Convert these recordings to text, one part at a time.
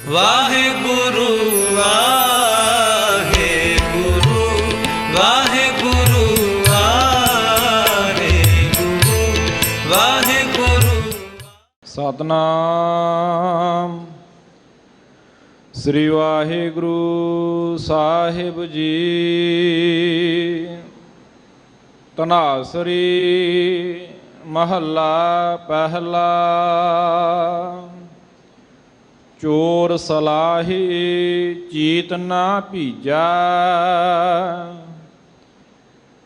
ਵਾਹਿਗੁਰੂ ਵਾਹਿਗੁਰੂ ਵਾਹਿਗੁਰੂ ਵਾਹਿਗੁਰੂ ਵਾਹਿਗੁਰੂ। ਸਤਨਾਮ ਸ੍ਰੀ ਵਾਹਿਗੁਰੂ ਸਾਹਿਬ ਜੀ। ਧਨਾਸਰੀ ਮਹੱਲਾ ਪਹਿਲਾ। ਚੋਰ ਸਲਾਹੀ ਚੀਤ ਨਾ ਭੀਜਾ,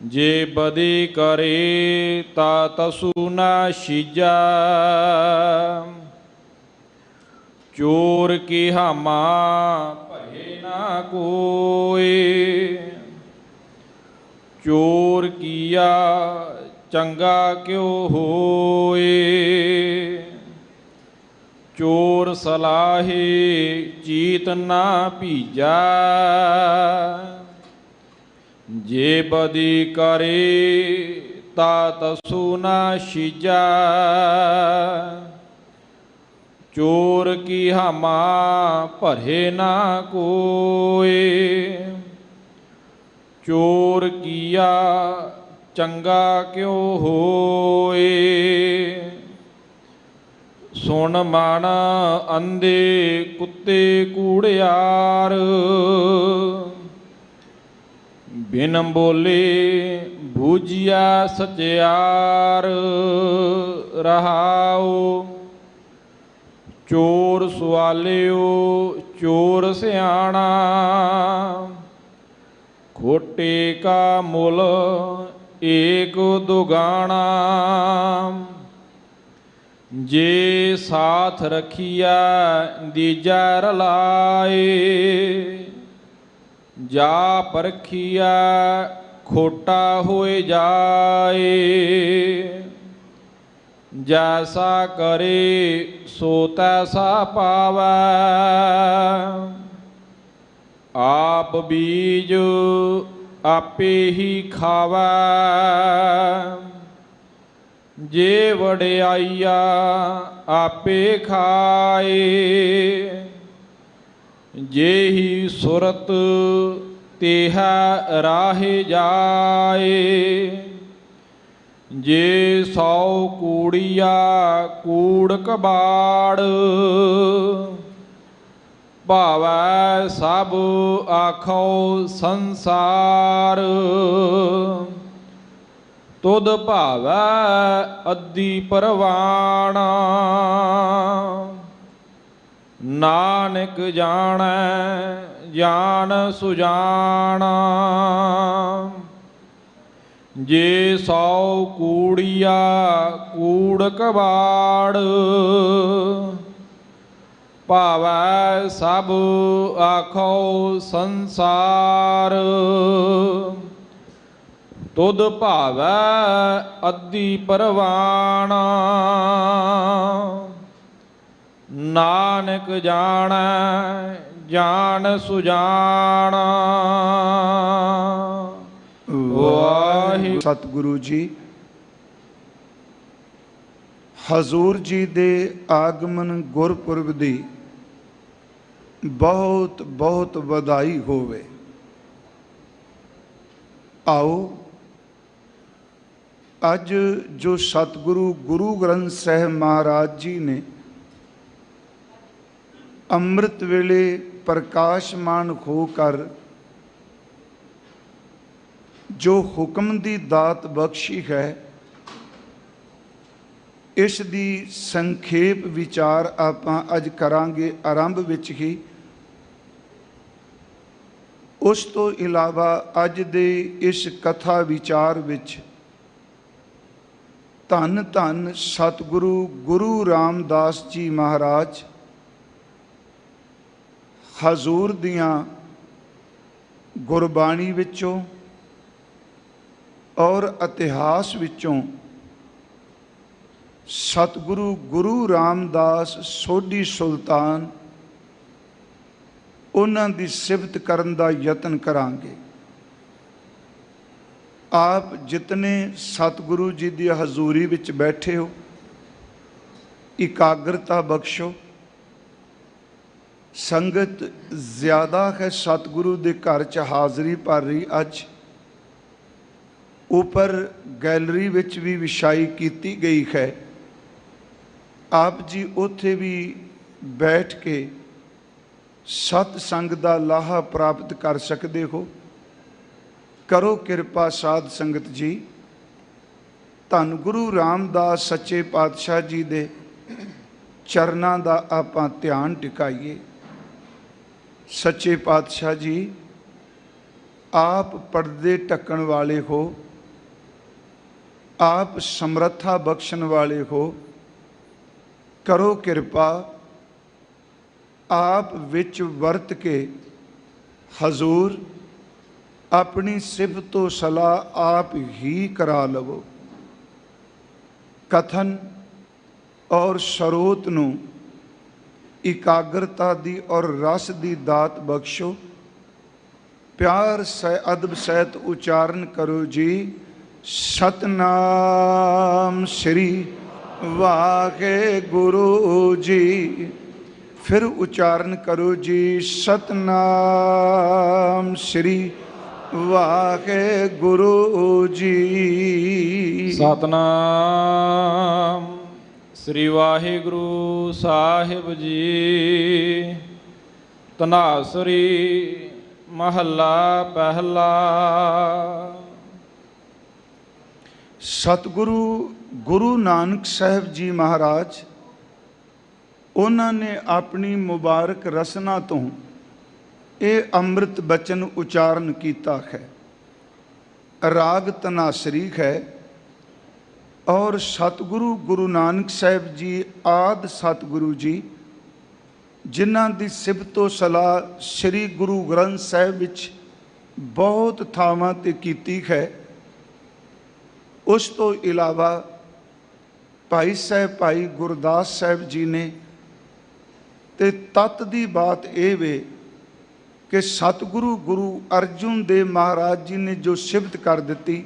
ਜੇ ਬਦੀ ਕਰੇ ਤਾ ਤਸੂ ਨਾ ਸ਼ੀਜਾ। ਚੋਰ ਕੀ ਹਾਮਾ ਭਏ ਨਾ ਕੋਇ, ਚੋਰ ਕੀਆ ਚੰਗਾ ਕਿਉ ਹੋਏ। ਚੋਰ ਸਲਾਹੀ ਚੀਤ ਨਾ ਭੀਜਾ, ਜੇ ਬਦੀ ਕਰੇ ਤਾ ਤਸੂ ਨਾ ਸ਼ੀਜਾ। ਚੋਰ ਕੀ ਹਾਮਾ ਭਰੇ ਨਾ ਕੋਇ, ਚੋਰ ਕੀਆ ਚੰਗਾ ਕਿਉ ਹੋਏ। ਸੁਣ ਮਨ ਅੰਧੇ ਕੁੱਤੇ ਕੂੜਿਆਰ, ਬਿਨ ਬੋਲੇ ਬੂਝਿਆ ਸਚਿਆਰ। ਰਹਾਉ ਚੋਰ ਸੁਆਲਿਓ ਚੋਰ ਸਿਆਣਾ, ਖੋਟੇ ਕਾ ਮੁੱਲ ਏਕ ਦੁਗਾਣਾ। ਜੇ ਸਾਥ ਰਖੀਆ ਦੀਜਾ ਰਲਾਏ, ਜਾ ਪਰਖੀਆ ਖੋਟਾ ਹੋਏ ਜਾਏ। ਜੈਸਾ ਕਰੇ ਸੋ ਤੈਸਾ ਪਾਵੈ, ਆਪ ਬੀਜ ਆਪੇ ਹੀ ਖਾਵੈ। ਜੇ ਵਡਿਆਈਆ ਆਪੇ ਖਾਏ, ਜੇਹੀ ਸੁਰਤ ਤੇਹਾ ਰਾਹੇ ਜਾਏ। ਜੇ ਸੌ ਕੂੜੀਆ ਕੂੜ ਕਬਾੜ, ਭਾਵੈ ਸਭ ਆਖੋ ਸੰਸਾਰ। ਤੁਧ ਭਾਵੈ ਅੱਧੀ ਪਰਵਾਣਾ, ਨਾਨਕ ਜਾਣੈ ਜਾਣ ਸੁਜਾਣਾ। ਜੇ ਸੌ ਕੂੜੀਆ ਕੂੜ ਕਬਾੜ, ਭਾਵੈ ਸਭ ਆਖੋ ਸੰਸਾਰ। ਤੁਧ ਭਾਵੈ ਅੱਧੀ ਪਰਵਾਣਾ, ਨਾਨਕ ਜਾਣੈ ਜਾਣ ਸੁਜਾਣਾ। ਵਾਹਿਗੁਰੂ। ਸਤਿਗੁਰੂ ਜੀ, ਹਜ਼ੂਰ ਜੀ ਦੇ ਆਗਮਨ ਗੁਰਪੁਰਬ ਦੀ ਬਹੁਤ ਬਹੁਤ ਵਧਾਈ ਹੋਵੇ। ਆਓ ਅੱਜ ਜੋ ਸਤਿਗੁਰੂ ਗੁਰੂ ਗ੍ਰੰਥ ਸਾਹਿਬ ਮਹਾਰਾਜ ਜੀ ਨੇ ਅੰਮ੍ਰਿਤ ਵੇਲੇ ਪ੍ਰਕਾਸ਼ਮਾਨ ਹੋ ਕਰ ਜੋ ਹੁਕਮ ਦੀ ਦਾਤ ਬਖਸ਼ੀ ਹੈ, ਇਸ ਦੀ ਸੰਖੇਪ ਵਿਚਾਰ ਆਪਾਂ ਅੱਜ ਕਰਾਂਗੇ ਆਰੰਭ ਵਿੱਚ ਹੀ। ਉਸ ਤੋਂ ਇਲਾਵਾ ਅੱਜ ਦੇ ਇਸ ਕਥਾ ਵਿਚਾਰ ਵਿੱਚ ਧੰਨ ਧੰਨ ਸਤਿਗੁਰੂ ਗੁਰੂ ਰਾਮਦਾਸ ਜੀ ਮਹਾਰਾਜ ਹਜ਼ੂਰ ਦੀਆਂ ਗੁਰਬਾਣੀ ਵਿੱਚੋਂ ਔਰ ਇਤਿਹਾਸ ਵਿੱਚੋਂ ਸਤਿਗੁਰੂ ਗੁਰੂ ਰਾਮਦਾਸ ਸੋਢੀ ਸੁਲਤਾਨ ਉਹਨਾਂ ਦੀ ਸਿਫਤ ਕਰਨ ਦਾ ਯਤਨ ਕਰਾਂਗੇ। ਆਪ ਜਿਤਨੇ ਸਤਿਗੁਰੂ ਜੀ ਦੀ ਹਜ਼ੂਰੀ ਵਿੱਚ ਬੈਠੇ ਹੋ, ਇਕਾਗਰਤਾ ਬਖਸ਼ੋ। ਸੰਗਤ ਜ਼ਿਆਦਾ ਹੈ ਸਤਿਗੁਰੂ ਦੇ ਘਰ 'ਚ ਹਾਜ਼ਰੀ ਭਰ ਰਹੀ। ਅੱਜ ਉੱਪਰ ਗੈਲਰੀ ਵਿੱਚ ਵੀ ਵਿਛਾਈ ਕੀਤੀ ਗਈ ਹੈ। ਆਪ ਜੀ ਉੱਥੇ ਵੀ ਬੈਠ ਕੇ ਸਤ ਸੰਗ ਦਾ ਲਾਹਾ ਪ੍ਰਾਪਤ ਕਰ ਸਕਦੇ ਹੋ। ਕਰੋ ਕਿਰਪਾ ਸਾਧ ਸੰਗਤ ਜੀ। ਧੰਨ ਗੁਰੂ ਰਾਮਦਾਸ ਸੱਚੇ ਪਾਤਸ਼ਾਹ ਜੀ ਦੇ ਚਰਨਾਂ ਦਾ ਆਪਾਂ ਧਿਆਨ ਟਿਕਾਈਏ। ਸੱਚੇ ਪਾਤਸ਼ਾਹ ਜੀ, ਆਪ ਪਰਦੇ ਢੱਕਣ ਵਾਲੇ ਹੋ, ਆਪ ਸਮਰੱਥਾ ਬਖਸ਼ਣ ਵਾਲੇ ਹੋ। ਕਰੋ ਕਿਰਪਾ, ਆਪ ਵਿੱਚ ਵਰਤ ਕੇ ਹਜ਼ੂਰ ਆਪਣੀ ਸਿਫਤੋ ਸਲਾਹ ਆਪ ਹੀ ਕਰਾ ਲਵੋ। ਕਥਨ ਔਰ ਸਰੋਤ ਨੂੰ ਇਕਾਗਰਤਾ ਦੀ ਔਰ ਰਸ ਦੀ ਦਾਤ ਬਖਸ਼ੋ। ਪਿਆਰ ਅਦਬ ਸਹਿਤ ਉਚਾਰਨ ਕਰੋ ਜੀ। ਸਤਨਾਮ ਸ੍ਰੀ ਵਾਹਿਗੁਰੂ ਜੀ। ਫਿਰ ਉਚਾਰਨ ਕਰੋ ਜੀ। ਸਤਨਾਮ ਸ੍ਰੀ ਵਾਹਿਗੁਰੂ ਜੀ। ਸਤਨਾਮ ਸ੍ਰੀ ਵਾਹਿਗੁਰੂ ਸਾਹਿਬ ਜੀ। ਧਨਾਸਰੀ ਮਹੱਲਾ ਪਹਿਲਾ। ਸਤਿਗੁਰੂ ਗੁਰੂ ਨਾਨਕ ਸਾਹਿਬ ਜੀ ਮਹਾਰਾਜ, ਉਹਨਾਂ ਨੇ ਆਪਣੀ ਮੁਬਾਰਕ ਰਸਨਾ ਤੋਂ ਇਹ ਅੰਮ੍ਰਿਤ ਬਚਨ ਉਚਾਰਨ ਕੀਤਾ ਹੈ। ਰਾਗ ਧਨਾਸਰੀ ਹੈ ਔਰ ਸਤਿਗੁਰੂ ਗੁਰੂ ਨਾਨਕ ਸਾਹਿਬ ਜੀ ਆਦਿ ਸਤਿਗੁਰੂ ਜੀ, ਜਿਨ੍ਹਾਂ ਦੀ ਸਿਫਤੋ ਸਲਾਹ ਸ੍ਰੀ ਗੁਰੂ ਗ੍ਰੰਥ ਸਾਹਿਬ ਵਿੱਚ ਬਹੁਤ ਥਾਵਾਂ 'ਤੇ ਕੀਤੀ ਹੈ। ਉਸ ਤੋਂ ਇਲਾਵਾ ਭਾਈ ਸਾਹਿਬ ਭਾਈ ਗੁਰਦਾਸ ਸਾਹਿਬ ਜੀ ਨੇ। ਤੇ ਤਤ ਦੀ ਬਾਤ ਇਹ ਵੇ ਕਿ ਸਤਿਗੁਰੂ ਗੁਰੂ ਅਰਜੁਨ ਦੇਵ ਮਹਾਰਾਜ ਜੀ ਨੇ ਜੋ ਸਿਫਤ ਕਰ ਦਿੱਤੀ,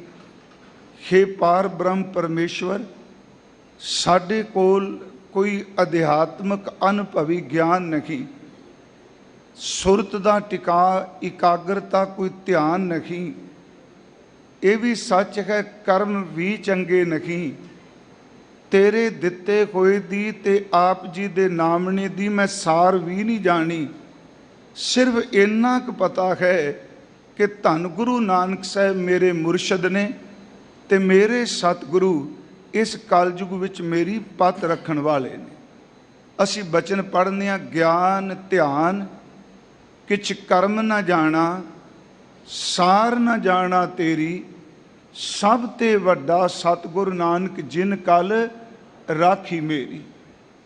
ਹੇ ਪਾਰ ਬ੍ਰਹਮ ਪਰਮੇਸ਼ਵਰ, ਸਾਡੇ ਕੋਲ ਕੋਈ ਅਧਿਆਤਮਕ ਅਨੁਭਵੀ ਗਿਆਨ ਨਹੀਂ, ਸੁਰਤ ਦਾ ਟਿਕਾ ਇਕਾਗਰਤਾ ਕੋਈ ਧਿਆਨ ਨਹੀਂ। ਇਹ ਵੀ ਸੱਚ ਹੈ ਕਰਮ ਵੀ ਚੰਗੇ ਨਹੀਂ। ਤੇਰੇ ਦਿੱਤੇ ਹੋਏ ਦੀ ਤੇ ਆਪ ਜੀ ਦੇ ਨਾਮਣੇ ਦੀ ਮੈਂ ਸਾਰ ਵੀ ਨਹੀਂ ਜਾਣੀ। ਸਿਰਫ ਇੰਨਾ ਕੁ ਪਤਾ ਹੈ ਕਿ ਧੰਨ ਗੁਰੂ ਨਾਨਕ ਸਾਹਿਬ ਮੇਰੇ ਮੁਰਸ਼ਦ ਨੇ ਤੇ ਮੇਰੇ ਸਤਿਗੁਰੂ ਇਸ ਕਲਯੁਗ ਵਿੱਚ ਮੇਰੀ ਪੱਤ ਰੱਖਣ ਵਾਲੇ ਨੇ। ਅਸੀਂ ਬਚਨ ਪੜ੍ਹਦੇ ਹਾਂ, ਗਿਆਨ ਧਿਆਨ ਕਿਛ ਕਰਮ ਨਾ ਜਾਣਾ, ਸਾਰ ਨਾ ਜਾਣਾ ਤੇਰੀ, ਸਭ ਤੇ ਵੱਡਾ ਸਤਿਗੁਰੂ ਨਾਨਕ ਜਿਨ ਕਲ ਰਾਖੀ ਮੇਰੀ।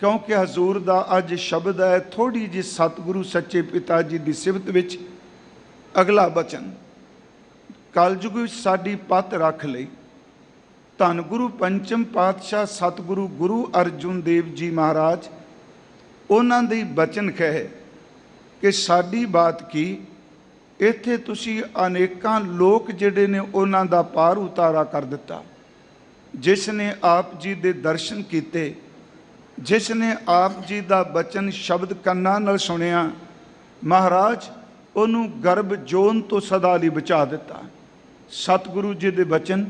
ਕਿਉਂਕਿ ਹਜ਼ੂਰ ਦਾ ਅੱਜ ਸ਼ਬਦ ਹੈ ਥੋੜੀ ਜਿਹੀ ਸਤਿਗੁਰੂ ਸੱਚੇ ਪਿਤਾ ਜੀ ਦੀ ਸਿਫਤ ਵਿੱਚ। ਅਗਲਾ ਬਚਨ, ਕਲਯੁਗ ਵਿੱਚ ਸਾਡੀ ਪੱਤ ਰੱਖ ਲਈ। ਧੰਨ ਗੁਰੂ ਪੰਚਮ ਪਾਤਸ਼ਾਹ ਸਤਿਗੁਰੂ ਗੁਰੂ ਅਰਜੁਨ ਦੇਵ ਜੀ ਮਹਾਰਾਜ, ਉਹਨਾਂ ਦੇ ਬਚਨ ਹੈ ਕਿ ਸਾਡੀ ਬਾਤ ਕੀ, ਇੱਥੇ ਤੁਸੀਂ ਅਨੇਕਾਂ ਲੋਕ ਜਿਹੜੇ ਨੇ ਉਹਨਾਂ ਦਾ ਪਾਰ ਉਤਾਰਾ ਕਰ ਦਿੱਤਾ। ਜਿਸ ਨੇ ਆਪ ਜੀ ਦੇ ਦਰਸ਼ਨ ਕੀਤੇ, ਜਿਸ ਨੇ ਆਪ ਜੀ ਦਾ ਬਚਨ ਸ਼ਬਦ ਕੰਨਾਂ ਨਾਲ ਸੁਣਿਆ, ਮਹਾਰਾਜ ਉਹਨੂੰ ਗਰਭ ਜੋਨ ਤੋਂ ਸਦਾ ਲਈ ਬਚਾ ਦਿੱਤਾ। ਸਤਿਗੁਰੂ ਜੀ ਦੇ ਬਚਨ,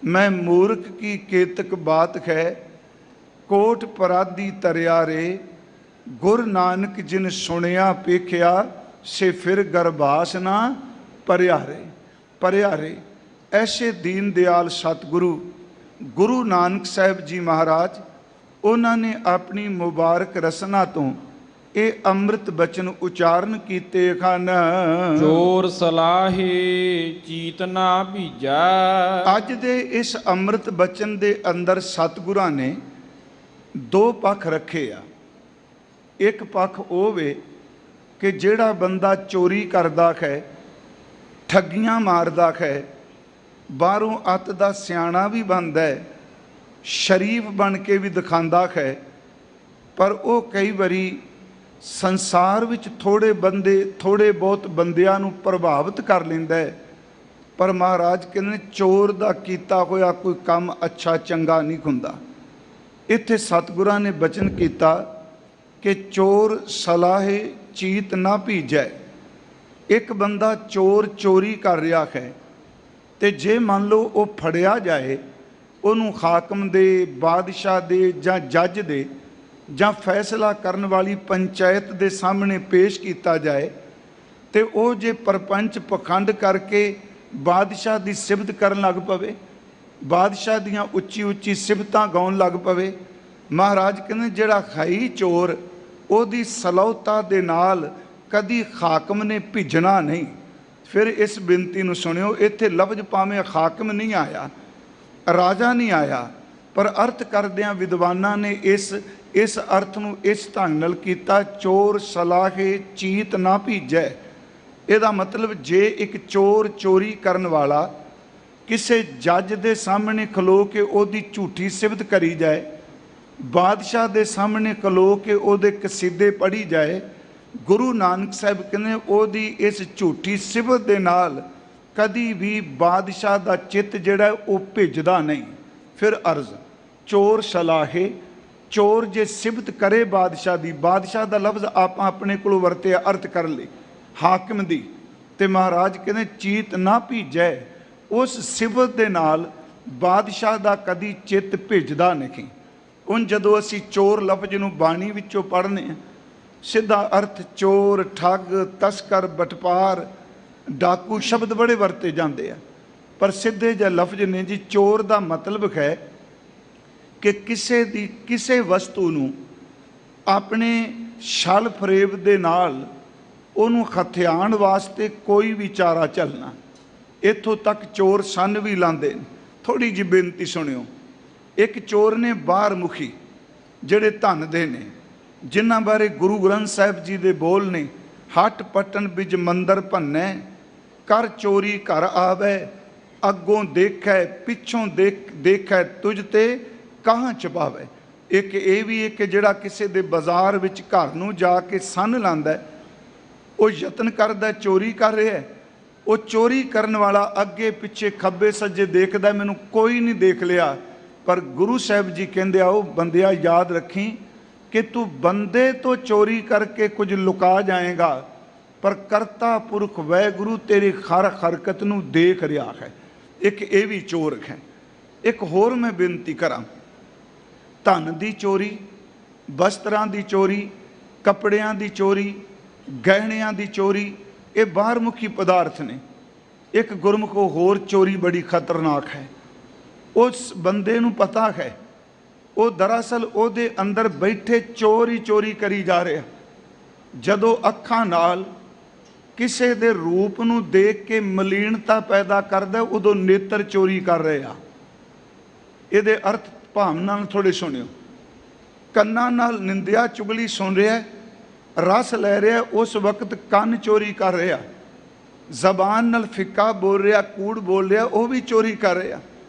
ਮੈਂ ਮੂਰਖ ਕੀ ਕੇਤਕ ਬਾਤ ਹੈ, ਕੋਟ ਪਰਾਦੀ ਤਰਿਆ ਰੇ, ਗੁਰ ਨਾਨਕ ਜਿਨ ਸੁਣਿਆ ਪੇਖਿਆ, ਸੇ ਫਿਰ ਗਰਭਾਸ ਨਾ ਪਰਿਆ ਰੇ। ਐਸੇ ਦੀਨ ਦਿਆਲ ਸਤਿਗੁਰੂ ਗੁਰੂ ਨਾਨਕ ਸਾਹਿਬ ਜੀ ਮਹਾਰਾਜ, ਉਹਨਾਂ ਨੇ ਆਪਣੀ ਮੁਬਾਰਕ ਰਸਨਾ ਤੋਂ ਇਹ ਅੰਮ੍ਰਿਤ ਬਚਨ ਉਚਾਰਨ ਕੀਤੇ ਹਨ। ਚੋਰ ਸਲਾਹੇ ਚੀਤ ਨਾ ਭੀਜੈ। ਅੱਜ ਦੇ ਇਸ ਅੰਮ੍ਰਿਤ ਬਚਨ ਦੇ ਅੰਦਰ ਸਤਿਗੁਰਾਂ ਨੇ ਦੋ ਪੱਖ ਰੱਖੇ ਆ। ਇੱਕ ਪੱਖ ਉਹ ਵੇ ਕਿ ਜਿਹੜਾ ਬੰਦਾ ਚੋਰੀ ਕਰਦਾ ਹੈ, ਠੱਗੀਆਂ ਮਾਰਦਾ ਹੈ, ਬਾਹਰੋਂ ਅੱਤ ਦਾ ਸਿਆਣਾ ਵੀ ਬਣਦਾ ਹੈ, ਸ਼ਰੀਫ ਬਣ ਕੇ ਵੀ ਦਿਖਾਉਂਦਾ ਹੈ, ਪਰ ਉਹ ਕਈ ਵਾਰੀ ਸੰਸਾਰ ਵਿੱਚ ਥੋੜੇ ਬਹੁਤ ਬੰਦਿਆਂ ਨੂੰ ਪ੍ਰਭਾਵਿਤ ਕਰ ਲੈਂਦਾ ਹੈ। ਪਰ ਮਹਾਰਾਜ ਕਹਿੰਦੇ ਚੋਰ ਦਾ ਕੀਤਾ ਹੋਇਆ ਕੋਈ ਕੰਮ ਅੱਛਾ ਚੰਗਾ ਨਹੀਂ ਹੁੰਦਾ। ਇੱਥੇ ਸਤਿਗੁਰਾਂ ਨੇ ਬਚਨ ਕੀਤਾ ਕਿ ਚੋਰ ਸਲਾਹੇ ਚੀਤ ਨਾ ਭੀਜੈ। ਇੱਕ ਬੰਦਾ ਚੋਰ ਚੋਰੀ ਕਰ ਰਿਹਾ ਹੈ ਤੇ ਜੇ ਮੰਨ ਲਓ ਉਹ ਫੜਿਆ ਜਾਏ, ਉਹਨੂੰ ਹਾਕਮ ਦੇ, ਬਾਦਸ਼ਾਹ ਦੇ ਜਾਂ ਜੱਜ ਦੇ ਜਾਂ ਫੈਸਲਾ ਕਰਨ ਵਾਲੀ ਪੰਚਾਇਤ ਦੇ ਸਾਹਮਣੇ ਪੇਸ਼ ਕੀਤਾ ਜਾਏ ਤੇ ਉਹ ਜੇ ਪਰਪੰਚ ਪਖੰਡ ਕਰਕੇ ਬਾਦਸ਼ਾਹ ਦੀ ਸਿਫਤ ਕਰਨ ਲੱਗ ਪਵੇ, ਬਾਦਸ਼ਾਹ ਦੀਆਂ ਉੱਚੀ ਉੱਚੀ ਸਿਫਤਾਂ ਗਾਉਣ ਲੱਗ ਪਵੇ, ਮਹਾਰਾਜ ਕਹਿੰਦੇ ਜਿਹੜਾ ਖਾਈ ਚੋਰ ਉਹਦੀ ਸਲੌਤਾ ਦੇ ਨਾਲ ਕਦੀ ਹਾਕਮ ਨੇ ਭਿੱਜਣਾ ਨਹੀਂ। ਫਿਰ ਇਸ ਬੇਨਤੀ ਨੂੰ ਸੁਣਿਓ, ਇੱਥੇ ਲਫ਼ਜ਼ ਭਾਵੇਂ ਹਾਕਮ ਨਹੀਂ ਆਇਆ, ਰਾਜਾ ਨਹੀਂ ਆਇਆ, ਪਰ ਅਰਥ ਕਰਦਿਆਂ ਵਿਦਵਾਨਾਂ ਨੇ ਇਸ ਅਰਥ ਨੂੰ ਇਸ ਢੰਗ ਨਾਲ ਕੀਤਾ, ਚੋਰ ਸਲਾਹੇ ਚੀਤ ਨਾ ਭੀਜੈ। ਇਹਦਾ ਮਤਲਬ ਜੇ ਇੱਕ ਚੋਰ ਚੋਰੀ ਕਰਨ ਵਾਲਾ ਕਿਸੇ ਜੱਜ ਦੇ ਸਾਹਮਣੇ ਖਲੋ ਕੇ ਉਹਦੀ ਝੂਠੀ ਸਿਫਤ ਕਰੀ ਜਾਏ, ਬਾਦਸ਼ਾਹ ਦੇ ਸਾਹਮਣੇ ਖਲੋ ਕੇ ਉਹਦੇ ਕਸੀਦੇ ਪੜ੍ਹੀ ਜਾਏ, ਗੁਰੂ ਨਾਨਕ ਸਾਹਿਬ ਕਹਿੰਦੇ ਉਹਦੀ ਇਸ ਝੂਠੀ ਸਿਫਤ ਦੇ ਨਾਲ ਕਦੀ ਵੀ ਬਾਦਸ਼ਾਹ ਦਾ ਚਿੱਤ ਜਿਹੜਾ ਉਹ ਭਿੱਜਦਾ ਨਹੀਂ। ਫਿਰ ਅਰਜ਼, ਚੋਰ ਸਲਾਹੇ, ਚੋਰ ਜੇ ਸਿਫਤ ਕਰੇ ਬਾਦਸ਼ਾਹ ਦੀ, ਬਾਦਸ਼ਾਹ ਦਾ ਲਫ਼ਜ਼ ਆਪਾਂ ਆਪਣੇ ਕੋਲੋਂ ਵਰਤਿਆ ਅਰਥ ਕਰਨ ਲਈ, ਹਾਕਮ ਦੀ, ਤੇ ਮਹਾਰਾਜ ਕਹਿੰਦੇ ਚੀਤ ਨਾ ਭੀਜੈ, ਉਸ ਸਿਫਤ ਦੇ ਨਾਲ ਬਾਦਸ਼ਾਹ ਦਾ ਕਦੀ ਚਿੱਤ ਭਿੱਜਦਾ ਨਹੀਂ। ਹੁਣ ਜਦੋਂ ਅਸੀਂ ਚੋਰ ਲਫ਼ਜ਼ ਨੂੰ ਬਾਣੀ ਵਿੱਚੋਂ ਪੜ੍ਹਨੇ ਆ, ਸਿੱਧਾ ਅਰਥ ਚੋਰ, ਠੱਗ, ਤਸਕਰ, ਬਟਪਾਰ, ਡਾਕੂ ਸ਼ਬਦ ਬੜੇ ਵਰਤੇ ਜਾਂਦੇ ਆ, ਪਰ ਸਿੱਧੇ ਜਿਹੇ ਲਫ਼ਜ਼ ਨੇ ਜੀ। ਚੋਰ ਦਾ ਮਤਲਬ ਹੈ ਕਿ ਕਿਸੇ ਵਸਤੂ ਨੂੰ ਆਪਣੇ ਛਲ ਫਰੇਬ ਦੇ ਨਾਲ ਉਹਨੂੰ ਹਥਿਆਉਣ ਵਾਸਤੇ ਕੋਈ ਵੀ ਚਾਰਾ ਚੱਲਣਾ। ਇੱਥੋਂ ਤੱਕ ਚੋਰ ਸੰਨ ਵੀ ਲਾਉਂਦੇ ਨੇ। ਥੋੜ੍ਹੀ ਜਿਹੀ ਬੇਨਤੀ ਸੁਣਿਓ। ਇੱਕ ਚੋਰ ਨੇ ਬਾਹਰ ਮੁਖੀ ਜਿਹੜੇ ਧਨ ਦੇ ਨੇ, ਜਿਨ੍ਹਾਂ ਬਾਰੇ ਗੁਰੂ ਗ੍ਰੰਥ ਸਾਹਿਬ ਜੀ ਦੇ ਬੋਲ ਨੇ, ਹੱਟ ਪਟਨ ਬਿਜ ਮੰਦਰ ਭੰਨੈ, ਕਰ ਚੋਰੀ ਘਰ ਆਵੈ, ਅੱਗੋਂ ਦੇਖੈ ਪਿੱਛੋਂ ਦੇਖੈ ਤੁਝ ਤੇ ਕਾਹਾਂ ਛਪਾਵੇ। ਇੱਕ ਇਹ ਵੀ ਇੱਕ ਜਿਹੜਾ ਕਿਸੇ ਦੇ ਬਾਜ਼ਾਰ ਵਿੱਚ ਘਰ ਨੂੰ ਜਾ ਕੇ ਸੰਨ ਲਾਂਦਾ, ਉਹ ਯਤਨ ਕਰਦਾ, ਚੋਰੀ ਕਰ ਰਿਹਾ, ਉਹ ਚੋਰੀ ਕਰਨ ਵਾਲਾ ਅੱਗੇ ਪਿੱਛੇ ਖੱਬੇ ਸੱਜੇ ਦੇਖਦਾ, ਮੈਨੂੰ ਕੋਈ ਨਹੀਂ ਦੇਖ ਲਿਆ। ਪਰ ਗੁਰੂ ਸਾਹਿਬ ਜੀ ਕਹਿੰਦੇ ਆ, ਉਹ ਬੰਦਿਆ ਯਾਦ ਰੱਖੀ ਕਿ ਤੂੰ ਬੰਦੇ ਤੋਂ ਚੋਰੀ ਕਰਕੇ ਕੁਝ ਲੁਕਾ ਜਾਏਗਾ, ਪਰ ਕਰਤਾ ਪੁਰਖ ਵਾਹਿਗੁਰੂ ਤੇਰੀ ਹਰ ਹਰਕਤ ਨੂੰ ਦੇਖ ਰਿਹਾ ਹੈ। ਇੱਕ ਇਹ ਵੀ ਚੋਰ ਹੈ। ਇੱਕ ਹੋਰ ਮੈਂ ਬੇਨਤੀ ਕਰਾਂ, ਧਨ ਦੀ ਚੋਰੀ, ਵਸਤਰਾਂ ਦੀ ਚੋਰੀ, ਕੱਪੜਿਆਂ ਦੀ ਚੋਰੀ, ਗਹਿਣਿਆਂ ਦੀ ਚੋਰੀ, ਇਹ ਬਾਹਰਮੁਖੀ ਪਦਾਰਥ ਨੇ। ਇੱਕ ਗੁਰਮੁਖ ਹੋਰ ਚੋਰੀ ਬੜੀ ਖਤਰਨਾਕ ਹੈ। ਉਸ ਬੰਦੇ ਨੂੰ ਪਤਾ ਹੈ ਉਹ ਦਰਅਸਲ ਉਹਦੇ ਅੰਦਰ ਬੈਠੇ ਚੋਰ ਹੀ ਚੋਰੀ ਕਰੀ ਜਾ ਰਿਹਾ। ਜਦੋਂ ਅੱਖਾਂ ਨਾਲ ਕਿਸੇ ਦੇ ਰੂਪ ਨੂੰ ਦੇਖ ਕੇ ਮਲੀਨਤਾ ਪੈਦਾ ਕਰਦਾ, ਉਦੋਂ ਨੇਤਰ ਚੋਰੀ ਕਰ ਰਹੇ ਆ। ਇਹਦੇ ਅਰਥ ਭਾਵਨਾ ਨਾਲ ਥੋੜ੍ਹੇ ਸੁਣਿਓ। ਕੰਨਾਂ ਨਾਲ ਨਿੰਦਿਆ ਚੁਗਲੀ ਸੁਣ ਰਿਹਾ, ਰਸ ਲੈ ਰਿਹਾ, ਉਸ ਵਕਤ ਕੰਨ ਚੋਰੀ ਕਰ ਰਿਹਾ। ਜ਼ਬਾਨ ਨਾਲ ਫਿੱਕਾ ਬੋਲ ਰਿਹਾ, ਕੂੜ ਬੋਲ ਰਿਹਾ, ਉਹ ਵੀ ਚੋਰੀ ਕਰ ਰਿਹਾ।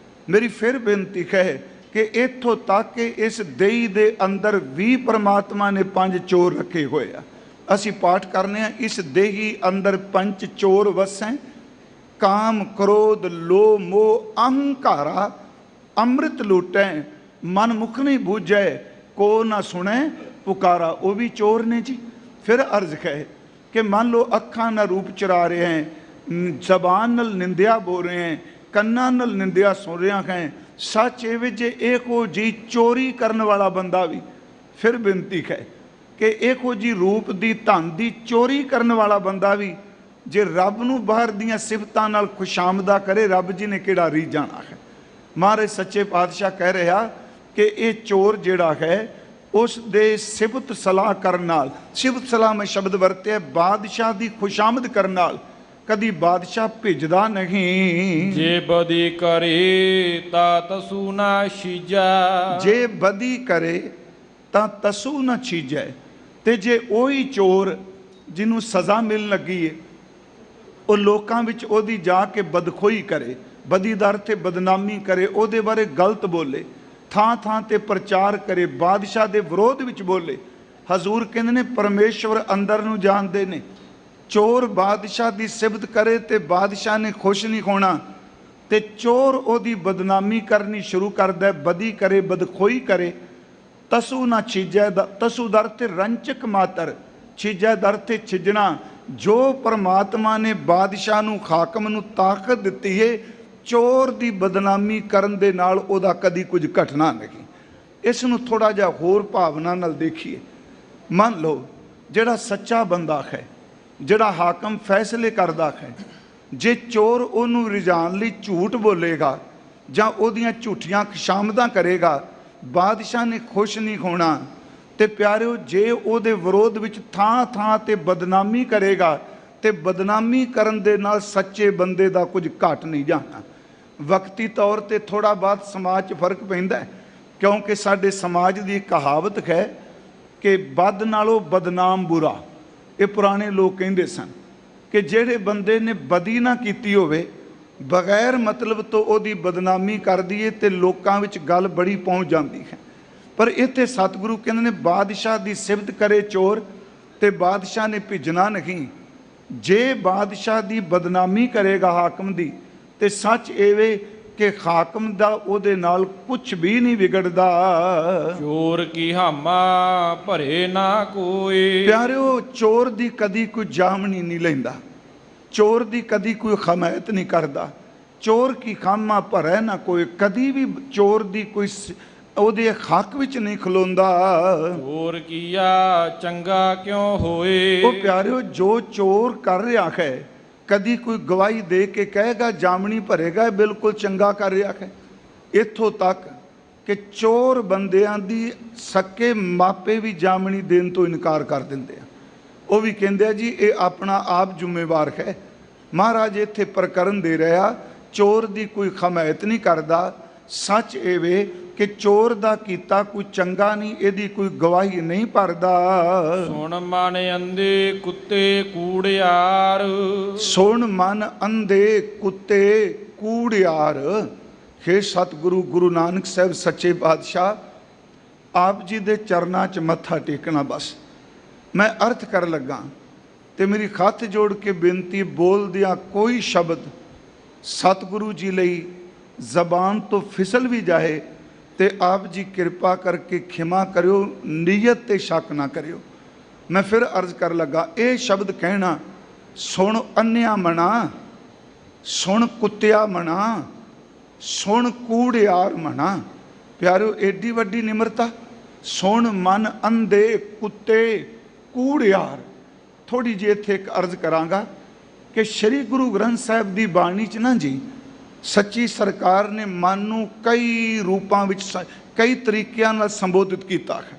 ਮੇਰੀ ਫਿਰ ਬੇਨਤੀ ਹੈ ਕਿ ਇੱਥੋਂ ਤੱਕ ਕਿ ਇਸ ਦੇਹੀ ਦੇ ਅੰਦਰ ਵੀ ਪਰਮਾਤਮਾ ਨੇ 5 ਚੋਰ ਰੱਖੇ ਹੋਏ ਆ। ਅਸੀਂ ਪਾਠ ਕਰਨੇ ਆ, ਇਸ ਦੇਹੀ ਅੰਦਰ 5 ਚੋਰ ਵਸੈ, ਕਾਮ ਕ੍ਰੋਧ ਲੋਭ ਮੋਹ ਅਹੰਕਾਰਾ, ਅੰਮ੍ਰਿਤ ਲੂਟੈ ਮਨ ਮੁਖ ਨਹੀਂ ਬੂਝੈ, ਕੋ ਨਾ ਸੁਣੈ ਪੁਕਾਰਾ। ਉਹ ਵੀ ਚੋਰ ਨੇ ਜੀ। ਫਿਰ ਅਰਜ਼ ਹੈ ਕਿ ਮੰਨ ਲਓ ਅੱਖਾਂ ਨਾਲ ਰੂਪ ਚੁਰਾ ਰਹੇ ਹੈ, ਜ਼ਬਾਨ ਨਾਲ ਨਿੰਦਿਆ ਬੋਲ ਰਹੇ ਹੈ, ਕੰਨਾਂ ਨਾਲ ਨਿੰਦਿਆ ਸੁਣ ਰਿਹਾ ਹੈ, ਸੱਚ ਇਹ ਵਿੱਚ ਇਹੋ ਜੀ ਚੋਰੀ ਕਰਨ ਵਾਲਾ ਬੰਦਾ ਵੀ, ਫਿਰ ਬੇਨਤੀ ਹੈ ਕਿ ਇਹੋ ਜੀ ਰੂਪ ਦੀ ਧਨ ਦੀ ਚੋਰੀ ਕਰਨ ਵਾਲਾ ਬੰਦਾ ਵੀ ਜੇ ਰੱਬ ਨੂੰ ਬਾਹਰ ਦੀਆਂ ਸਿਫਤਾਂ ਨਾਲ ਖੁਸ਼ਾਮਦਾ ਕਰੇ, ਰੱਬ ਜੀ ਨੇ ਕਿਹੜਾ ਰੀ ਜਾਣਾ ਹੈ। ਮਹਾਰਾਜ ਸੱਚੇ ਪਾਤਸ਼ਾਹ ਕਹਿ ਰਿਹਾ ਕਿ ਇਹ ਚੋਰ ਜਿਹੜਾ ਹੈ ਉਸ ਦੇ ਸਿਫਤ ਸਲਾਹ ਕਰਨ ਨਾਲ, ਸਿਫਤ ਸਲਾਹ ਮੈਂ ਸ਼ਬਦ ਵਰਤਿਆ, ਬਾਦਸ਼ਾਹ ਦੀ ਖੁਸ਼ਾਮਦ ਕਰਨ ਨਾਲ ਕਦੀ ਬਾਦਸ਼ਾਹ ਭਿੱਜਦਾ ਨਹੀਂ। ਜੇ ਬਦੀ ਕਰੇ ਤਾਂ ਤਸੂ ਨਾ ਛੀਜੈ, ਜੇ ਬਦੀ ਕਰੇ ਤਾਂ ਤਸੂ ਨਾ ਛੀਜੈ। ਤੇ ਜੇ ਉਹੀ ਚੋਰ ਜਿਹਨੂੰ ਸਜ਼ਾ ਮਿਲਣ ਲੱਗੀ ਹੈ, ਉਹ ਲੋਕਾਂ ਵਿੱਚ ਉਹਦੀ ਜਾ ਕੇ ਬਦਖੋਈ ਕਰੇ, ਬਦੀ ਦਾ ਅਰਥ ਹੈ ਬਦਨਾਮੀ ਕਰੇ, ਉਹਦੇ ਬਾਰੇ ਗਲਤ ਬੋਲੇ, ਥਾਂ ਥਾਂ ਤੇ ਪ੍ਰਚਾਰ ਕਰੇ, ਬਾਦਸ਼ਾਹ ਦੇ ਵਿਰੋਧ ਵਿੱਚ ਬੋਲੇ। ਹਜ਼ੂਰ ਕਹਿੰਦੇ ਨੇ ਪਰਮੇਸ਼ਵਰ ਅੰਦਰ ਨੂੰ ਜਾਣਦੇ ਨੇ। ਚੋਰ ਬਾਦਸ਼ਾਹ ਦੀ ਸਿਫਤ ਕਰੇ ਤੇ ਬਾਦਸ਼ਾਹ ਨੇ ਖੁਸ਼ ਨਹੀਂ ਹੋਣਾ, ਤੇ ਚੋਰ ਉਹਦੀ ਬਦਨਾਮੀ ਕਰਨੀ ਸ਼ੁਰੂ ਕਰਦਾ, ਬਦੀ ਕਰੇ, ਬਦਖੋਈ ਕਰੇ। ਤਸੂ ਨਾ ਛੀਜੈ ਦਾ ਤਸੂ ਦਾ ਅਰਥ ਰੰਚਕ ਮਾਤਰ, ਛੀਜੈ ਦਰ ਤੇ ਛਿਜਣਾ। ਜੋ ਪਰਮਾਤਮਾ ਨੇ ਬਾਦਸ਼ਾਹ ਨੂੰ, ਹਾਕਮ ਨੂੰ ਤਾਕਤ ਦਿੱਤੀ ਹੈ, ਚੋਰ ਦੀ ਬਦਨਾਮੀ ਕਰਨ ਦੇ ਨਾਲ ਉਹਦਾ ਕਦੀ ਕੁਝ ਘਟਣਾ ਨਹੀਂ। ਇਸ ਨੂੰ ਥੋੜਾ ਜਿਹਾ ਹੋਰ ਭਾਵਨਾ ਨਾਲ ਦੇਖੀਏ। ਮੰਨ ਲਓ ਜਿਹੜਾ ਸੱਚਾ ਬੰਦਾ ਹੈ, ਜਿਹੜਾ ਹਾਕਮ ਫੈਸਲੇ ਕਰਦਾ ਹੈ, ਜੇ ਚੋਰ ਉਹਨੂੰ ਰਿਝਾਉਣ ਲਈ ਝੂਠ ਬੋਲੇਗਾ ਜਾਂ ਉਹਦੀਆਂ ਝੂਠੀਆਂ ਖੁਸ਼ਾਮਦਾਂ ਕਰੇਗਾ, ਬਾਦਸ਼ਾਹ ਨੇ ਖੁਸ਼ ਨਹੀਂ ਹੋਣਾ। ਤੇ ਪਿਆਰਿਓ, ਜੇ ਉਹਦੇ ਵਿਰੋਧ ਵਿੱਚ ਥਾਂ ਥਾਂ ਤੇ ਬਦਨਾਮੀ ਕਰੇਗਾ ਤੇ ਬਦਨਾਮੀ ਕਰਨ ਦੇ ਨਾਲ ਸੱਚੇ ਬੰਦੇ ਦਾ ਕੁਝ ਘਟ ਨਹੀਂ ਜਾਣਾ। ਵਕਤੀ ਤੌਰ ਤੇ ਥੋੜਾ ਬਹੁਤ ਸਮਾਜ 'ਚ ਫਰਕ ਪੈਂਦਾ ਹੈ, ਕਿਉਂਕਿ ਸਾਡੇ ਸਮਾਜ ਦੀ ਕਹਾਵਤ ਹੈ ਕਿ ਬਦ ਨਾਲੋਂ ਬਦਨਾਮ ਬੁਰਾ। ਇਹ ਪੁਰਾਣੇ ਲੋਕ ਕਹਿੰਦੇ ਸਨ ਕਿ ਜਿਹੜੇ ਬੰਦੇ ਨੇ ਬਦੀ ਨਾ ਕੀਤੀ ਹੋਵੇ, ਬਗੈਰ ਮਤਲਬ ਤੋਂ ਉਹਦੀ ਬਦਨਾਮੀ ਕਰ ਦਈਏ ਤੇ ਲੋਕਾਂ ਵਿੱਚ ਗੱਲ ਬੜੀ ਪਹੁੰਚ ਜਾਂਦੀ ਹੈ। ਪਰ ਇੱਥੇ ਸਤਿਗੁਰੂ ਕਹਿੰਦੇ ਨੇ ਬਾਦਸ਼ਾਹ ਦੀ ਸਿਫਤ ਕਰੇ ਚੋਰ ਤੇ ਬਾਦਸ਼ਾਹ ਨੇ ਭਿੱਜਣਾ ਨਹੀਂ। ਜੇ ਬਾਦਸ਼ਾਹ ਦੀ ਬਦਨਾਮੀ ਕਰੇਗਾ ਹਾਕਮ ਦੀ, ਤੇ ਸੱਚ ਇਹ ਕਿ ਹਾਕਮ ਦਾ ਉਹਦੇ ਨਾਲ ਕੁਝ ਵੀ ਨਹੀਂ ਵਿਗੜਦਾ। ਚੋਰ ਕੀ ਹਾਮਾ ਭਰੇ ਨਾ ਕੋਈ। ਪਿਆਰਿਓ, ਚੋਰ ਦੀ ਕਦੀ ਕੋਈ ਜਾਮਣੀ ਨਹੀਂ ਲੈਂਦਾ, ਚੋਰ ਦੀ ਕਦੀ ਕੋਈ ਹਮਾਇਤ ਨਹੀਂ ਕਰਦਾ। ਚੋਰ ਕੀ ਖਾਮਾ ਭਰੇ ਨਾ ਕੋਈ, ਕਦੀ ਵੀ ਚੋਰ ਦੀ ਕੋਈ ਉਹਦੇ ਹੱਕ ਵਿੱਚ ਨਹੀਂ ਖਲੋਂਦਾ। ਚੋਰ ਕੀਆ ਚੰਗਾ ਕਿਉਂ ਹੋਏ। ਉਹ ਪਿਆਰਿਓ, ਜੋ ਚੋਰ ਕਰ ਰਿਹਾ ਹੈ, ਕਦੀ ਕੋਈ ਗਵਾਹੀ ਦੇ ਕੇ ਕਹੇਗਾ ਜਾਮਣੀ ਭਰੇਗਾ, ਬਿਲਕੁਲ ਚੰਗਾ ਕਰ ਰਿਹਾ ਹੈ। ਇੱਥੋਂ ਤੱਕ ਕਿ ਚੋਰ ਬੰਦਿਆਂ ਦੀ ਸਕੇ ਮਾਪੇ ਵੀ ਜਾਮਣੀ ਦੇਣ ਤੋਂ ਇਨਕਾਰ ਕਰ ਦਿੰਦੇ ਆ। ਉਹ ਵੀ ਕਹਿੰਦੇ ਆ ਜੀ ਇਹ ਆਪਣਾ ਆਪ ਜ਼ਿੰਮੇਵਾਰ ਹੈ। ਮਹਾਰਾਜ ਇੱਥੇ ਪ੍ਰਕਰਨ ਦੇ ਰਿਹਾ, ਚੋਰ ਦੀ ਕੋਈ ਹਮਾਇਤ ਨਹੀਂ ਕਰਦਾ। ਸੱਚ ਇਹ ਵੇ ਕਿ ਚੋਰ ਦਾ ਕੀਤਾ ਕੋਈ ਚੰਗਾ ਨਹੀਂ, ਇਹਦੀ ਕੋਈ ਗਵਾਹੀ ਨਹੀਂ ਭਰਦਾ। ਸੁਣ ਮਨ ਅੰਧੇ ਕੁੱਤੇ ਕੂੜਿਆਰ। ਸੁਣ ਮਨ ਅੰਧੇ ਕੁੱਤੇ ਕੂੜਿਆਰ। ਹੇ ਸਤਿਗੁਰੂ ਗੁਰੂ ਨਾਨਕ ਸਾਹਿਬ ਸੱਚੇ ਪਾਤਸ਼ਾਹ, ਆਪ ਜੀ ਦੇ ਚਰਨਾਂ 'ਚ ਮੱਥਾ ਟੇਕਣਾ। ਬਸ ਮੈਂ ਅਰਥ ਕਰਨ ਲੱਗਾ ਤੇ ਮੇਰੀ ਹੱਥ ਜੋੜ ਕੇ ਬੇਨਤੀ, ਬੋਲਦਿਆਂ ਕੋਈ ਸ਼ਬਦ ਸਤਿਗੁਰੂ ਜੀ ਲਈ ਜ਼ਬਾਨ ਤੋਂ ਫਿਸਲ ਵੀ ਜਾਏ ਤੇ ਆਪ ਜੀ ਕਿਰਪਾ ਕਰਕੇ ਖਿਮਾ ਕਰਿਓ, ਨੀਅਤ ਤੇ ਸ਼ੱਕ ਨਾ ਕਰਿਓ। ਮੈਂ ਫਿਰ ਅਰਜ਼ ਕਰ ਲੱਗਾ, ਇਹ ਸ਼ਬਦ ਕਹਿਣਾ, ਸੁਣ ਅੰਨਿਆ ਮਣਾ, ਸੁਣ ਕੁੱਤਿਆ ਮਣਾ, ਸੁਣ ਕੂੜਿਆਰ ਮਣਾ। ਪਿਆਰਿਓ, ਏਡੀ ਵੱਡੀ ਨਿਮਰਤਾ। ਸੁਣ ਮਨ ਅੰਧੇ ਕੁੱਤੇ ਕੂੜਿਆਰ। ਥੋੜੀ ਜਿਹੀ ਇੱਥੇ ਇੱਕ ਅਰਜ਼ ਕਰਾਂਗਾ ਕਿ ਸ੍ਰੀ ਗੁਰੂ ਗ੍ਰੰਥ ਸਾਹਿਬ ਦੀ ਬਾਣੀ 'ਚ ਨਾ ਜੀ, ਸੱਚੀ ਸਰਕਾਰ ਨੇ ਮਨ ਨੂੰ ਕਈ ਰੂਪਾਂ ਵਿੱਚ, ਕਈ ਤਰੀਕਿਆਂ ਨਾਲ ਸੰਬੋਧਿਤ ਕੀਤਾ ਹੈ।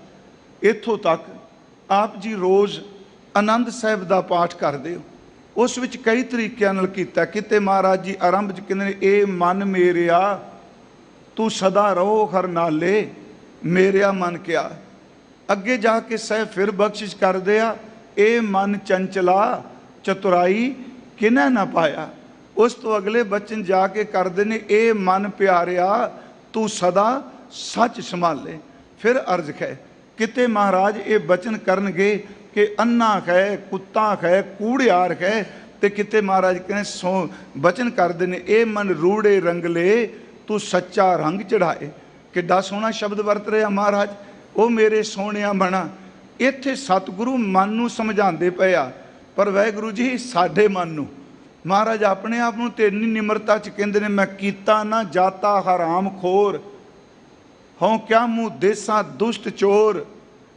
ਇੱਥੋਂ ਤੱਕ ਆਪ ਜੀ ਰੋਜ਼ ਆਨੰਦ ਸਾਹਿਬ ਦਾ ਪਾਠ ਕਰਦੇ ਹੋ, ਉਸ ਵਿੱਚ ਕਈ ਤਰੀਕਿਆਂ ਨਾਲ ਕੀਤਾ। ਕਿਤੇ ਮਹਾਰਾਜ ਜੀ ਆਰੰਭ 'ਚ ਕਹਿੰਦੇ ਨੇ, ਇਹ ਮਨ ਮੇਰਿਆ ਤੂੰ ਸਦਾ ਰਹੋ ਹਰ ਨਾਲੇ, ਮੇਰਿਆ ਮਨ ਕਿਆ। ਅੱਗੇ ਜਾ ਕੇ ਸਾਹਿਬ ਫਿਰ ਬਖਸ਼ਿਸ਼ ਕਰਦੇ ਆ, ਇਹ ਮਨ ਚੰਚਲਾ ਚਤੁਰਾਈ ਕਿਨੈ ਨਾ ਪਾਇਆ। ਉਸ ਤੋਂ ਅਗਲੇ ਬਚਨ ਜਾ ਕੇ ਕਰਦੇ ਨੇ, ਇਹ ਮਨ ਪਿਆਰਿਆ ਤੂੰ ਸਦਾ ਸੱਚ ਸੰਭਾਲੇ। ਫਿਰ ਅਰਜ਼ ਹੈ, ਕਿਤੇ ਮਹਾਰਾਜ ਇਹ ਬਚਨ ਕਰਨਗੇ ਕਿ ਅੰਨਾ ਹੈ, ਕੁੱਤਾ ਹੈ, ਕੂੜਿਆਰ ਹੈ, ਤੇ ਕਿਤੇ ਮਹਾਰਾਜ ਕਹਿੰਦੇ ਬਚਨ ਕਰਦੇ ਨੇ, ਇਹ ਮਨ ਰੂੜੇ ਰੰਗਲੇ ਤੂੰ ਸੱਚਾ ਰੰਗ ਚੜਾਏ। ਕਿੱਡਾ ਸੋਹਣਾ ਸ਼ਬਦ ਵਰਤ ਰਿਹਾ ਮਹਾਰਾਜ, ਉਹ ਮੇਰੇ ਸੋਹਣਿਆ ਬਣਾ। ਇੱਥੇ ਸਤਿਗੁਰੂ ਮਨ ਨੂੰ ਸਮਝਾਉਂਦੇ ਪਏ ਆ, ਪਰ ਵਾਹਿਗੁਰੂ ਜੀ ਸਾਡੇ ਮਨ ਨੂੰ ਮਹਾਰਾਜ ਆਪਣੇ ਆਪ ਨੂੰ ਤੇ ਇੰਨੀ ਨਿਮਰਤਾ 'ਚ ਕਹਿੰਦੇ ਨੇ, ਮੈਂ ਕੀਤਾ ਨਾ ਜਾਤਾ ਹਰਾਮ ਖੋਰ, ਹੋਂ ਕਿਆ ਮੂੰਹ ਦੇਸਾ ਦੁਸ਼ਟ ਚੋਰ,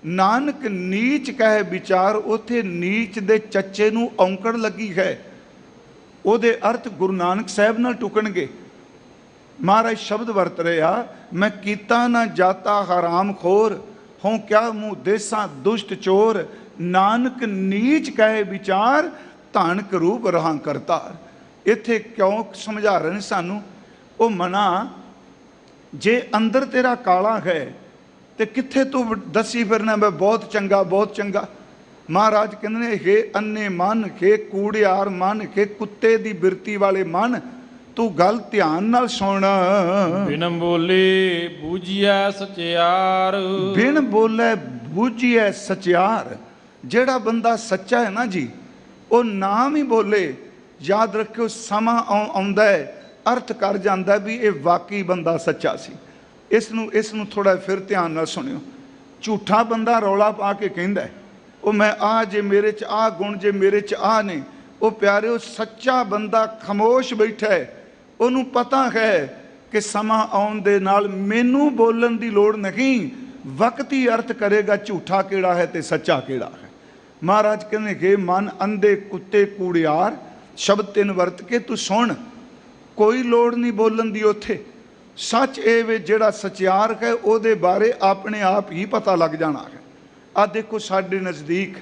ਨਾਨਕ ਨੀਚ ਕਹਿ ਵਿਚਾਰ। ਉੱਥੇ ਨੀਚ ਦੇ ਚੱਚੇ ਨੂੰ ਔਂਕੜ ਲੱਗੀ ਹੈ, ਉਹਦੇ ਅਰਥ ਗੁਰੂ ਨਾਨਕ ਸਾਹਿਬ ਨਾਲ ਟੁਕਣਗੇ। ਮਹਾਰਾਜ ਸ਼ਬਦ ਵਰਤ ਰਿਹਾ, ਮੈਂ ਕੀਤਾ ਨਾ ਜਾਤਾ ਹਰਾਮ ਖੋਰ, ਹੋਂ ਕਿਆ ਮੂੰਹ ਦੇਸਾ ਦੁਸ਼ਟ ਚੋਰ, ਨਾਨਕ ਨੀਚ ਕਹਿ ਵਿਚਾਰ, ਧਾਨਕ ਰੂਪ ਰਹਾਂ ਕਰਤਾਰ। ਇੱਥੇ ਕਿਉਂ ਸਮਝਾ ਰਹੇ ਨੇ ਸਾਨੂੰ, ਉਹ ਮਨਾ ਜੇ ਅੰਦਰ ਤੇਰਾ ਕਾਲਾ ਹੈ ਤੇ ਕਿੱਥੇ ਤੂੰ ਦੱਸੀ ਫਿਰਨਾ ਮੈਂ ਬਹੁਤ ਚੰਗਾ ਬਹੁਤ ਚੰਗਾ। ਮਹਾਰਾਜ ਕਹਿੰਦੇ ਨੇ, ਹੇ ਅੰਨੇ ਮਨ, ਹੇ ਕੂੜਿਆਰ ਮਨ, ਹੇ ਕੁੱਤੇ ਦੀ ਬਿਰਤੀ ਵਾਲੇ ਮਨ, ਤੂੰ ਗੱਲ ਧਿਆਨ ਨਾਲ ਸੁਣ। ਬਿਨ ਬੋਲੇ ਬੂਝਿਆ ਸਚਿਆਰ। ਬਿਨ ਬੋਲੇ ਬੂਝਿਆ ਸਚਿਆਰ। ਜਿਹੜਾ ਬੰਦਾ ਸੱਚਾ ਹੈ ਨਾ ਜੀ, ਉਹ ਨਾਮ ਹੀ ਬੋਲੇ, ਯਾਦ ਰੱਖਿਓ ਸਮਾਂ ਆਉਂਦਾ ਹੈ, ਅਰਥ ਕਰ ਜਾਂਦਾ ਵੀ ਇਹ ਵਾਕਈ ਬੰਦਾ ਸੱਚਾ ਸੀ। ਇਸ ਨੂੰ ਥੋੜਾ ਫਿਰ ਧਿਆਨ ਨਾਲ ਸੁਣਿਓ। ਝੂਠਾ ਬੰਦਾ ਰੌਲਾ ਪਾ ਕੇ ਕਹਿੰਦਾ, ਉਹ ਮੈਂ ਆ ਜੇ ਮੇਰੇ 'ਚ ਆ ਗੁਣ ਜੇ ਮੇਰੇ 'ਚ ਆ ਨੇ। ਉਹ ਪਿਆਰਿਓ ਸੱਚਾ ਬੰਦਾ ਖਾਮੋਸ਼ ਬੈਠਾ ਹੈ, ਉਹਨੂੰ ਪਤਾ ਹੈ ਕਿ ਸਮਾਂ ਆਉਣ ਦੇ ਨਾਲ ਮੈਨੂੰ ਬੋਲਣ ਦੀ ਲੋੜ ਨਹੀਂ, ਵਕਤ ਹੀ ਅਰਥ ਕਰੇਗਾ ਝੂਠਾ ਕਿਹੜਾ ਹੈ ਤੇ ਸੱਚਾ ਕਿਹੜਾ ਹੈ। ਮਹਾਰਾਜ ਕਹਿੰਦੇ ਕਿ ਮਨ ਅੰਧੇ ਕੁੱਤੇ ਕੂੜਿਆਰ ਸ਼ਬਦ 3 ਵਰਤ ਕੇ ਤੂੰ ਸੁਣ, ਕੋਈ ਲੋੜ ਨਹੀਂ ਬੋਲਣ ਦੀ ਉੱਥੇ। ਸੱਚ ਇਹ ਵੇ ਜਿਹੜਾ ਸਚਿਆਰ ਹੈ ਉਹਦੇ ਬਾਰੇ ਆਪਣੇ ਆਪ ਹੀ ਪਤਾ ਲੱਗ ਜਾਣਾ ਹੈ। ਆ ਦੇਖੋ ਸਾਡੇ ਨਜ਼ਦੀਕ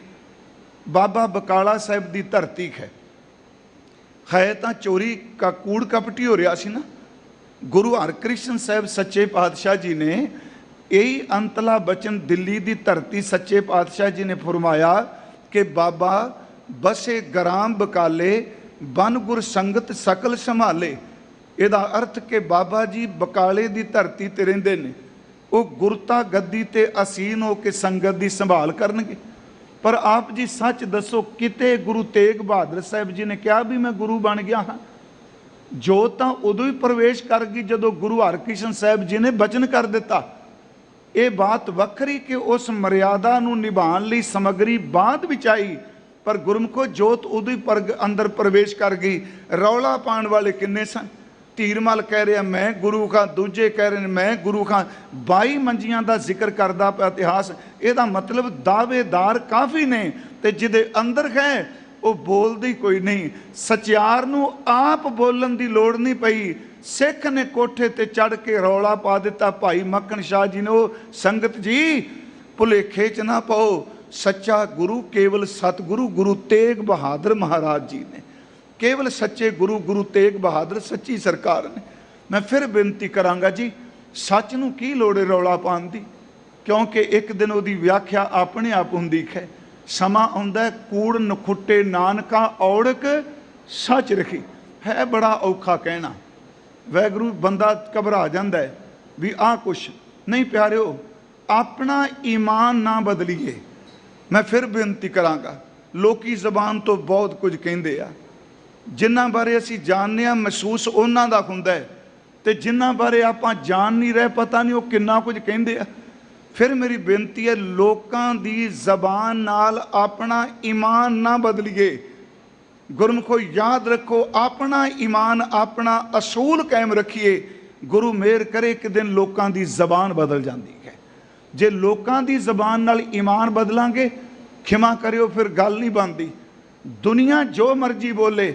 ਬਾਬਾ ਬਕਾਲਾ ਸਾਹਿਬ ਦੀ ਧਰਤੀ ਹੈ ਤਾਂ ਚੋਰੀ ਕਾ ਕੂੜ ਕਪਟੀ ਹੋ ਰਿਹਾ ਸੀ ਨਾ। ਗੁਰੂ ਹਰਕ੍ਰਿਸ਼ਨ ਸਾਹਿਬ ਸੱਚੇ ਪਾਤਸ਼ਾਹ ਜੀ ਨੇ ਇਹੀ ਅੰਤਲਾ ਬਚਨ ਦਿੱਲੀ ਦੀ ਧਰਤੀ ਸੱਚੇ ਪਾਤਸ਼ਾਹ ਜੀ ਨੇ ਫਰਮਾਇਆ ਕਿ ਬਾਬਾ ਬਸੇ ਗ੍ਰਾਮ ਬਕਾਲੇ ਬਨ ਗੁਰ ਸੰਗਤ ਸਕਲ ਸੰਭਾਲੇ। ਇਹਦਾ ਅਰਥ ਕਿ ਬਾਬਾ ਜੀ ਬਕਾਲੇ ਦੀ ਧਰਤੀ ਤੇ ਰਹਿੰਦੇ ਨੇ, ਉਹ ਗੁਰਤਾ ਗੱਦੀ ਤੇ ਅਸੀਨ ਹੋ ਕੇ ਸੰਗਤ ਦੀ ਸੰਭਾਲ ਕਰਨਗੇ। ਪਰ ਆਪ ਜੀ ਸੱਚ ਦੱਸੋ, ਕਿਤੇ ਗੁਰੂ ਤੇਗ ਬਹਾਦਰ ਸਾਹਿਬ ਜੀ ਨੇ ਕਿਹਾ ਵੀ ਮੈਂ ਗੁਰੂ ਬਣ ਗਿਆ ਹਾਂ? ਜੋਤ ਤਾਂ ਉਦੋਂ ਹੀ ਪ੍ਰਵੇਸ਼ ਕਰ ਗਈ ਜਦੋਂ ਗੁਰੂ ਹਰਕ੍ਰਿਸ਼ਨ ਸਾਹਿਬ ਜੀ ਨੇ ਬਚਨ ਕਰ ਦਿੱਤਾ। ਇਹ ਬਾਤ ਵੱਖਰੀ ਕਿ ਉਸ ਮਰਿਆਦਾ ਨੂੰ ਨਿਭਾਉਣ ਲਈ ਸਮੱਗਰੀ ਬਾਅਦ ਵਿੱਚ ਆਈ, ਪਰ ਗੁਰਮੁਖੋ ਜੋਤ ਉਦੋਂ ਹੀ ਅੰਦਰ ਪ੍ਰਵੇਸ਼ ਕਰ ਗਈ। ਰੌਲਾ ਪਾਉਣ ਵਾਲੇ ਕਿੰਨੇ ਸਨ? ਧੀਰਮਲ ਕਹਿ ਰਿਹਾ ਮੈਂ ਗੁਰੂ ਖਾਂ, ਦੂਜੇ ਕਹਿ ਰਹੇ ਨੇ ਮੈਂ ਗੁਰੂ ਖਾਂ। 22 ਮੰਜੀਆਂ ਦਾ ਜ਼ਿਕਰ ਕਰਦਾ ਪਿਆ ਇਤਿਹਾਸ। ਇਹਦਾ ਮਤਲਬ ਦਾਅਵੇਦਾਰ ਕਾਫੀ ਨੇ ਤੇ ਜਿਹਦੇ ਅੰਦਰ ਹੈ ਉਹ ਬੋਲਦੀ ਕੋਈ ਨਹੀਂ। ਸਚਿਆਰ ਨੂੰ ਆਪ ਬੋਲਣ ਦੀ ਲੋੜ ਨਹੀਂ ਪਈ। ਸਿੱਖ ਨੇ ਕੋਠੇ ਤੇ ਚੜ੍ਹ ਕੇ ਰੌਲਾ ਪਾ ਦਿੱਤਾ। ਭਾਈ ਮੱਖਣ ਸ਼ਾਹ ਜੀ ਨੇ ਉਹ ਸੰਗਤ ਜੀ ਭੁਲੇਖੇ 'ਚ ਨਾ ਪਾਓ, ਸੱਚਾ ਗੁਰੂ ਕੇਵਲ ਸਤਿਗੁਰੂ ਗੁਰੂ ਤੇਗ ਬਹਾਦਰ ਮਹਾਰਾਜ ਜੀ ਨੇ। ਕੇਵਲ ਸੱਚੇ ਗੁਰੂ ਗੁਰੂ ਤੇਗ ਬਹਾਦਰ ਸੱਚੀ ਸਰਕਾਰ ਨੇ। ਮੈਂ ਫਿਰ ਬੇਨਤੀ ਕਰਾਂਗਾ ਜੀ, ਸੱਚ ਨੂੰ ਕੀ ਲੋੜ ਹੈ ਰੌਲਾ ਪਾਉਣ ਦੀ? ਕਿਉਂਕਿ ਇੱਕ ਦਿਨ ਉਹਦੀ ਵਿਆਖਿਆ ਆਪਣੇ ਆਪ ਹੁੰਦੀ ਹੈ। ਸਮਾਂ ਆਉਂਦਾ ਕੂੜ ਨਖੁੱਟੇ ਨਾਨਕਾ ਔੜਕ ਸੱਚ ਰਖੀ। ਹੈ ਬੜਾ ਔਖਾ ਕਹਿਣਾ, ਵੈਗਰੂ ਬੰਦਾ ਘਬਰਾ ਜਾਂਦਾ ਹੈ ਵੀ ਆਹ ਕੁਛ ਨਹੀਂ। ਪਿਆਰਿਓ ਆਪਣਾ ਈਮਾਨ ਨਾ ਬਦਲੀਏ। ਮੈਂ ਫਿਰ ਬੇਨਤੀ ਕਰਾਂਗਾ, ਲੋਕੀ ਜ਼ਬਾਨ ਤੋਂ ਬਹੁਤ ਕੁਝ ਕਹਿੰਦੇ ਆ, ਜਿਨ੍ਹਾਂ ਬਾਰੇ ਅਸੀਂ ਜਾਣਦੇ ਹਾਂ ਮਹਿਸੂਸ ਉਹਨਾਂ ਦਾ ਹੁੰਦਾ ਹੈ, ਤੇ ਜਿਨ੍ਹਾਂ ਬਾਰੇ ਆਪਾਂ ਜਾਣ ਨਹੀਂ ਰਹੇ ਪਤਾ ਨਹੀਂ ਉਹ ਕਿੰਨਾ ਕੁਝ ਕਹਿੰਦੇ ਆ। ਫਿਰ ਮੇਰੀ ਬੇਨਤੀ ਹੈ, ਲੋਕਾਂ ਦੀ ਜ਼ਬਾਨ ਨਾਲ ਆਪਣਾ ਈਮਾਨ ਨਾ ਬਦਲੀਏ। ਗੁਰਮੁਖੋ ਯਾਦ ਰੱਖੋ, ਆਪਣਾ ਈਮਾਨ ਆਪਣਾ ਅਸੂਲ ਕਾਇਮ ਰੱਖੀਏ। ਗੁਰੂ ਮਿਹਰ ਕਰੇ ਇੱਕ ਦਿਨ ਲੋਕਾਂ ਦੀ ਜ਼ਬਾਨ ਬਦਲ ਜਾਂਦੀ ਹੈ। ਜੇ ਲੋਕਾਂ ਦੀ ਜ਼ਬਾਨ ਨਾਲ ਈਮਾਨ ਬਦਲਾਂਗੇ, ਖਿਮਾ ਕਰਿਓ ਫਿਰ ਗੱਲ ਨਹੀਂ ਬਣਦੀ। ਦੁਨੀਆ ਜੋ ਮਰਜ਼ੀ ਬੋਲੇ,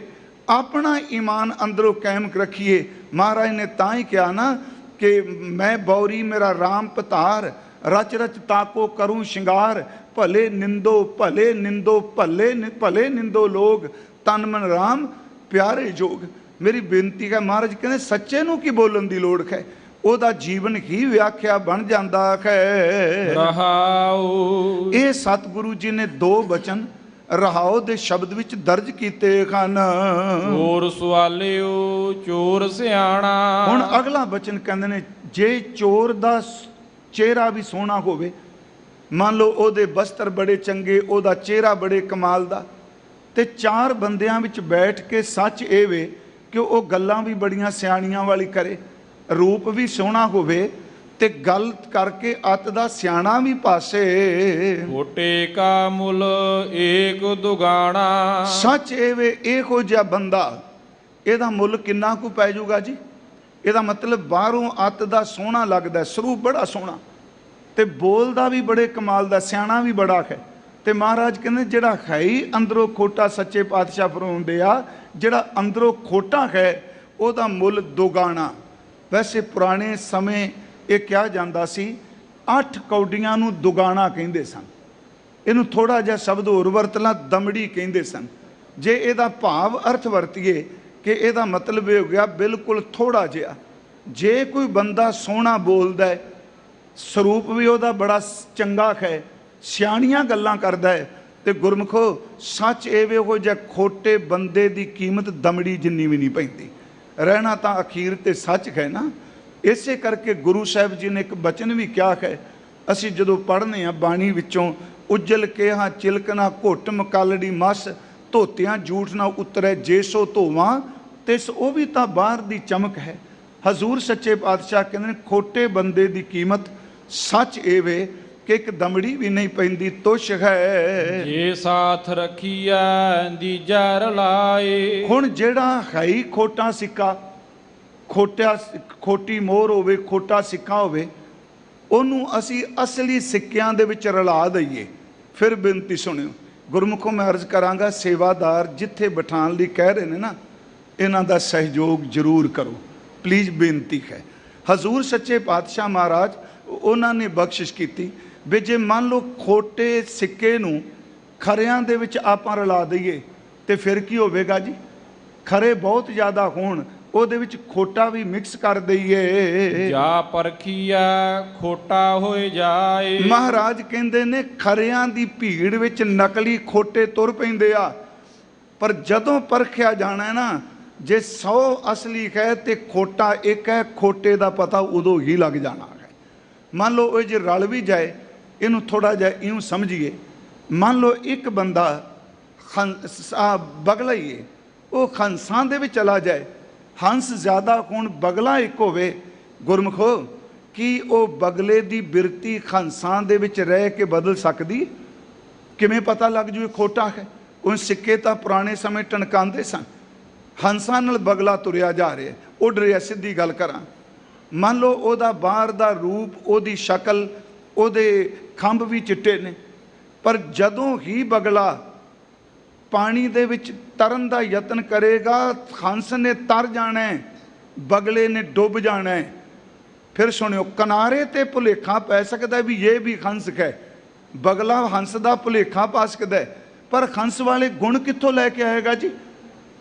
ਆਪਣਾ ਈਮਾਨ ਅੰਦਰੋਂ ਕਾਇਮ ਰੱਖੀਏ। ਮਹਾਰਾਜ ਨੇ ਤਾਂ ਹੀ ਕਿਹਾ ਨਾ ਕਿ ਮੈਂ ਬੌਰੀ ਮੇਰਾ ਰਾਮ ਪਤਾਰ, ਰਚ ਰਚ ਤਾਕੋ ਕਰੂੰ ਸ਼ਿੰਗਾਰ। ਭਲੇ ਨਿੰਦੋ ਭਲੇ ਨਿੰਦੋ ਭਲੇ ਨਿੰਦੋ ਲੋਗ, ਤਨ ਮਨ ਰਾਮ ਪਿਆਰੇ ਜੋਗ। ਮੇਰੀ ਬੇਨਤੀ ਹੈ, ਮਹਾਰਾਜ ਕਹਿੰਦੇ ਸੱਚੇ ਨੂੰ ਕੀ ਬੋਲਣ ਦੀ ਲੋੜ ਹੈ? ਉਹਦਾ ਜੀਵਨ ਹੀ ਵਿਆਖਿਆ ਬਣ ਜਾਂਦਾ ਹੈ। ਰਹਾਉ ਇਹ ਸਤਿਗੁਰੂ ਜੀ ਨੇ 2 ਬਚਨ ਰਹਾਉ ਦੇ ਸ਼ਬਦ ਵਿੱਚ ਦਰਜ ਕੀਤੇ ਹਨ। ਚੋਰ ਸਵਾਲਿਓ ਚੋਰ ਸਿਆਣਾ। ਹੁਣ ਅਗਲਾ ਬਚਨ ਕਹਿੰਦੇ ਨੇ, ਜੇ ਚੋਰ ਦਾ ਚਿਹਰਾ ਵੀ ਸੋਹਣਾ ਹੋਵੇ, ਮੰਨ ਲਓ ਉਹਦੇ ਬਸਤਰ ਬੜੇ ਚੰਗੇ, ਉਹਦਾ ਚਿਹਰਾ ਬੜੇ ਕਮਾਲ ਦਾ, ਤੇ 4 ਬੰਦਿਆਂ ਵਿੱਚ ਬੈਠ ਕੇ ਸੱਚ ਇਹ ਵੇ ਕਿ ਉਹ ਗੱਲਾਂ ਵੀ ਬੜੀਆਂ ਸਿਆਣੀਆਂ ਵਾਲੀ ਕਰੇ, ਰੂਪ ਵੀ ਸੋਹਣਾ ਹੋਵੇ ਤੇ ਗੱਲ ਕਰਕੇ ਅੱਤ ਦਾ ਸਿਆਣਾ ਵੀ ਪਾਸੇ। ਛੋਟੇ ਕਾ ਮੁੱਲ ਏਕ ਦੁਗਾਣਾ। ਸੱਚ ਇਹ ਵੇ ਇਹੋ ਜਿਹਾ ਬੰਦਾ, ਇਹਦਾ ਮੁੱਲ ਕਿੰਨਾ ਕੁ ਪੈ ਜਾਊਗਾ ਜੀ? ਇਹਦਾ ਮਤਲਬ ਬਾਹਰੋਂ ਅੱਤ ਦਾ ਸੋਹਣਾ ਲੱਗਦਾ, ਸਰੂਪ ਬੜਾ ਸੋਹਣਾ, ਤੇ ਬੋਲਦਾ ਵੀ ਬੜੇ ਕਮਾਲ ਦਾ, ਸਿਆਣਾ ਵੀ ਬੜਾ ਹੈ। ਤੇ ਮਹਾਰਾਜ ਕਹਿੰਦੇ ਜਿਹੜਾ ਹੈ ਹੀ ਅੰਦਰੋਂ ਖੋਟਾ, ਸੱਚੇ ਪਾਤਸ਼ਾਹ ਫਰਮਾਉਂਦੇ ਆ ਜਿਹੜਾ ਅੰਦਰੋਂ ਖੋਟਾ ਹੈ ਉਹਦਾ ਮੁੱਲ ਦੁਗਾਣਾ। ਵੈਸੇ ਪੁਰਾਣੇ ਸਮੇਂ ਇਹ ਕਿਹਾ ਜਾਂਦਾ ਸੀ, 8 ਕੌਡੀਆਂ ਨੂੰ ਦੁਗਾਣਾ ਕਹਿੰਦੇ ਸਨ। ਇਹਨੂੰ ਥੋੜਾ ਜਿਹਾ ਸ਼ਬਦ ਹੋਰ ਵਰਤ ਲਾਂ, ਦਮੜੀ ਕਹਿੰਦੇ ਸਨ। ਜੇ ਇਹਦਾ ਭਾਵ ਅਰਥ ਵਰਤੀਏ ਕਿ ਇਹਦਾ ਮਤਲਬ ਇਹ ਹੋ ਗਿਆ ਬਿਲਕੁਲ ਥੋੜਾ ਜਿਹਾ। ਜੇ ਕੋਈ ਬੰਦਾ ਸੋਹਣਾ ਬੋਲਦਾ ਹੈ, ਸਰੂਪ ਵੀ ਉਹਦਾ ਬੜਾ ਚੰਗਾ ਹੈ, ਸਿਆਣੀਆਂ ਗੱਲਾਂ ਕਰਦਾ ਹੈ, ਤੇ ਗੁਰਮੁਖੋ ਸੱਚ ਇਹ ਇਹੋ ਜਿਹਾ ਖੋਟੇ ਬੰਦੇ ਦੀ ਕੀਮਤ ਦਮੜੀ ਜਿੰਨੀ ਵੀ ਨਹੀਂ ਪੈਂਦੀ। ਰਹਿਣਾ ਤਾਂ ਅਖੀਰ ਤੇ ਸੱਚ ਹੈ ਨਾ। ਇਸੇ ਕਰਕੇ ਗੁਰੂ ਸਾਹਿਬ ਜੀ ਨੇ ਇੱਕ ਬਚਨ ਵੀ ਕਿਹਾ ਹੈ, ਅਸੀਂ ਜਦੋਂ ਪੜ੍ਹਨੇ ਆ ਬਾਣੀ ਵਿੱਚੋਂ, ਉਜਲ ਕੇਹਾ ਚਿਲਕਣਾ ਘੁੱਟ ਮਕਾਲੜੀ ਮਸ, ਧੋਤਿਆਂ ਝੂਠ ਨਾ ਉਤਰੈ ਜੇ ਸੋ ਧੋਵਾਂ ਤਿਸ। ਉਹ ਵੀ ਤਾਂ ਬਾਹਰ ਦੀ ਚਮਕ ਹੈ। ਹਜ਼ੂਰ ਸੱਚੇ ਪਾਤਸ਼ਾਹ ਕਹਿੰਦੇ ਨੇ ਖੋਟੇ ਬੰਦੇ ਦੀ ਕੀਮਤ ਸੱਚ ਇਹ ਵੇ कि एक दमड़ी भी नहीं पैंदी तुष है। ਜੇ ਸਾਥ ਰਖੀਐ ਦੀਜੈ ਰਲਾਏ। ਹੁਣ ਜਿਹੜਾ ਹੈ ਹੀ ਖੋਟਾ ਸਿੱਕਾ, ਖੋਟੀ ਮੋਹਰ ਹੋਵੇ, ਖੋਟਾ ਸਿੱਕਾ ਹੋਵੇ, ਉਹਨੂੰ ਅਸੀਂ ਅਸਲੀ ਸਿੱਕਿਆਂ ਦੇ ਵਿੱਚ ਰਲਾ ਦਈਏ। ਫਿਰ ਬੇਨਤੀ ਸੁਣਿਓ, ਗੁਰਮੁਖੋਂ ਮੈਂ ਅਰਜ਼ ਕਰਾਂਗਾ, ਸੇਵਾਦਾਰ ਜਿੱਥੇ ਬਿਠਾਉਣ ਲਈ ਕਹਿ ਰਹੇ ਨੇ ਨਾ, ਇਹਨਾਂ ਦਾ ਸਹਿਯੋਗ ਜ਼ਰੂਰ ਕਰੋ ਪਲੀਜ਼, ਬੇਨਤੀ ਹੈ। ਹਜ਼ੂਰ ਸੱਚੇ ਪਾਤਸ਼ਾਹ ਮਹਾਰਾਜ ਉਹਨਾਂ ਨੇ ਬਖਸ਼ਿਸ਼ ਕੀਤੀ ਵੀ ਜੇ ਮੰਨ ਲਓ ਖੋਟੇ ਸਿੱਕੇ ਨੂੰ ਖਰਿਆਂ ਦੇ ਵਿੱਚ ਆਪਾਂ ਰਲਾ ਦਈਏ ਤੇ ਫਿਰ ਕੀ ਹੋਵੇਗਾ ਜੀ? ਖਰੇ ਬਹੁਤ ਜ਼ਿਆਦਾ ਹੋਣ, ਉਹਦੇ ਵਿੱਚ ਖੋਟਾ ਵੀ ਮਿਕਸ ਕਰ ਦਈਏ, ਜਾ ਪਰਖੀਐ ਖੋਟਾ ਹੋਏ ਜਾਏ। ਮਹਾਰਾਜ ਕਹਿੰਦੇ ਨੇ ਖਰਿਆਂ ਦੀ ਭੀੜ ਵਿੱਚ ਨਕਲੀ ਖੋਟੇ ਤੁਰ ਪੈਂਦੇ ਆ, ਪਰ ਜਦੋਂ ਪਰਖਿਆ ਜਾਣਾ ਹੈ ਨਾ, ਜੇ 100 ਅਸਲੀ ਹੈ ਤੇ ਖੋਟਾ ਇੱਕ ਹੈ, ਖੋਟੇ ਦਾ ਪਤਾ ਉਦੋਂ ਹੀ ਲੱਗ ਜਾਣਾ ਹੈ। ਮੰਨ ਲਓ ਇਹ ਜੇ ਰਲ ਵੀ ਜਾਏ, ਇਹਨੂੰ ਥੋੜਾ ਜਿਹਾ ਇਉਂ ਸਮਝੀਏ, ਮੰਨ ਲਓ ਇੱਕ ਬੰਦਾ ਬਗਲਾ ਹੀ ਹੈ, ਉਹ ਹੰਸਾਂ ਦੇ ਵਿੱਚ ਚਲਾ ਜਾਏ, ਹੰਸ ਜ਼ਿਆਦਾ ਹੋਣ, ਬਗਲਾ ਇੱਕ ਹੋਵੇ, ਗੁਰਮੁਖੋ ਕੀ ਉਹ ਬਗਲੇ ਦੀ ਬਿਰਤੀ ਹੰਸਾਂ ਦੇ ਵਿੱਚ ਰਹਿ ਕੇ ਬਦਲ ਸਕਦੀ? ਕਿਵੇਂ ਪਤਾ ਲੱਗ ਜੂ ਇਹ ਖੋਟਾ ਹੈ? ਉਹ ਸਿੱਕੇ ਤਾਂ ਪੁਰਾਣੇ ਸਮੇਂ ਟਣਕਾਉਂਦੇ ਸਨ, ਹੰਸਾਂ ਨਾਲ ਬਗਲਾ ਤੁਰਿਆ ਜਾ ਰਿਹਾ, ਉੱਡ ਰਿਹਾ। ਸਿੱਧੀ ਗੱਲ ਕਰਾਂ, ਮੰਨ ਲਓ ਉਹਦਾ ਬਾਹਰ ਦਾ ਰੂਪ, ਉਹਦੀ ਸ਼ਕਲ, ਉਹਦੇ ਖੰਭ ਵੀ ਚਿੱਟੇ ਨੇ, ਪਰ ਜਦੋਂ ਹੀ ਬਗਲਾ ਪਾਣੀ ਦੇ ਵਿੱਚ ਤਰਨ ਦਾ ਯਤਨ ਕਰੇਗਾ, ਹੰਸ ਨੇ ਤਰ ਜਾਣਾ, ਬਗਲੇ ਨੇ ਡੁੱਬ ਜਾਣਾ। ਫਿਰ ਸੁਣਿਓ, ਕਿਨਾਰੇ ਤੇ ਭੁਲੇਖਾ ਪੈ ਸਕਦਾ ਵੀ ਇਹ ਵੀ ਹੰਸ ਹੈ, ਬਗਲਾ ਹੰਸ ਦਾ ਭੁਲੇਖਾ ਪਾ ਸਕਦਾ, ਪਰ ਹੰਸ ਵਾਲੇ ਗੁਣ ਕਿੱਥੋਂ ਲੈ ਕੇ ਆਏਗਾ ਜੀ?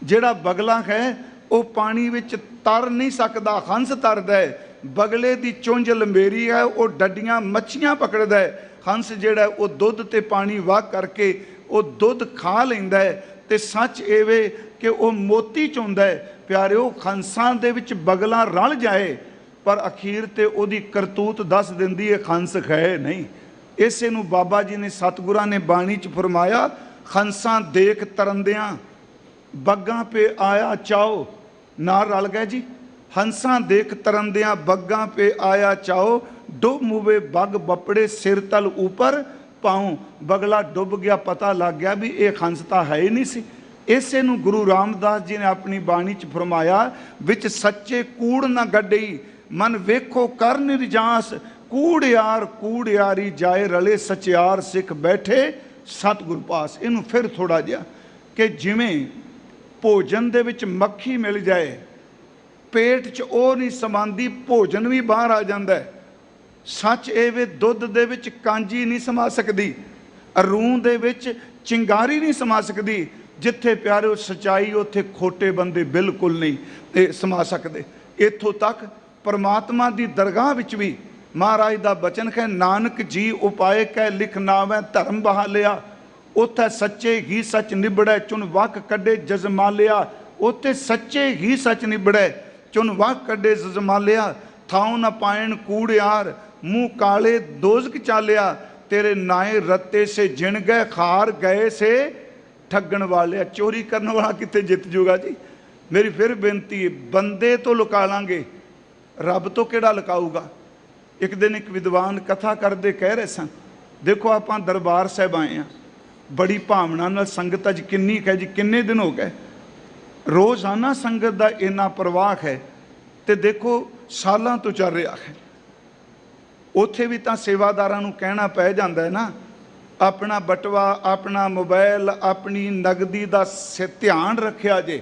ਜਿਹੜਾ ਬਗਲਾ ਹੈ ਉਹ ਪਾਣੀ ਵਿੱਚ ਤਰ ਨਹੀਂ ਸਕਦਾ, ਹੰਸ ਤਰਦਾ ਹੈ। ਬਗਲੇ ਦੀ ਚੁੰਝ ਲੰਬੇਰੀ ਹੈ, ਉਹ ਡੱਡੀਆਂ ਮੱਛੀਆਂ ਪਕੜਦਾ ਹੈ। ਹੰਸ ਜਿਹੜਾ ਉਹ ਦੁੱਧ ਤੇ ਪਾਣੀ ਵਾਹ ਕਰਕੇ ਉਹ ਦੁੱਧ ਖਾ ਲੈਂਦਾ ਹੈ, ਤੇ ਸੱਚ ਇਹਵੇ ਕਿ ਉਹ ਮੋਤੀ ਚੁੰਦਾ ਹੈ। ਪਿਆਰਿਓ, ਹੰਸਾਂ ਦੇ ਵਿੱਚ ਬਗਲਾ ਰਲ ਜਾਏ, ਪਰ ਅਖੀਰ ਤੇ ਉਹਦੀ ਕਰਤੂਤ ਦੱਸ ਦਿੰਦੀ ਹੈ ਹੰਸ ਹੈ ਨਹੀਂ। ਇਸੇ ਨੂੰ ਬਾਬਾ ਜੀ ਨੇ, ਸਤਿਗੁਰਾਂ ਨੇ ਬਾਣੀ 'ਚ ਫਰਮਾਇਆ, ਹੰਸਾਂ ਦੇਖ ਤਰੰਦਿਆਂ ਬੱਗਾਂ ਪੇ ਆਇਆ ਚਾਓ, ਨਾਲ ਰਲ ਗਏ ਜੀ। ਹੰਸਾਂ ਦੇਖ ਤਰੰਦਿਆਂ ਬੱਗਾਂ ਪੇ ਆਇਆ ਚਾਓ, ਡੁੱਬ ਮੁਵੇ ਬੱਗ ਬੱਪੜੇ ਸਿਰ ਤਲ ਉੱਪਰ ਪਾਉ। ਬਗਲਾ ਡੁੱਬ ਗਿਆ, ਪਤਾ ਲੱਗ ਗਿਆ ਵੀ ਇਹ ਹੰਸ ਤਾਂ ਹੈ ਹੀ ਨਹੀਂ ਸੀ। ਇਸੇ ਨੂੰ ਗੁਰੂ ਰਾਮਦਾਸ ਜੀ ਨੇ ਆਪਣੀ ਬਾਣੀ 'ਚ ਫਰਮਾਇਆ, ਵਿੱਚ ਸੱਚੇ ਕੂੜ ਨਾ ਗੱਡਈ, ਮਨ ਵੇਖੋ ਕਰ ਨਿਰਜਾਸ, ਕੂੜਿਆਰ ਕੂੜਿਆਰੀ ਜਾਏ ਰਲੇ, ਸਚਿਆਰ ਸਿੱਖ ਬੈਠੇ ਸਤਿਗੁਰ ਪਾਸ। ਇਹਨੂੰ ਫਿਰ ਥੋੜਾ ਜਿਹਾ ਕਿ ਜਿਵੇਂ ਭੋਜਨ ਦੇ ਵਿੱਚ ਮੱਖੀ ਮਿਲ ਜਾਏ, ਪੇਟ 'ਚ ਉਹ ਨਹੀਂ ਸਮਾਂਦੀ, ਭੋਜਨ ਵੀ ਬਾਹਰ ਆ ਜਾਂਦਾ। ਸੱਚ ਇਹ ਵੇ, ਦੁੱਧ ਦੇ ਵਿੱਚ ਕਾਂਜੀ ਨਹੀਂ ਸਮਾ ਸਕਦੀ, ਰੂਹ ਦੇ ਵਿੱਚ ਚਿੰਗਾਰੀ ਨਹੀਂ ਸਮਾ ਸਕਦੀ। ਜਿੱਥੇ ਪਿਆਰਿਓ ਸਚਾਈ, ਉੱਥੇ ਖੋਟੇ ਬੰਦੇ ਬਿਲਕੁਲ ਨਹੀਂ ਸਮਾ ਸਕਦੇ। ਇੱਥੋਂ ਤੱਕ ਪਰਮਾਤਮਾ ਦੀ ਦਰਗਾਹ ਵਿੱਚ ਵੀ ਮਹਾਰਾਜ ਦਾ ਬਚਨ ਹੈ, ਨਾਨਕ ਜੀ ਉਪਾਏ ਕਹਿ ਲਿਖ ਨਾਵੈ ਧਰਮ ਬਹਾਲਿਆ, ਉੱਥੇ ਸੱਚੇ ਹੀ ਸੱਚ ਨਿਬੜੈ, ਚੁਣ ਵਕ ਕੱਢੇ ਜਜ਼ਮਾਲਿਆ। ਉੱਥੇ ਸੱਚੇ ਹੀ ਸੱਚ ਨਿਬੜੈ, ਚੁਣ ਵਕ ਕੱਢੇ ਜਜ਼ਮਾਲਿਆ। ਥਾਉ ਨਾ ਪਾਇਣ ਕੂੜਿਆਰ, ਮੂੰਹ ਕਾਲੇ ਦੋਜ਼ਕ ਚਾਲਿਆ, ਤੇਰੇ ਨਾਏ ਰੱਤੇ ਸੇ ਜਿਣ ਗਏ, ਖਾਰ ਗਏ ਸੇ ਠੱਗਣ ਵਾਲਿਆ। ਚੋਰੀ ਕਰਨ ਵਾਲਾ ਕਿੱਥੇ ਜਿੱਤ ਜੂਗਾ ਜੀ? ਮੇਰੀ ਫਿਰ ਬੇਨਤੀ ਹੈ, ਬੰਦੇ ਤੋਂ ਲੁਕਾ ਲਾਂਗੇ, ਰੱਬ ਤੋਂ ਕਿਹੜਾ ਲੁਕਾਊਗਾ? ਇੱਕ ਦਿਨ ਇੱਕ ਵਿਦਵਾਨ ਕਥਾ ਕਰਦੇ ਕਹਿ ਰਹੇ ਸਨ, ਦੇਖੋ ਆਪਾਂ ਦਰਬਾਰ ਸਾਹਿਬ ਆਏ ਹਾਂ, ਬੜੀ ਭਾਵਨਾ ਨਾਲ ਸੰਗਤ ਅੱਜ ਕਿੰਨੀ ਹੈ ਜੀ, ਕਿੰਨੇ ਦਿਨ ਹੋ ਗਏ, ਰੋਜ਼ਾਨਾ ਸੰਗਤ ਦਾ ਇੰਨਾ ਪ੍ਰਵਾਹ ਹੈ, ਤੇ ਦੇਖੋ ਸਾਲਾਂ ਤੋਂ ਚੱਲ ਰਿਹਾ ਹੈ। ਉੱਥੇ ਵੀ ਤਾਂ ਸੇਵਾਦਾਰਾਂ ਨੂੰ ਕਹਿਣਾ ਪੈ ਜਾਂਦਾ ਹੈ ਨਾ, ਆਪਣਾ ਬਟਵਾ, ਆਪਣਾ ਮੋਬਾਈਲ, ਆਪਣੀ ਨਗਦੀ ਦਾ ਧਿਆਨ ਰੱਖਿਆ ਜੇ।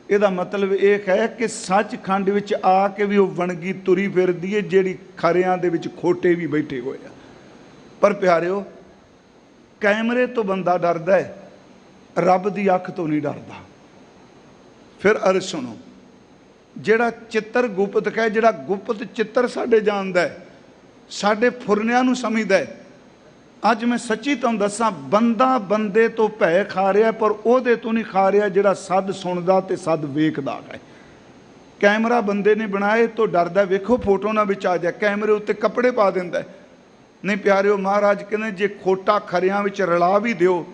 ਇਹਦਾ ਮਤਲਬ ਇਹ ਹੈ ਕਿ ਸੱਚਖੰਡ ਵਿੱਚ ਆ ਕੇ ਵੀ ਉਹ ਵਣਗੀ ਤੁਰੀ ਫਿਰਦੀ ਹੈ, ਜਿਹੜੀ ਖਰਿਆਂ ਦੇ ਵਿੱਚ ਖੋਟੇ ਵੀ ਬੈਠੇ ਹੋਏ ਆ। ਪਰ ਪਿਆਰਿਓ, ਕੈਮਰੇ ਤੋਂ ਬੰਦਾ ਡਰਦਾ ਹੈ, ਰੱਬ ਦੀ ਅੱਖ ਤੋਂ ਨਹੀਂ ਡਰਦਾ। ਫਿਰ ਅਰਜ਼ ਸੁਣੋ, ਜਿਹੜਾ ਚਿੱਤਰ ਗੁਪਤ ਹੈ, ਜਿਹੜਾ ਗੁਪਤ ਚਿੱਤਰ ਸਾਡੇ ਜਾਣਦਾ ਹੈ, ਸਾਡੇ ਫੁਰਨਿਆਂ ਨੂੰ ਸਮਝਦਾ ਹੈ। ਅੱਜ ਮੈਂ ਸੱਚੀ ਤੁਹਾਨੂੰ ਦੱਸਾਂ, ਬੰਦਾ ਬੰਦੇ ਤੋਂ ਭੈ ਖਾ ਰਿਹਾ, ਪਰ ਉਹਦੇ ਤੋਂ ਨਹੀਂ ਖਾ ਰਿਹਾ ਜਿਹੜਾ ਸੱਦ ਸੁਣਦਾ ਤੇ ਸੱਦ ਵੇਖਦਾ ਹੈ। ਕੈਮਰਾ ਬੰਦੇ ਨੇ ਬਣਾਏ ਤੋਂ ਡਰਦਾ, ਵੇਖੋ ਫੋਟੋ ਨਾ ਵਿੱਚ ਆ ਜਾ, ਕੈਮਰੇ ਉੱਤੇ ਕੱਪੜੇ ਪਾ ਦਿੰਦਾ। ਨਹੀਂ ਪਿਆਰਿਓ, ਮਹਾਰਾਜ ਕਹਿੰਦੇ ਜੇ ਖੋਟਾ ਖਰਿਆਂ ਵਿੱਚ ਰਲਾ ਵੀ ਦਿਓ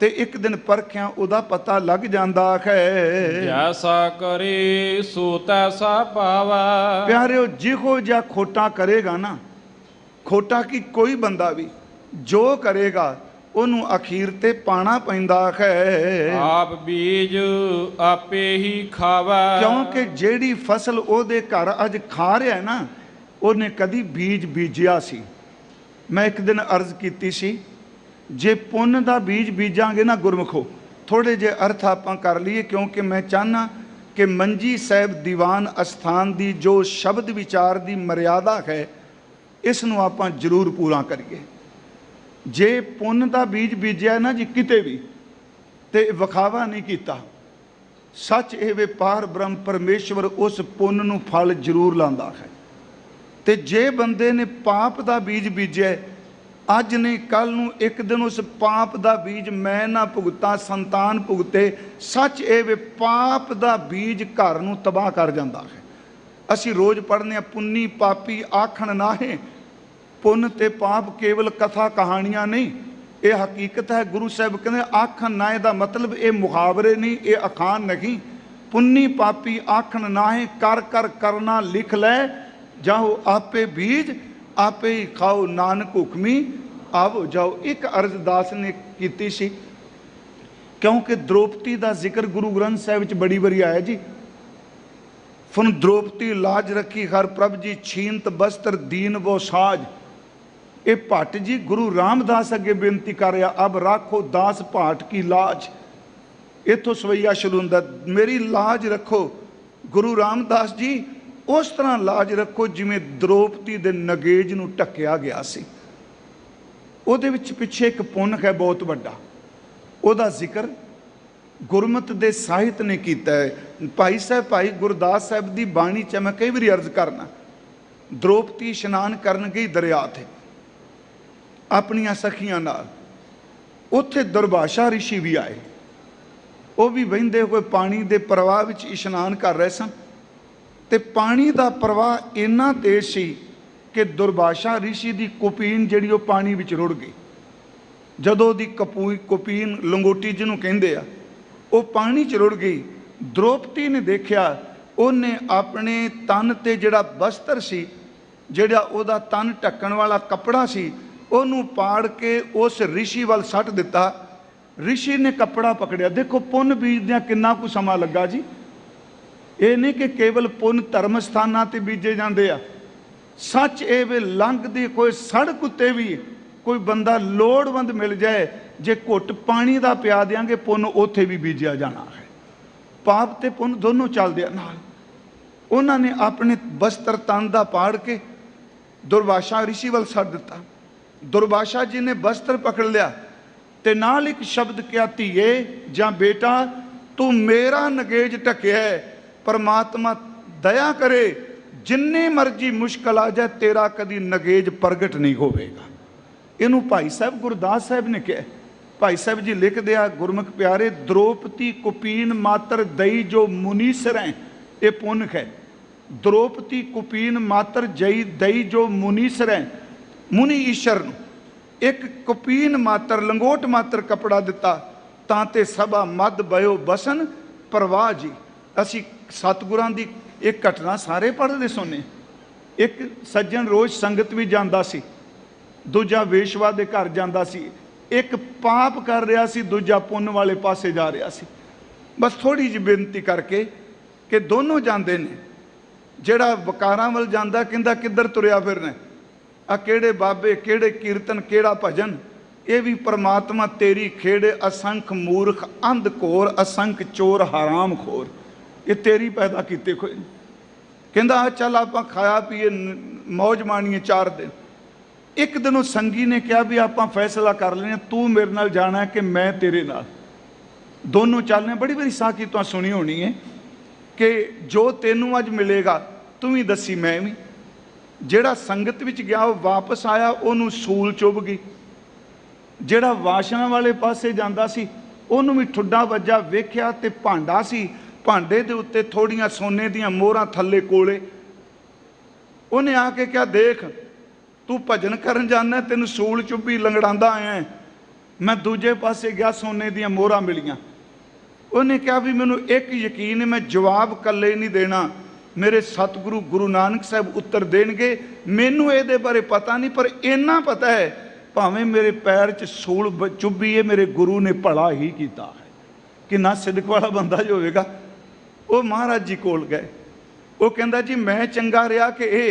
ਤੇ ਇੱਕ ਦਿਨ ਪਰਖਿਆਂ ਉਹਦਾ ਪਤਾ ਲੱਗ ਜਾਂਦਾ ਹੈ। ਜੈਸਾ ਕਰੇ ਸੋ ਤੈਸਾ ਪਾਵਾ। ਪਿਆਰਿਓ, ਜਿਹੋ ਜਿਹਾ ਖੋਟਾ ਕਰੇਗਾ ਨਾ, खोटा कि कोई बंदा भी जो करेगा ਉਹਨੂੰ ਅਖੀਰ ਤੇ ਪਾਣਾ ਪੈਂਦਾ ਹੈ। ਆਪ ਬੀਜ ਆਪੇ ਹੀ ਖਾਵੈ। ਕਿਉਂਕਿ ਜਿਹੜੀ ਫਸਲ ਉਹਦੇ ਘਰ ਅੱਜ ਖਾ ਰਿਹਾ ਨਾ, ਉਹਨੇ ਕਦੀ ਬੀਜ ਬੀਜਿਆ ਸੀ। ਮੈਂ ਇੱਕ ਦਿਨ ਅਰਜ਼ ਕੀਤੀ ਸੀ, ਜੇ ਪੁੰਨ ਦਾ ਬੀਜ ਬੀਜਾਂਗੇ ਨਾ ਗੁਰਮੁਖੋ, ਥੋੜੇ ਜਿਹੇ ਅਰਥ ਆਪਾਂ ਕਰ ਲਈਏ, ਕਿਉਂਕਿ ਮੈਂ ਚਾਹਨਾ ਕਿ ਮੰਜੀ ਸਾਹਿਬ ਦੀਵਾਨ ਅਸਥਾਨ ਦੀ ਜੋ ਸ਼ਬਦ ਵਿਚਾਰ ਦੀ ਮਰਿਆਦਾ ਹੈ, ਇਸ ਨੂੰ ਆਪਾਂ ਜ਼ਰੂਰ ਪੂਰਾ ਕਰੀਏ। ਜੇ ਪੁੰਨ ਦਾ ਬੀਜ ਬੀਜਿਆ ਨਾ ਜੀ ਕਿਤੇ ਵੀ, ਤੇ ਵਿਖਾਵਾ ਨਹੀਂ ਕੀਤਾ, ਸੱਚ ਇਹ ਵਪਾਰ ਬ੍ਰਹਮ ਪਰਮੇਸ਼ਵਰ ਉਸ ਪੁੰਨ ਨੂੰ ਫਲ ਜ਼ਰੂਰ ਲਾਉਂਦਾ ਹੈ। ਤੇ ਜੇ ਬੰਦੇ ਨੇ ਪਾਪ ਦਾ ਬੀਜ ਬੀਜਿਆ, ਅੱਜ ਨਹੀਂ ਕੱਲ ਨੂੰ ਇੱਕ ਦਿਨ ਉਸ ਪਾਪ ਦਾ ਬੀਜ ਮੈਂ ਨਾ ਭੁਗਤਾਂ, ਸੰਤਾਨ ਭੁਗਤੇ, ਸੱਚ ਇਹ ਵੇ ਪਾਪ ਦਾ ਬੀਜ ਘਰ ਨੂੰ ਤਬਾਹ ਕਰ ਜਾਂਦਾ ਹੈ। ਅਸੀਂ ਰੋਜ਼ ਪੜ੍ਹਨੇ ਆ, ਪੁੰਨੀ ਪਾਪੀ ਆਖਣ ਨਾਹੇ। ਪੁੰਨ ਤੇ ਪਾਪ ਕੇਵਲ ਕਥਾ ਕਹਾਣੀਆਂ ਨਹੀਂ, ਇਹ ਹਕੀਕਤ ਹੈ। ਗੁਰੂ ਸਾਹਿਬ ਕਹਿੰਦੇ ਆਖਣ ਨਾਹੇ ਦਾ ਮਤਲਬ ਇਹ ਮੁਹਾਵਰੇ ਨਹੀਂ, ਇਹ ਅਖਾਣ ਨਹੀਂ। ਪੁੰਨੀ ਪਾਪੀ ਆਖਣ ਨਾਹੇ, ਕਰ ਕਰ ਕਰਨਾ ਲਿਖ ਲੈ, ਜਾਓ ਆਪੇ ਬੀਜ ਆਪੇ ਹੀ ਖਾਓ, ਨਾਨਕ ਹੁਕਮੀ ਆਵੋ ਜਾਓ। ਇੱਕ ਅਰਜ਼ਦਾਸ ਨੇ ਕੀਤੀ ਸੀ, ਕਿਉਂਕਿ ਦ੍ਰੋਪਦੀ ਦਾ ਜ਼ਿਕਰ ਗੁਰੂ ਗ੍ਰੰਥ ਸਾਹਿਬ ਵਿੱਚ ਬੜੀ ਵਾਰੀ ਆਇਆ ਜੀ। ਫੁਨ ਦ੍ਰੋਪਦੀ ਲਾਜ ਰੱਖੀ ਹਰ ਪ੍ਰਭ ਜੀ, ਛੀਨਤ ਬਸਤਰ ਦੀਨ ਵੋ ਸਾਜ। ਇਹ ਭੱਟ ਜੀ ਗੁਰੂ ਰਾਮਦਾਸ ਅੱਗੇ ਬੇਨਤੀ ਕਰ ਰਿਹਾ, ਅਬ ਰਾਖੋ ਦਾਸ ਭਾਟ ਕੀ ਲਾਜ। ਇੱਥੋਂ ਸਵਈਆ ਸ਼ੁਰੂ ਹੁੰਦਾ, ਮੇਰੀ ਲਾਜ ਰੱਖੋ। ਗੁਰੂ ਰਾਮਦਾਸ ਜੀ ਉਸ ਤਰ੍ਹਾਂ ਲਾਜ ਰੱਖੋ ਜਿਵੇਂ ਦ੍ਰੋਪਦੀ ਦੇ ਨਗੇਜ ਨੂੰ ਢੱਕਿਆ ਗਿਆ ਸੀ। ਉਹਦੇ ਵਿੱਚ ਪਿੱਛੇ ਇੱਕ ਪੁੰਨ ਹੈ ਬਹੁਤ ਵੱਡਾ, ਉਹਦਾ ਜ਼ਿਕਰ ਗੁਰਮਤਿ ਦੇ ਸਾਹਿਤ ਨੇ ਕੀਤਾ ਹੈ। ਭਾਈ ਸਾਹਿਬ ਭਾਈ ਗੁਰਦਾਸ ਸਾਹਿਬ ਦੀ ਬਾਣੀ 'ਚ ਮੈਂ ਕਈ ਵਾਰੀ ਅਰਜ਼ ਕਰਨਾ, ਦ੍ਰੋਪਦੀ ਇਸ਼ਨਾਨ ਕਰਨ ਗਈ ਦਰਿਆ 'ਤੇ ਆਪਣੀਆਂ ਸਖੀਆਂ ਨਾਲ, ਉੱਥੇ ਦੁਰਭਾਸ਼ਾ ਰਿਸ਼ੀ ਵੀ ਆਏ। ਉਹ ਵੀ ਵਹਿੰਦੇ ਹੋਏ ਪਾਣੀ ਦੇ ਪ੍ਰਵਾਹ ਵਿੱਚ ਇਸ਼ਨਾਨ ਕਰ ਰਹੇ ਸਨ, ਤੇ ਪਾਣੀ ਦਾ ਪ੍ਰਵਾਹ ਇੰਨਾ ਤੇਜ਼ ਸੀ ਕਿ ਦੁਰਭਾਸ਼ਾ ਰਿਸ਼ੀ ਦੀ ਕੁਪੀਨ ਜਿਹੜੀ ਉਹ ਪਾਣੀ ਵਿੱਚ ਰੁੜ ਗਈ। ਜਦੋਂ ਉਹਦੀ ਕੁਪੀਨ ਲੰਗੋਟੀ ਜਿਹਨੂੰ ਕਹਿੰਦੇ ਆ, ਉਹ ਪਾਣੀ 'ਚ ਰੁੜ ਗਈ। ਦ੍ਰੋਪਦੀ ਨੇ ਦੇਖਿਆ, ਉਹਨੇ ਆਪਣੇ ਤਨ 'ਤੇ ਜਿਹੜਾ ਬਸਤਰ ਸੀ, ਜਿਹੜਾ ਉਹਦਾ ਤਨ ਢੱਕਣ ਵਾਲਾ ਕੱਪੜਾ ਸੀ, ਉਹਨੂੰ ਪਾੜ ਕੇ ਉਸ ਰਿਸ਼ੀ ਵੱਲ ਸੱਟ ਦਿੱਤਾ। ਰਿਸ਼ੀ ਨੇ ਕੱਪੜਾ ਪਕੜਿਆ। ਦੇਖੋ ਪੁੰਨ ਬੀਜਦਿਆਂ ਕਿੰਨਾ ਕੁ ਸਮਾਂ ਲੱਗਾ ਜੀ। ਇਹ ਨਹੀਂ ਕਿ ਕੇਵਲ ਪੁੰਨ ਧਰਮ ਸਥਾਨਾਂ 'ਤੇ ਬੀਜੇ ਜਾਂਦੇ ਆ। ਸੱਚ ਇਹ ਵੇ ਲੰਘਦੀ ਕੋਈ ਸੜਕ ਉੱਤੇ ਵੀ ਕੋਈ ਬੰਦਾ ਲੋੜਵੰਦ ਮਿਲ ਜਾਏ, ਜੇ ਘੁੱਟ ਪਾਣੀ ਦਾ ਪਿਆ ਦਿਆਂਗੇ, ਪੁੰਨ ਉੱਥੇ ਵੀ ਬੀਜਿਆ ਜਾਣਾ ਹੈ। ਪਾਪ ਤੇ ਪੁੰਨ ਦੋਨੋਂ ਚੱਲਦੇ ਆ ਨਾਲ। ਉਹਨਾਂ ਨੇ ਆਪਣੇ ਬਸਤਰ ਤਨ ਦਾ ਪਾੜ ਕੇ ਦੁਰਭਾਸ਼ਾ ਰਿਸ਼ੀ ਵੱਲ ਛੱਡ ਦਿੱਤਾ। ਦੁਰਭਾਸ਼ਾ ਜੀ ਨੇ ਬਸਤਰ ਪਕੜ ਲਿਆ ਤੇ ਨਾਲ ਇੱਕ ਸ਼ਬਦ ਕਿਹਾ, ਧੀਏ ਜਾਂ ਬੇਟਾ, ਤੂੰ ਮੇਰਾ ਨਗੇਜ ਢੱਕਿਆ ਹੈ, ਪਰਮਾਤਮਾ ਦਇਆ ਕਰੇ, ਜਿੰਨੀ ਮਰਜ਼ੀ ਮੁਸ਼ਕਲ ਆ ਜਾਏ, ਤੇਰਾ ਕਦੀ ਨਗੇਜ ਪ੍ਰਗਟ ਨਹੀਂ ਹੋਵੇਗਾ। ਇਹਨੂੰ ਭਾਈ ਸਾਹਿਬ ਗੁਰਦਾਸ ਸਾਹਿਬ ਨੇ ਕਿਹਾ। ਭਾਈ ਸਾਹਿਬ ਜੀ ਲਿਖਦੇ ਆ, ਗੁਰਮੁਖ ਪਿਆਰੇ, ਦ੍ਰੋਪਦੀ ਕੁਪੀਨ ਮਾਤਰ ਦਈ ਜੋ ਮੁਨੀਸਰੈ, ਇਹ ਪੁੰਨ ਹੈ। ਦ੍ਰੋਪਦੀ ਕੁਪੀਨ ਮਾਤਰ ਜਈ ਦਈ ਜੋ ਮੁਨੀਸਰੈ, ਮੁਨੀ ਈਸ਼ਰ ਨੂੰ ਇੱਕ ਕੁਪੀਨ ਮਾਤਰ ਲੰਗੋਟ ਮਾਤਰ ਕੱਪੜਾ ਦਿੱਤਾ, ਤਾਂ ਤੇ ਸਭਾ ਮੱਧ ਬਇਓ ਬਸਨ ਪ੍ਰਵਾਹ ਜੀ। ਅਸੀਂ ਸਤਿਗੁਰਾਂ ਦੀ ਇੱਕ ਘਟਨਾ ਸਾਰੇ ਪੜ੍ਹਦੇ ਸੁਣੇ। ਇੱਕ ਸੱਜਣ ਰੋਜ਼ ਸੰਗਤ ਵੀ ਜਾਂਦਾ ਸੀ, ਦੂਜਾ ਵੇਸ਼ਵਾ ਦੇ ਘਰ ਜਾਂਦਾ ਸੀ। ਇੱਕ ਪਾਪ ਕਰ ਰਿਹਾ ਸੀ, ਦੂਜਾ ਪੁੰਨ ਵਾਲੇ ਪਾਸੇ ਜਾ ਰਿਹਾ ਸੀ। ਬਸ ਥੋੜੀ ਜਿਹੀ ਬੇਨਤੀ ਕਰਕੇ ਕਿ ਦੋਨੋਂ ਜਾਂਦੇ ਨੇ। ਜਿਹੜਾ ਵਕਾਰਾਂ ਵੱਲ ਜਾਂਦਾ ਕਹਿੰਦਾ ਕਿੱਧਰ ਤੁਰਿਆ ਫਿਰਨਾ, ਆ ਕਿਹੜੇ ਬਾਬੇ, ਕਿਹੜੇ ਕੀਰਤਨ, ਕਿਹੜਾ ਭਜਨ, ਇਹ ਵੀ ਪਰਮਾਤਮਾ ਤੇਰੀ ਖੇੜੇ। ਅਸੰਖ ਮੂਰਖ ਅੰਧ ਘੋਰ, ਅਸੰਖ ਚੋਰ ਹਰਾਮ ਖੋਰ, ਇਹ ਤੇਰੀ ਪੈਦਾ ਕੀਤੇ ਕੋਈ। ਕਹਿੰਦਾ ਚੱਲ ਆਪਾਂ ਖਾਇਆ ਪੀਏ, ਮੌਜ ਮਾਣੀਏ 4 ਦਿਨ। ਇੱਕ ਦਿਨ ਉਹ ਸੰਗੀ ਨੇ ਕਿਹਾ ਵੀ ਆਪਾਂ ਫੈਸਲਾ ਕਰ ਲੈਣੇ, ਤੂੰ ਮੇਰੇ ਨਾਲ ਜਾਣਾ ਕਿ ਮੈਂ ਤੇਰੇ ਨਾਲ, ਦੋਨੋਂ ਚੱਲਨੇ। ਬੜੀ ਵਾਰੀ ਸਾਖੀ ਤਾਂ ਸੁਣੀ ਹੋਣੀ ਹੈ ਕਿ ਜੋ ਤੈਨੂੰ ਅੱਜ ਮਿਲੇਗਾ ਤੂੰ ਵੀ ਦੱਸੀ ਮੈਂ ਵੀ। ਜਿਹੜਾ ਸੰਗਤ ਵਿੱਚ ਗਿਆ ਉਹ ਵਾਪਸ ਆਇਆ, ਉਹਨੂੰ ਸੂਲ ਚੁੱਭ ਗਈ। ਜਿਹੜਾ ਵਾਸ਼ਨਾ ਵਾਲੇ ਪਾਸੇ ਜਾਂਦਾ ਸੀ, ਉਹਨੂੰ ਵੀ ਠੁੱਡਾ ਵੱਜਾ। ਵੇਖਿਆ ਤੇ ਭਾਂਡਾ ਸੀ, ਭਾਂਡੇ ਦੇ ਉੱਤੇ ਥੋੜੀਆਂ ਸੋਨੇ ਦੀਆਂ ਮੋਹਰਾਂ ਥੱਲੇ ਕੋਲੇ। ਉਹਨੇ ਆ ਕੇ ਕਿਹਾ, ਦੇਖ ਤੂੰ ਭਜਨ ਕਰਨ ਜਾਂਦਾ, ਤੈਨੂੰ ਸੂਲ ਚੁੱਭੀ ਲੰਗੜਾਉਂਦਾ ਆਇਆ। ਮੈਂ ਦੂਜੇ ਪਾਸੇ ਗਿਆ, ਸੋਨੇ ਦੀਆਂ ਮੋਹਰਾਂ ਮਿਲੀਆਂ। ਉਹਨੇ ਕਿਹਾ ਵੀ ਮੈਨੂੰ ਇੱਕ ਯਕੀਨ ਹੈ, ਮੈਂ ਜਵਾਬ ਇਕੱਲੇ ਨਹੀਂ ਦੇਣਾ, मेरे सतगुरु गुरु नानक साहब उत्तर देणगे। मैनू ये बारे पता नहीं, पर इन्ना पता है भावें मेरे पैर च सूल चुभी है, मेरे गुरु ने भला ही किया है। कि ना सिदक वाला बंदा जो होगा वो महाराज जी कोल गए, वो कहता जी मैं चंगा रहा कि ये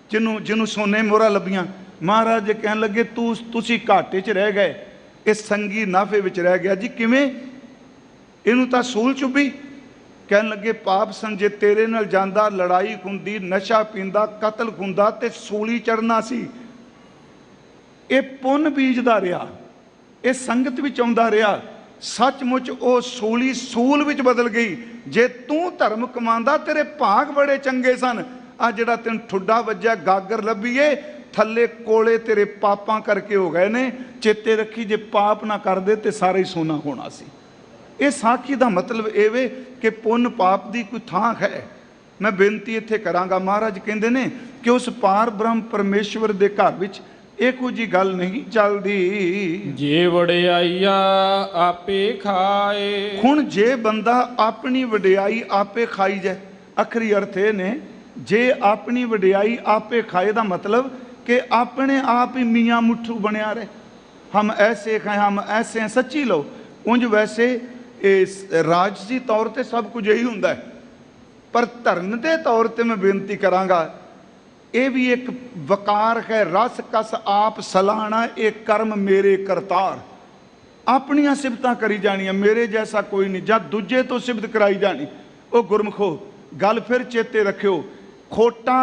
जिन्हों सोने मोहरा लभियां। महाराज जी कहन लगे तुसी घाटे च रह गए, इस संगी नाफे विच रह गया। जी किवें? इनू तां सूल चुभी। कहन लगे पाप संजे तेरे नाल जांदा, लड़ाई हुंदी, नशा पींदा, कतल हुंदा ते सूली चढ़ना सी। ये पुन बीजदा रहा, ये संगत विच आउंदा रहा। सचमुच वो सूली सूल विच बदल गई। जे तू धर्म कमांदा तेरे भाग बड़े चंगे सन। आ जिहड़ा तेन ठुड्डा वज्या गागर लभीए थल्ले कोले तेरे पापां करके हो गए ने। चेते रखी जे पाप ना करदे ते सारा ही सोना होना सी। ये साखी का मतलब एवे कि पुन पाप की कोई थां है। मैं बेनती इत्थे करांगा, महाराज कहंदे ने कि उस पार ब्रह्म परमेश्वर के घर विच ਇਹੋ जी गल नहीं चलती। जे वडियाईया आपे खाए। हुण जे बंदा अपनी वडियाई आपे खाई जाए, आखिरी अर्थ ये ने जे अपनी वडियाई आपे खाए का मतलब कि अपने आप ही मियाँ मुठ्ठू बनया रहे। हम ऐसे हैं, हम ऐसे हैं। सच्ची लो उंज वैसे इस राजसी तौर पर सब कुछ यही हुंदा है, पर धर्म के तौर पर मैं बेनती करांगा ये भी एक वकार है। रस कस आप सलाहना एक कर्म मेरे करतार। अपनियां सिफतां करी जानियां, मेरे जैसा कोई नहीं, जां दूजे तो सिफत कराई जानी। वो गुरमुखो गल फिर चेते रखियो, खोटा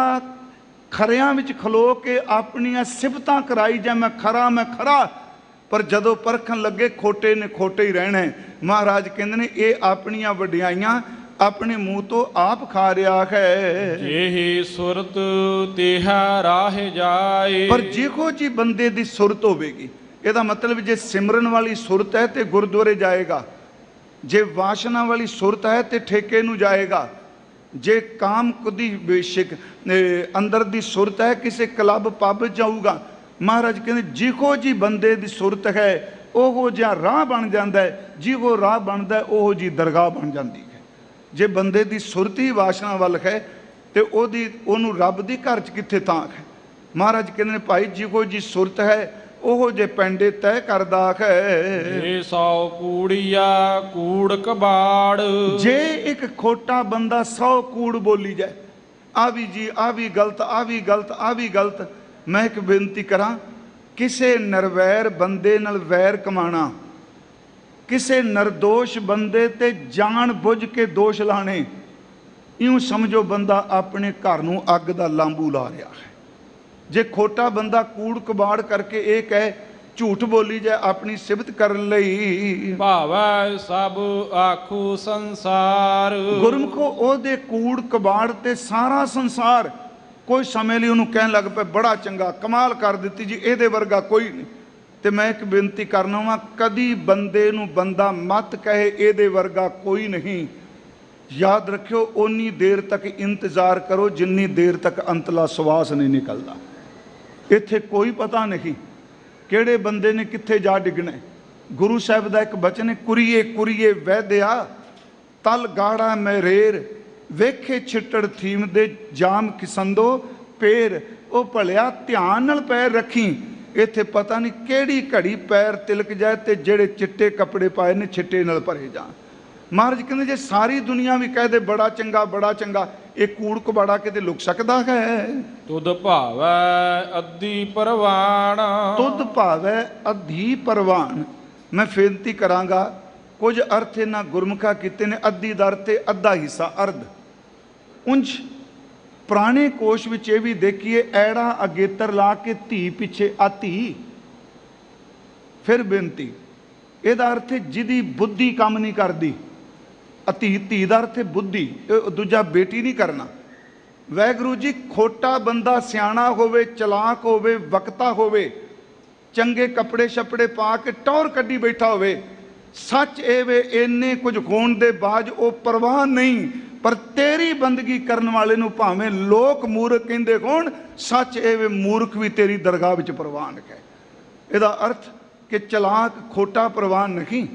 खरियां विच खलो के अपनियां सिफतां कराई जाए, मैं खरा, पर जदों परखन लगे खोटे ने खोटे ही रहना है। महाराज कहंदे ने ये अपनियां वडियाइयां अपने मुंह तो आप खा रहा है। जेहि सुरत तेहा राह जाए। पर जिहो जी बंदे दी सुरत होगी, ਇਹਦਾ मतलब जे सिमरन वाली सुरत है तो गुरुद्वारे जाएगा, जे वासना वाली सुरत है तो ठेके नू जाएगा, जे काम कुदी बेशक अंदर दी सुरत है किसी क्लब पब जाऊगा। महाराज कहते जिहो जी बंदे दी सुरत है ओहो जिहा राह बन जाता है, जिहो राह बनता है ओहो जी दरगाह बन जाती है। जे बंदे दी सुरत ही वासना वाल है तो ओनू रब दी घर च कित्थे तां है। महाराज कहते भाई जिहो जी सुरत है ओहो जे पेंडे तय करदा है। जे सौ कूड़िया कूड़ कबाड़। जे एक खोटा बंदा 100 कूड़ बोली जाए, आ भी जी आ भी गलत, आ भी गलत, आ भी गलत। मैं एक बेनती करा, किसे नरवैर बंदे नाल वैर कमाना, किसे निर्दोष बंदे ते जान बुझ के दोष लाने, यूं समझो बंदा अपने घर नूं अग दा लांबू ला रहा है। जे खोटा बंदा कूड़ कबाड़ करके एक है झूठ बोली जाए अपनी सिफत कर लई, भावै सब आखू संसार। गुरमुखो ओदे कूड़ कबाड़ ते सारा संसार कोई समय लिए उन्होंने कहन लग पे बड़ा चंगा कमाल कर दी जी, ये वर्गा कोई नहीं। तो मैं एक बेनती करना वा, कदी बंदे नूं बंदा मत कहे ये वर्गा कोई नहीं। याद रखियो उन्नी देर तक इंतजार करो जिन्नी देर तक अंतला श्वास नहीं निकलता। इत्थे कोई पता नहीं किहड़े बंदे ने कित्थे जा डिगना। गुरु साहब का एक बचन है, कुरीए कुरीए वैद्या तल गाड़ा मैरेर, वेखे छिट्टड़ थीम दे जाम किसंदो पैर। ओ भलिया ध्यान नाल पैर रखी, इत्थे पता नहीं किहड़ी घड़ी पैर तिलक जाए तो जेड़े चिट्टे कपड़े पाए ने छिट्टे नाल भरे जान। महाराज कहते जे सारी दुनिया भी कह दे बड़ा चंगा, ये कूड़ कबाड़ा किते लुक सकता है। तुद भावै अद्धी परवान। तुद भावै अद्धी परवान। मैं बेनती करांगा, कुछ अर्थ इन्हां गुरमुखा किते ने, अद्धी दा अर्थ अद्धा हिस्सा अर्ध। उंज पुराने कोश विच ये भी देखिए, ऐड़ा अगेतर ला के धी पिछे आती। फिर बेनती, ਇਹਦਾ अर्थ जिदी बुद्धि काम नहीं करती। ਧੀ ਦਾ अर्थ बुद्धि, दूजा बेटी नहीं करना। वैगुरु जी खोटा बंदा सियाणा होवे, चलाक होवे, वक्ता होवे, चंगे कपड़े छपड़े पा के टौर कड्डी बैठा होवे, सच एवे इन्ने कुछ होण दे बाज वो परवाह नहीं। पर तेरी बंदगी करने वाले नूं भावें लोक मूर्ख कहंदे होण, सच एवे मूर्ख भी तेरी दरगाह विच परवान है। ਇਹਦਾ अर्थ कि चलाक खोटा परवान नहीं।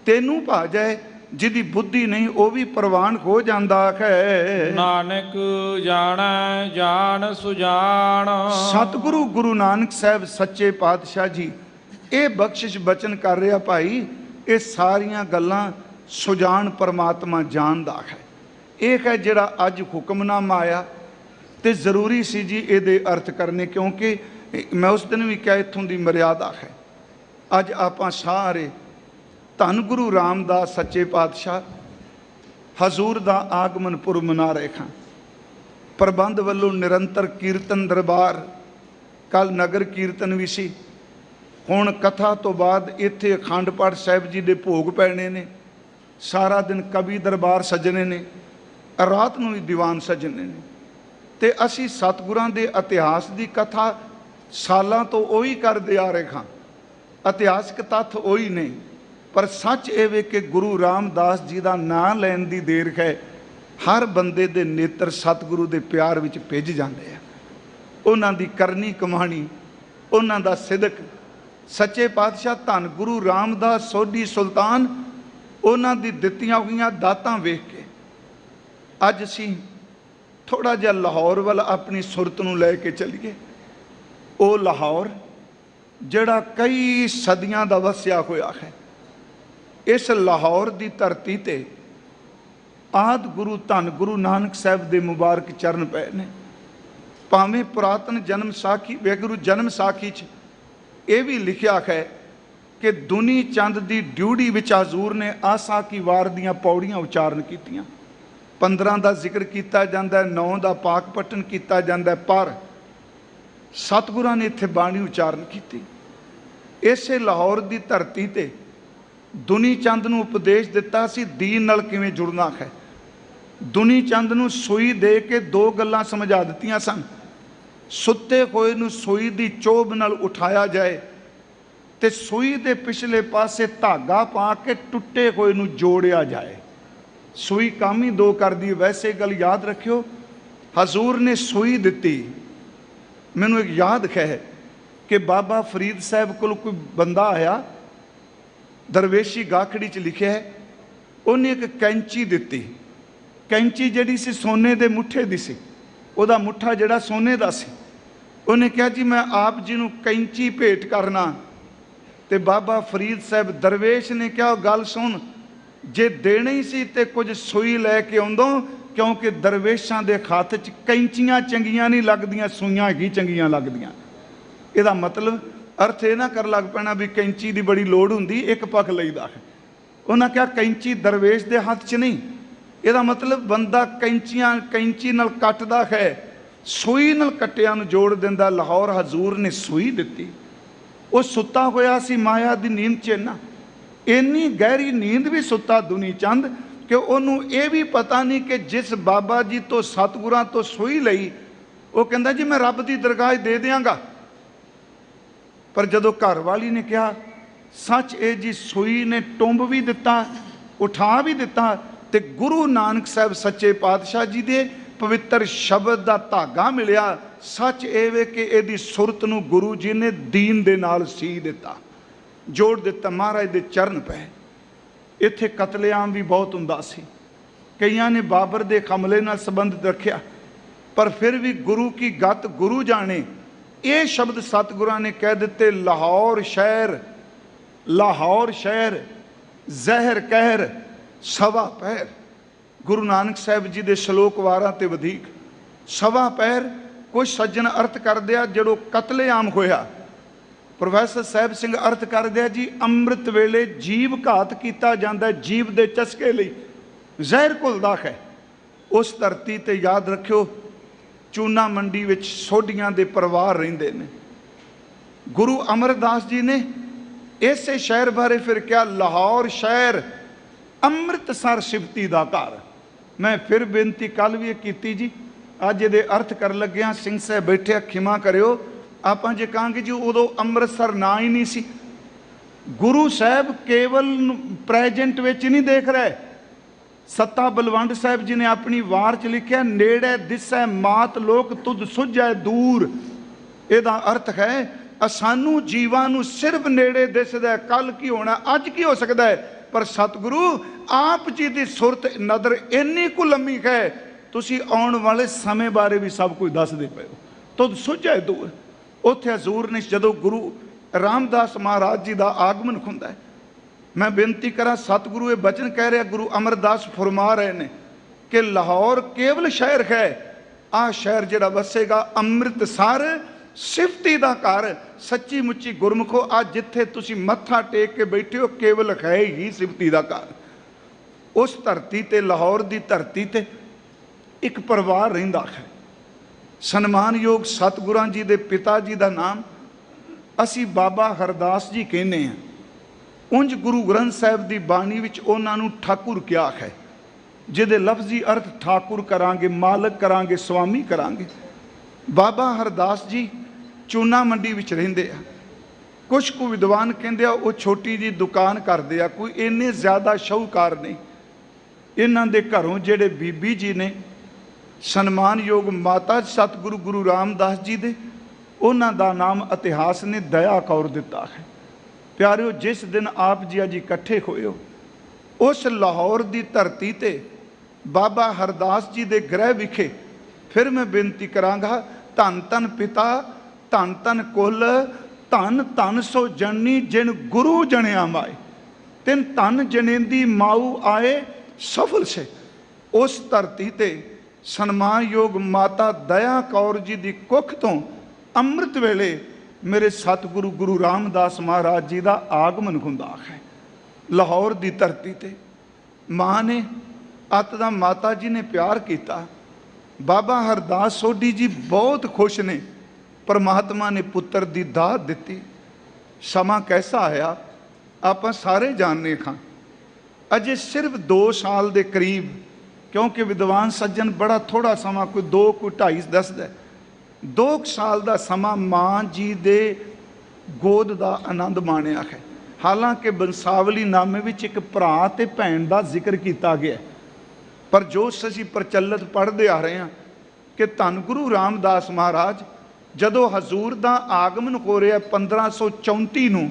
तेनू भा जाए ਜਿਹਦੀ ਬੁੱਧੀ ਨਹੀਂ ਉਹ ਵੀ ਪ੍ਰਵਾਨ ਹੋ ਜਾਂਦਾ ਹੈ। ਨਾਨਕ ਜਾਣੈ ਜਾਣ ਸੁਜਾਨ। ਸਤਿਗੁਰੂ ਗੁਰੂ ਨਾਨਕ ਸਾਹਿਬ ਸੱਚੇ ਪਾਤਸ਼ਾਹ ਜੀ ਇਹ ਬਖਸ਼ਿਸ਼ ਬਚਨ ਕਰ ਰਿਹਾ ਭਾਈ, ਇਹ ਸਾਰੀਆਂ ਗੱਲਾਂ ਸੁਜਾਨ ਪਰਮਾਤਮਾ ਜਾਣਦਾ ਹੈ। ਇਹ ਹੈ ਜਿਹੜਾ ਅੱਜ ਹੁਕਮਨਾਮਾ ਆਇਆ ਤੇ ਜ਼ਰੂਰੀ ਸੀ ਜੀ ਇਹਦੇ ਅਰਥ ਕਰਨੇ, ਕਿਉਂਕਿ ਮੈਂ ਉਸ ਦਿਨ ਵੀ ਕਿਹਾ ਇੱਥੋਂ ਦੀ ਮਰਿਆਦਾ ਹੈ। ਅੱਜ ਆਪਾਂ ਸਾਰੇ ਧੰਨ ਗੁਰੂ ਰਾਮਦਾਸ ਸੱਚੇ ਪਾਤਸ਼ਾਹ ਹਜ਼ੂਰ ਦਾ ਆਗਮਨ ਪੁਰਬ ਮਨਾ ਰਹੇ ਹਾਂ। ਪ੍ਰਬੰਧ ਵੱਲੋਂ ਨਿਰੰਤਰ ਕੀਰਤਨ ਦਰਬਾਰ, ਕੱਲ ਨਗਰ ਕੀਰਤਨ ਵੀ ਸੀ, ਹੁਣ ਕਥਾ ਤੋਂ ਬਾਅਦ ਇੱਥੇ ਅਖੰਡ ਪਾਠ ਸਾਹਿਬ ਜੀ ਦੇ ਭੋਗ ਪੈਣੇ ਨੇ, ਸਾਰਾ ਦਿਨ ਕਵੀ ਦਰਬਾਰ ਸਜਣੇ ਨੇ, ਰਾਤ ਨੂੰ ਵੀ ਦੀਵਾਨ ਸਜਣੇ ਨੇ। ਤੇ ਅਸੀਂ ਸਤਿਗੁਰਾਂ ਦੇ ਇਤਿਹਾਸ ਦੀ ਕਥਾ ਸਾਲਾਂ ਤੋਂ ਉਹੀ ਕਰਦੇ ਆ ਰਹੇ ਹਾਂ, ਇਤਿਹਾਸਕ ਤੱਥ ਉਹੀ ਨੇ, ਪਰ ਸੱਚ ਇਹ ਵੇ ਕਿ ਗੁਰੂ ਰਾਮਦਾਸ ਜੀ ਦਾ ਨਾਂ ਲੈਣ ਦੀ ਦੇਰ ਹੈ, ਹਰ ਬੰਦੇ ਦੇ ਨੇਤਰ ਸਤਿਗੁਰੂ ਦੇ ਪਿਆਰ ਵਿੱਚ ਭਿੱਜ ਜਾਂਦੇ ਆ। ਉਹਨਾਂ ਦੀ ਕਰਨੀ ਕਮਾਣੀ, ਉਹਨਾਂ ਦਾ ਸਿਦਕ, ਸੱਚੇ ਪਾਤਸ਼ਾਹ ਧੰਨ ਗੁਰੂ ਰਾਮਦਾਸ ਸੋਢੀ ਸੁਲਤਾਨ, ਉਹਨਾਂ ਦੀ ਦਿੱਤੀਆਂ ਹੋਈਆਂ ਦਾਤਾਂ ਵੇਖ ਕੇ ਅੱਜ ਅਸੀਂ ਥੋੜਾ ਜਿਹਾ ਲਾਹੌਰ ਵੱਲ ਆਪਣੀ ਸੁਰਤ ਨੂੰ ਲੈ ਕੇ ਚੱਲੀਏ। ਉਹ ਲਾਹੌਰ ਜਿਹੜਾ ਕਈ ਸਦੀਆਂ ਦਾ ਵਸਿਆ ਹੋਇਆ ਹੈ। ਇਸ ਲਾਹੌਰ ਦੀ ਧਰਤੀ ਤੇ ਆਦਿ ਗੁਰੂ ਧੰਨ ਗੁਰੂ ਨਾਨਕ ਸਾਹਿਬ ਦੇ ਮੁਬਾਰਕ ਚਰਨ ਪਏ ਨੇ। ਭਾਵੇਂ ਪੁਰਾਤਨ ਜਨਮ ਸਾਖੀ, ਵਾਹਿਗੁਰੂ ਜਨਮ ਸਾਖੀ 'ਚ ਇਹ ਵੀ ਲਿਖਿਆ ਹੈ ਕਿ ਦੁਨੀ ਚੰਦ ਦੀ ਡਿਊਟੀ ਵਿੱਚ ਹਜ਼ੂਰ ਨੇ ਆਸਾ ਕੀ ਵਾਰ ਦੀਆਂ ਪੌੜੀਆਂ ਉਚਾਰਨ ਕੀਤੀਆਂ। 15 ਦਾ ਜ਼ਿਕਰ ਕੀਤਾ ਜਾਂਦਾ, 9 ਦਾ ਪਾਕ ਪਟਨ ਕੀਤਾ ਜਾਂਦਾ, ਪਰ ਸਤਿਗੁਰਾਂ ਨੇ ਇੱਥੇ ਬਾਣੀ ਉਚਾਰਨ ਕੀਤੀ। ਇਸੇ ਲਾਹੌਰ ਦੀ ਧਰਤੀ ਤੇ ਦੁਨੀ ਚੰਦ ਨੂੰ ਉਪਦੇਸ਼ ਦਿੱਤਾ ਸੀ ਦੀਨ ਨਾਲ ਕਿਵੇਂ ਜੁੜਨਾ ਹੈ। ਦੁਨੀ ਚੰਦ ਨੂੰ ਸੂਈ ਦੇ ਕੇ 2 ਗੱਲਾਂ ਸਮਝਾ ਦਿੱਤੀਆਂ ਸਨ। ਸੁੱਤੇ ਹੋਏ ਨੂੰ ਸੂਈ ਦੀ ਚੋਭ ਨਾਲ ਉਠਾਇਆ ਜਾਏ ਤੇ ਸੂਈ ਦੇ ਪਿਛਲੇ ਪਾਸੇ ਧਾਗਾ ਪਾ ਕੇ ਟੁੱਟੇ ਹੋਏ ਨੂੰ ਜੋੜਿਆ ਜਾਏ। ਸੂਈ ਕੰਮ ਹੀ 2 ਕਰਦੀ। ਵੈਸੇ ਗੱਲ ਯਾਦ ਰੱਖਿਓ, ਹਜ਼ੂਰ ਨੇ ਸੂਈ ਦਿੱਤੀ। ਮੈਨੂੰ ਇੱਕ ਯਾਦ ਹੈ ਕਿ ਬਾਬਾ ਫਰੀਦ ਸਾਹਿਬ ਕੋਲ ਕੋਈ ਬੰਦਾ ਆਇਆ, ਦਰਵੇਸ਼ੀ ਗਾਖੜੀ 'ਚ ਲਿਖਿਆ ਹੈ, ਉਹਨੇ ਇੱਕ ਕੈਂਚੀ ਦਿੱਤੀ। ਕੈਂਚੀ ਜਿਹੜੀ ਸੀ ਸੋਨੇ ਦੇ ਮੁੱਠੇ ਦੀ ਸੀ, ਉਹਦਾ ਮੁੱਠਾ ਜਿਹੜਾ ਸੋਨੇ ਦਾ ਸੀ। ਉਹਨੇ ਕਿਹਾ ਜੀ ਮੈਂ ਆਪ ਜੀ ਨੂੰ ਕੈਂਚੀ ਭੇਟ ਕਰਨਾ। ਤੇ ਬਾਬਾ ਫਰੀਦ ਸਾਹਿਬ ਦਰਵੇਸ਼ ਨੇ ਕਿਹਾ ਗੱਲ ਸੁਣ, ਜੇ ਦੇਣੀ ਸੀ ਤੇ ਕੁਝ ਸੂਈ ਲੈ ਕੇ ਆਉਂਦੋ, ਕਿਉਂਕਿ ਦਰਵੇਸ਼ਾਂ ਦੇ ਹੱਥ 'ਚ ਕੈਂਚੀਆਂ ਚੰਗੀਆਂ ਨਹੀਂ ਲੱਗਦੀਆਂ, ਸੂਈਆਂ ਹੀ ਚੰਗੀਆਂ ਲੱਗਦੀਆਂ। ਇਹਦਾ ਮਤਲਬ ਅਰਥ ਇਹ ਨਾ ਕਰ ਲੱਗ ਪੈਣਾ ਵੀ ਕੈਂਚੀ ਦੀ ਬੜੀ ਲੋੜ ਹੁੰਦੀ, ਇੱਕ ਪੱਖ ਲਈਦਾ ਹੈ। ਉਹਨਾਂ ਕਿਹਾ ਕੈਂਚੀ ਦਰਵੇਸ਼ ਦੇ ਹੱਥ 'ਚ ਨਹੀਂ। ਇਹਦਾ ਮਤਲਬ ਬੰਦਾ ਕੈਂਚੀ ਨਾਲ ਕੱਟਦਾ ਹੈ, ਸੂਈ ਨਾਲ ਕੱਟਿਆਂ ਨੂੰ ਜੋੜ ਦਿੰਦਾ। ਲਾਹੌਰ ਹਜ਼ੂਰ ਨੇ ਸੂਈ ਦਿੱਤੀ। ਉਹ ਸੁੱਤਾ ਹੋਇਆ ਸੀ ਮਾਇਆ ਦੀ ਨੀਂਦ 'ਚ, ਇੰਨੀ ਗਹਿਰੀ ਨੀਂਦ ਵੀ ਸੁੱਤਾ ਦੁਨੀ ਚੰਦ ਕਿ ਉਹਨੂੰ ਇਹ ਵੀ ਪਤਾ ਨਹੀਂ ਕਿ ਜਿਸ ਬਾਬਾ ਜੀ ਤੋਂ ਸਤਿਗੁਰਾਂ ਤੋਂ ਸੂਈ ਲਈ, ਉਹ ਕਹਿੰਦਾ ਜੀ ਮੈਂ ਰੱਬ ਦੀ ਦਰਗਾਹ ਦੇ ਦਿਆਂਗਾ। ਪਰ ਜਦੋਂ ਘਰ ਵਾਲੀ ਨੇ ਕਿਹਾ ਸੱਚ ਇਹ ਜੀ ਸੂਈ ਨੇ ਟੁੰਬ ਵੀ ਦਿੱਤਾ, ਉਠਾ ਵੀ ਦਿੱਤਾ, ਤੇ ਗੁਰੂ ਨਾਨਕ ਸਾਹਿਬ ਸੱਚੇ ਪਾਤਸ਼ਾਹ ਜੀ ਦੇ ਪਵਿੱਤਰ ਸ਼ਬਦ ਦਾ ਧਾਗਾ ਮਿਲਿਆ। ਸੱਚ ਇਹ ਵੇ ਕਿ ਇਹਦੀ ਸੁਰਤ ਨੂੰ ਗੁਰੂ ਜੀ ਨੇ ਦੀਨ ਦੇ ਨਾਲ ਸੀ ਦਿੱਤਾ, ਜੋੜ ਦਿੱਤਾ। ਮਹਾਰਾਜ ਦੇ ਚਰਨ ਪਏ। ਇੱਥੇ ਕਤਲੇਆਮ ਵੀ ਬਹੁਤ ਹੁੰਦਾ ਸੀ। ਕਈਆਂ ਨੇ ਬਾਬਰ ਦੇ ਹਮਲੇ ਨਾਲ ਸੰਬੰਧ ਰੱਖਿਆ, ਪਰ ਫਿਰ ਵੀ ਗੁਰੂ ਕੀ ਗਤ ਗੁਰੂ ਜਾਣੇ। ਇਹ ਸ਼ਬਦ ਸਤਿਗੁਰਾਂ ਨੇ ਕਹਿ ਦਿੱਤੇ, ਲਾਹੌਰ ਸ਼ਹਿਰ ਜ਼ਹਿਰ ਕਹਿਰ ਸਵਾ ਪਹਿਰ। ਗੁਰੂ ਨਾਨਕ ਸਾਹਿਬ ਜੀ ਦੇ ਸ਼ਲੋਕ ਵਾਰਾਂ ਤੇ ਵਧੇਕ ਸਵਾ ਪਹਿਰ। ਕੁਝ ਸੱਜਣ ਅਰਥ ਕਰਦੇ ਆ ਜਦੋਂ ਕਤਲੇਆਮ ਹੋਇਆ। ਪ੍ਰੋਫੈਸਰ ਸਾਹਿਬ ਸਿੰਘ ਅਰਥ ਕਰਦੇ ਆ ਜੀ ਅੰਮ੍ਰਿਤ ਵੇਲੇ ਜੀਵ ਘਾਤ ਕੀਤਾ ਜਾਂਦਾ, ਜੀਵ ਦੇ ਚਸਕੇ ਲਈ ਜ਼ਹਿਰ ਘੁਲਦਾ ਹੈ। ਉਸ ਧਰਤੀ ਤੇ ਯਾਦ ਰੱਖਿਓ ਚੂਨਾ ਮੰਡੀ ਵਿੱਚ ਸੋਢੀਆਂ ਦੇ ਪਰਿਵਾਰ ਰਹਿੰਦੇ ਨੇ। ਗੁਰੂ ਅਮਰਦਾਸ ਜੀ ਨੇ ਇਸੇ ਸ਼ਹਿਰ ਬਾਰੇ ਫਿਰ ਕਿਹਾ, ਲਾਹੌਰ ਸ਼ਹਿਰ ਅੰਮ੍ਰਿਤਸਰ ਸਿਫਤੀ ਦਾ ਘਰ। ਮੈਂ ਫਿਰ ਬੇਨਤੀ ਕੱਲ ਵੀ ਇਹ ਕੀਤੀ ਜੀ, ਅੱਜ ਇਹਦੇ ਅਰਥ ਕਰਨ ਲੱਗਿਆ। ਸਿੰਘ ਸਾਹਿਬ ਬੈਠੇ, ਖਿਮਾ ਕਰਿਓ, ਆਪਾਂ ਜੇ ਕਹਾਂਗੇ ਜੀ ਉਦੋਂ ਅੰਮ੍ਰਿਤਸਰ ਨਾ ਹੀ ਨਹੀਂ ਸੀ। ਗੁਰੂ ਸਾਹਿਬ ਕੇਵਲ ਪ੍ਰੈਜੈਂਟ ਵਿੱਚ ਨਹੀਂ ਦੇਖ ਰਹੇ। ਸੱਤਾ ਬਲਵੰਡ ਸਾਹਿਬ ਜੀ ਨੇ ਆਪਣੀ ਵਾਰ 'ਚ ਲਿਖਿਆ, ਨੇੜੇ ਦਿਸੈ ਮਾਤ ਲੋਕ ਤੁਧ ਸੁਝੈ ਦੂਰ। ਇਹਦਾ ਅਰਥ ਹੈ सानू जीवां नू सिर्फ नेड़े दिसदा है, कल की होना, अज की हो सकता है, पर सतगुरु आप जी की सुरत नदर इन्नी कु लम्मी है, तुसी आने वाले समय बारे भी सब कुछ दसदे पे हो। तो सुझाए दूर उत्थे हजूर ने जदों गुरु रामदास महाराज जी का आगमन हुंदा है, मैं बेनती करा सतगुरु ये बचन कह रहा, गुरु अमरदास फरमा रहे ने कि लाहौर केवल शहर है, आ शहर जिहड़ा वसेगा अमृतसर सिफती दा घर, सच्ची मुच्ची गुरमुखो अज जिथे तुसी मत्था टेक के बैठे हो केवल है ही सिफती दा घर। उस धरती ते लाहौर दी धरती ते एक परिवार रहिंदा है, सन्मानयोग सतगुरां जी दे पिता जी दा नाम असी बाबा हरदास जी कहने हैं। उंज गुरु ग्रंथ साहिब दी बाणी विच उन्हां नूं ठाकुर किया है, जिहदे लफ्जी अर्थ ठाकुर करांगे, मालक करांगे, स्वामी करांगे। बाबा हरदास जी चूना मंडी विच रहिंदे आ। कुछ को विद्वान कहंदे आ वो छोटी जी दुकान करदे आ, कोई इन्ने ज़्यादा शाहूकार नहीं। इन्हां दे घरों जिहड़े बीबी जी ने सन्मानयोग माता सतगुरु गुरु रामदास जी दे, उन्हां दा नाम इतिहास ने दया कौर दिता है। प्यारिओ, जिस दिन आप जी अज इकट्ठे होए हो, उस लाहौर दी धरती ते बाबा हरदास जी दे गृह विखे फिर मैं बेनती करांगा, धन धन पिता धन धन कुल धन धन सो जननी जिन गुरु जनिया माए, तिन धन जनेंदी माऊ आए सफल से। उस धरती ते सन्मानयोग माता दया कौर जी दी कुख तो अमृत वेले मेरे सतगुरु गुरु रामदास महाराज जी का आगमन हुंदा है। लाहौर दी धरती ते माँ ने अत दा माता जी ने प्यार किया। बाबा हरदास सोढी जी बहुत खुश ने, परमात्मा ने पुत्र दी दात दिती। समा कैसा आया आप सारे जानने खां। अजे सिर्फ 2 साल के करीब, क्योंकि विद्वान सज्जन बड़ा थोड़ा समा, कोई 2 कोई 2.5 दसदा, 2 साल का समा माँ जी दे गोद का आनंद माणिया है। हालांकि बंसावली नामे विच एक भरा ते भैन का जिक्र किया गया, पर जो असीं प्रचलित पढ़ते आ रहे हैं कि धन गुरु रामदास महाराज जदों हजूर का आगमन हो रहा 1534 नूं,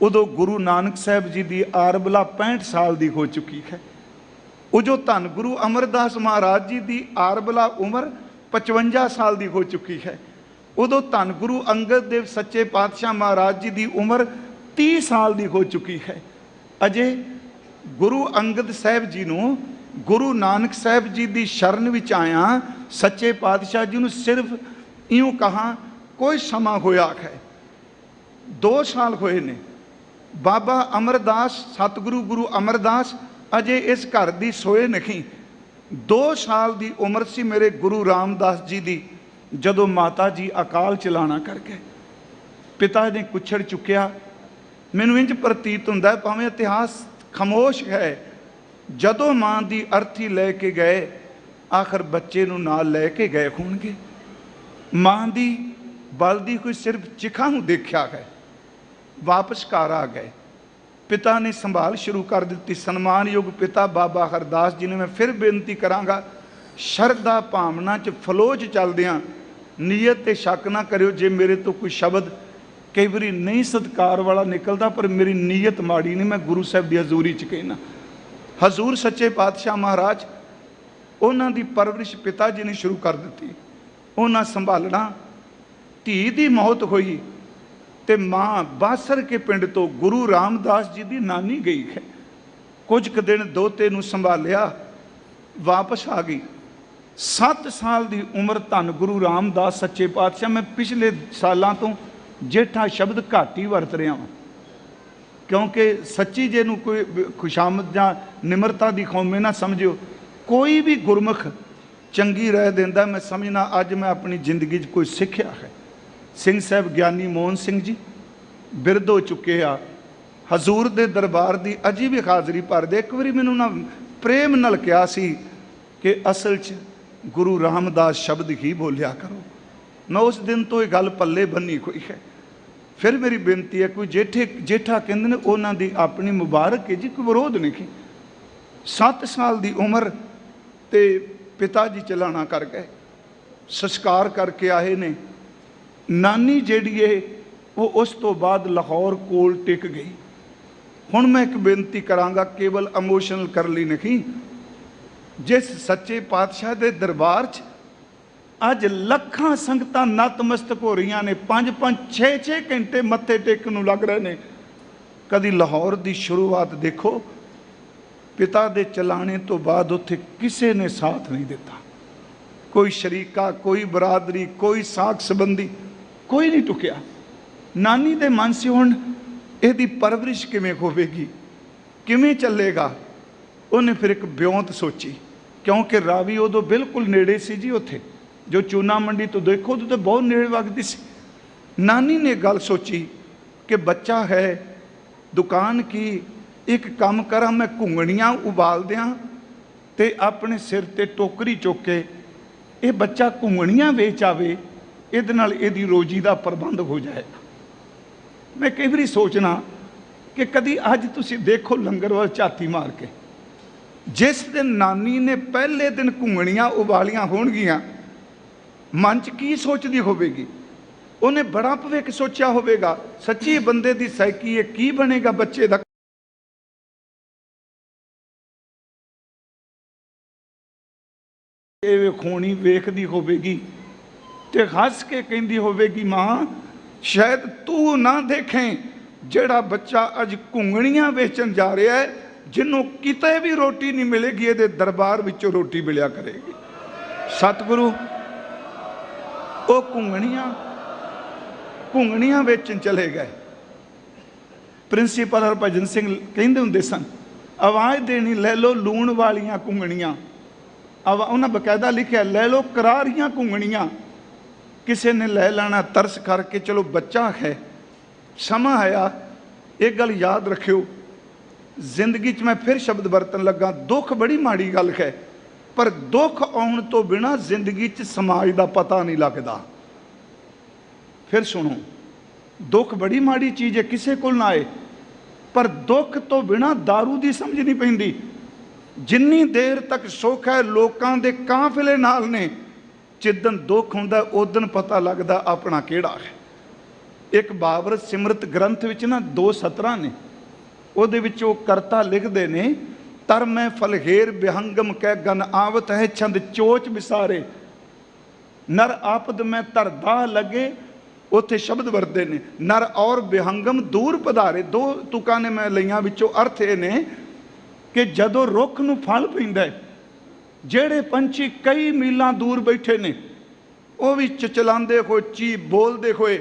उदों गुरु नानक साहब जी की आरबला 65 साल की हो चुकी है। वो जो धन गुरु अमरदास महाराज जी की आरबला उम्र 55 साल की हो चुकी है। उदों धन गुरु अंगद देव सच्चे पातशाह महाराज जी की उम्र 30 साल की हो चुकी है। अजे गुरु अंगद साहब जी नूं गुरु नानक साहब जी की शरण विच आया, सच्चे पातशाह जी नूं सिर्फ इयों कहा कोई समा होया है, 2 साल होए ने। बाबा अमरदास सतगुरु गुरु अमरदास अजे इस घर की सोए नहीं। 2 साल की उम्र सी मेरे गुरु रामदास जी की जदों माता जी अकाल चलाना कर गए। पिता ने कुछड़ चुकिया। मैनूं इंज प्रतीत हुंदा है, भावें इतिहास खामोश है, जदों मां की अर्थी लैके गए आखिर बच्चे नूं नाल लैके गए होणगे। मां की बलदी कोई सिर्फ चिखा नूं देखिया है, वापस घर आ गए। पिता ने संभाल शुरू कर दी। सन्मानयोग पिता बाबा हरदास जी ने मैं फिर बेनती करांगा, शरदा भावना च फलो च चलदियां नीयत ते शक ना करियो। जे मेरे तो कोई शब्द कई बारी नहीं सत्कार वाला निकलता, पर मेरी नीयत माड़ी नहीं, मैं गुरु साहब की हजूरी च कहना। हजूर सच्चे पातशाह महाराज उन्हां दी परवरिश पिता जी ने शुरू कर दी। उन्हां संभालना। धी दी मौत हुई ते मां बासर के पिंड तो गुरु रामदास जी की नानी गई है। कुछ क दिन दोते नूं संभालिया, वापस आ गई। 7 साल की उम्र धन गुरु रामदास सच्चे पातशाह, मैं पिछले सालों तो जेठा शब्द घट ही वरत रहा हाँ, क्योंकि सच्ची जे नूं कोई खुशामद या निमरता की कौमे ना समझियो। कोई भी गुरमुख चंगी रह देंदा, मैं समझना अज मैं अपनी जिंदगी कोई सीखिया है। सिंह साहब ज्ञानी मोहन सिंह जी बिरध हो चुके आ, हजूर दे दरबार की अजी भी हाज़री भरदे। एक बारी मैनूं ना प्रेम नाल कहा सी कि असल च गुरु रामदास शब्द ही बोलिया करो। मैं उस दिन तो ये गल पल्ले बन्नी हुई है। फिर मेरी बेनती है, कोई जेठा कहते हैं उन्हों की अपनी मुबारक है जी, कोई विरोध नहीं। 7 साल की उम्र ते पिता जी चलाना कर गए, संस्कार करके आए ने। नानी जिहड़ी है वो उस तो बाद लाहौर कोल टिक गई। हुण मैं एक बेनती करांगा, केवल इमोशनल कर ली नहीं, जिस सच्चे पातशाह के दरबार च अज लखां संगतां नतमस्तक हो रही ने, 5-5 6-6 घंटे मत्थे टेकन नूं लग रहे ने। कदी लाहौर की शुरुआत देखो, पिता दे चलाने तो बाद उत्थे किसी ने साथ नहीं दिता, कोई शरीका, कोई बरादरी, कोई साख संबंधी, कोई नहीं टुकिया। नानी दे मन से हुण इहदी परवरिश किवें होवेगी, किवें चलेगा। उन्हें फिर एक ब्योंत सोची, क्योंकि रावी उदों बिल्कुल नेड़े सी जी, उत्थे जो चूना मंडी तो देखो तो बहुत नेड़े वगदी सी। नानी ने गल सोची कि बच्चा है, दुकान की, एक काम करा मैं घुंगणियां उबाल दियां ते अपने सिर ते टोकरी चुक के ये बच्चा घुंगणियां वेच आवे, इहदे नाल इहदी रोजी का प्रबंध हो जाएगा। मैं कई बार सोचना कि कदी अज तुसीं देखो लंगर वाल झाती मार के, जिस दिन नानी ने पहले दिन घुंगणियां उबालियां होणगियां, मन च की सोचती होवेगी। उन्हें बड़ा भविख सोचा होवेगा, सच्ची बंदे की साइकी है, की बनेगा बच्चे का। खोनी वेखदी होवेगी ते हस के कहती होवेगी, मां शायद तू ना देखें जेड़ा बच्चा अज घुंगणियां वेचन जा रहा है, जिन्हों किते भी रोटी नहीं मिलेगी, ये दरबार विचों रोटी मिलिया करेगी। सतगुरु वो घुंगणियां वेचन चले गए। प्रिंसीपल हरभजन सिंह कहते होंदे सन, आवाज़ देनी लै लो लूण वालियां घुंगणियां। उन्हें बकायदा लिखा, लै लो करारियां घुंगणियां। किसी ने लै लेना तरस करके, चलो बच्चा है, समा आया। एक गल याद रखियो, जिंदगी च मैं फिर शब्द बरतन लगा, दुख बड़ी माड़ी गल है, पर दुख आने तो बिना जिंदगी च समाज का पता नहीं लगता। फिर सुनो, दुख बड़ी माड़ी चीज़ है, किसी को ना आए, पर दुख तो बिना दारू की समझ नहीं पैंदी। जिन्नी देर तक सुख है लोगों के काफिले नाल ने, जिदन दुख होंदा उदन पता लगता अपना केड़ा है। एक बाबर सिमरत ग्रंथ विच ना 2 सतरां ने, उहदे विच वो करता लिखते ने, तर मैं फलहेर बिहंगम कै गन आवत है छंद चोच विसारे, नर आपद में तरदा लगे। उत्थे शब्द वरते ने, नर और बिहंगम दूर पधारे। 2 तुकां ने मैं लईआं, विचों अर्थ ये ने कि जदों रुख नूं फल पैंदा है, जेड़े पंछी कई मीलों दूर बैठे ने, वो भी चचलांदे होए, ची बोलते हुए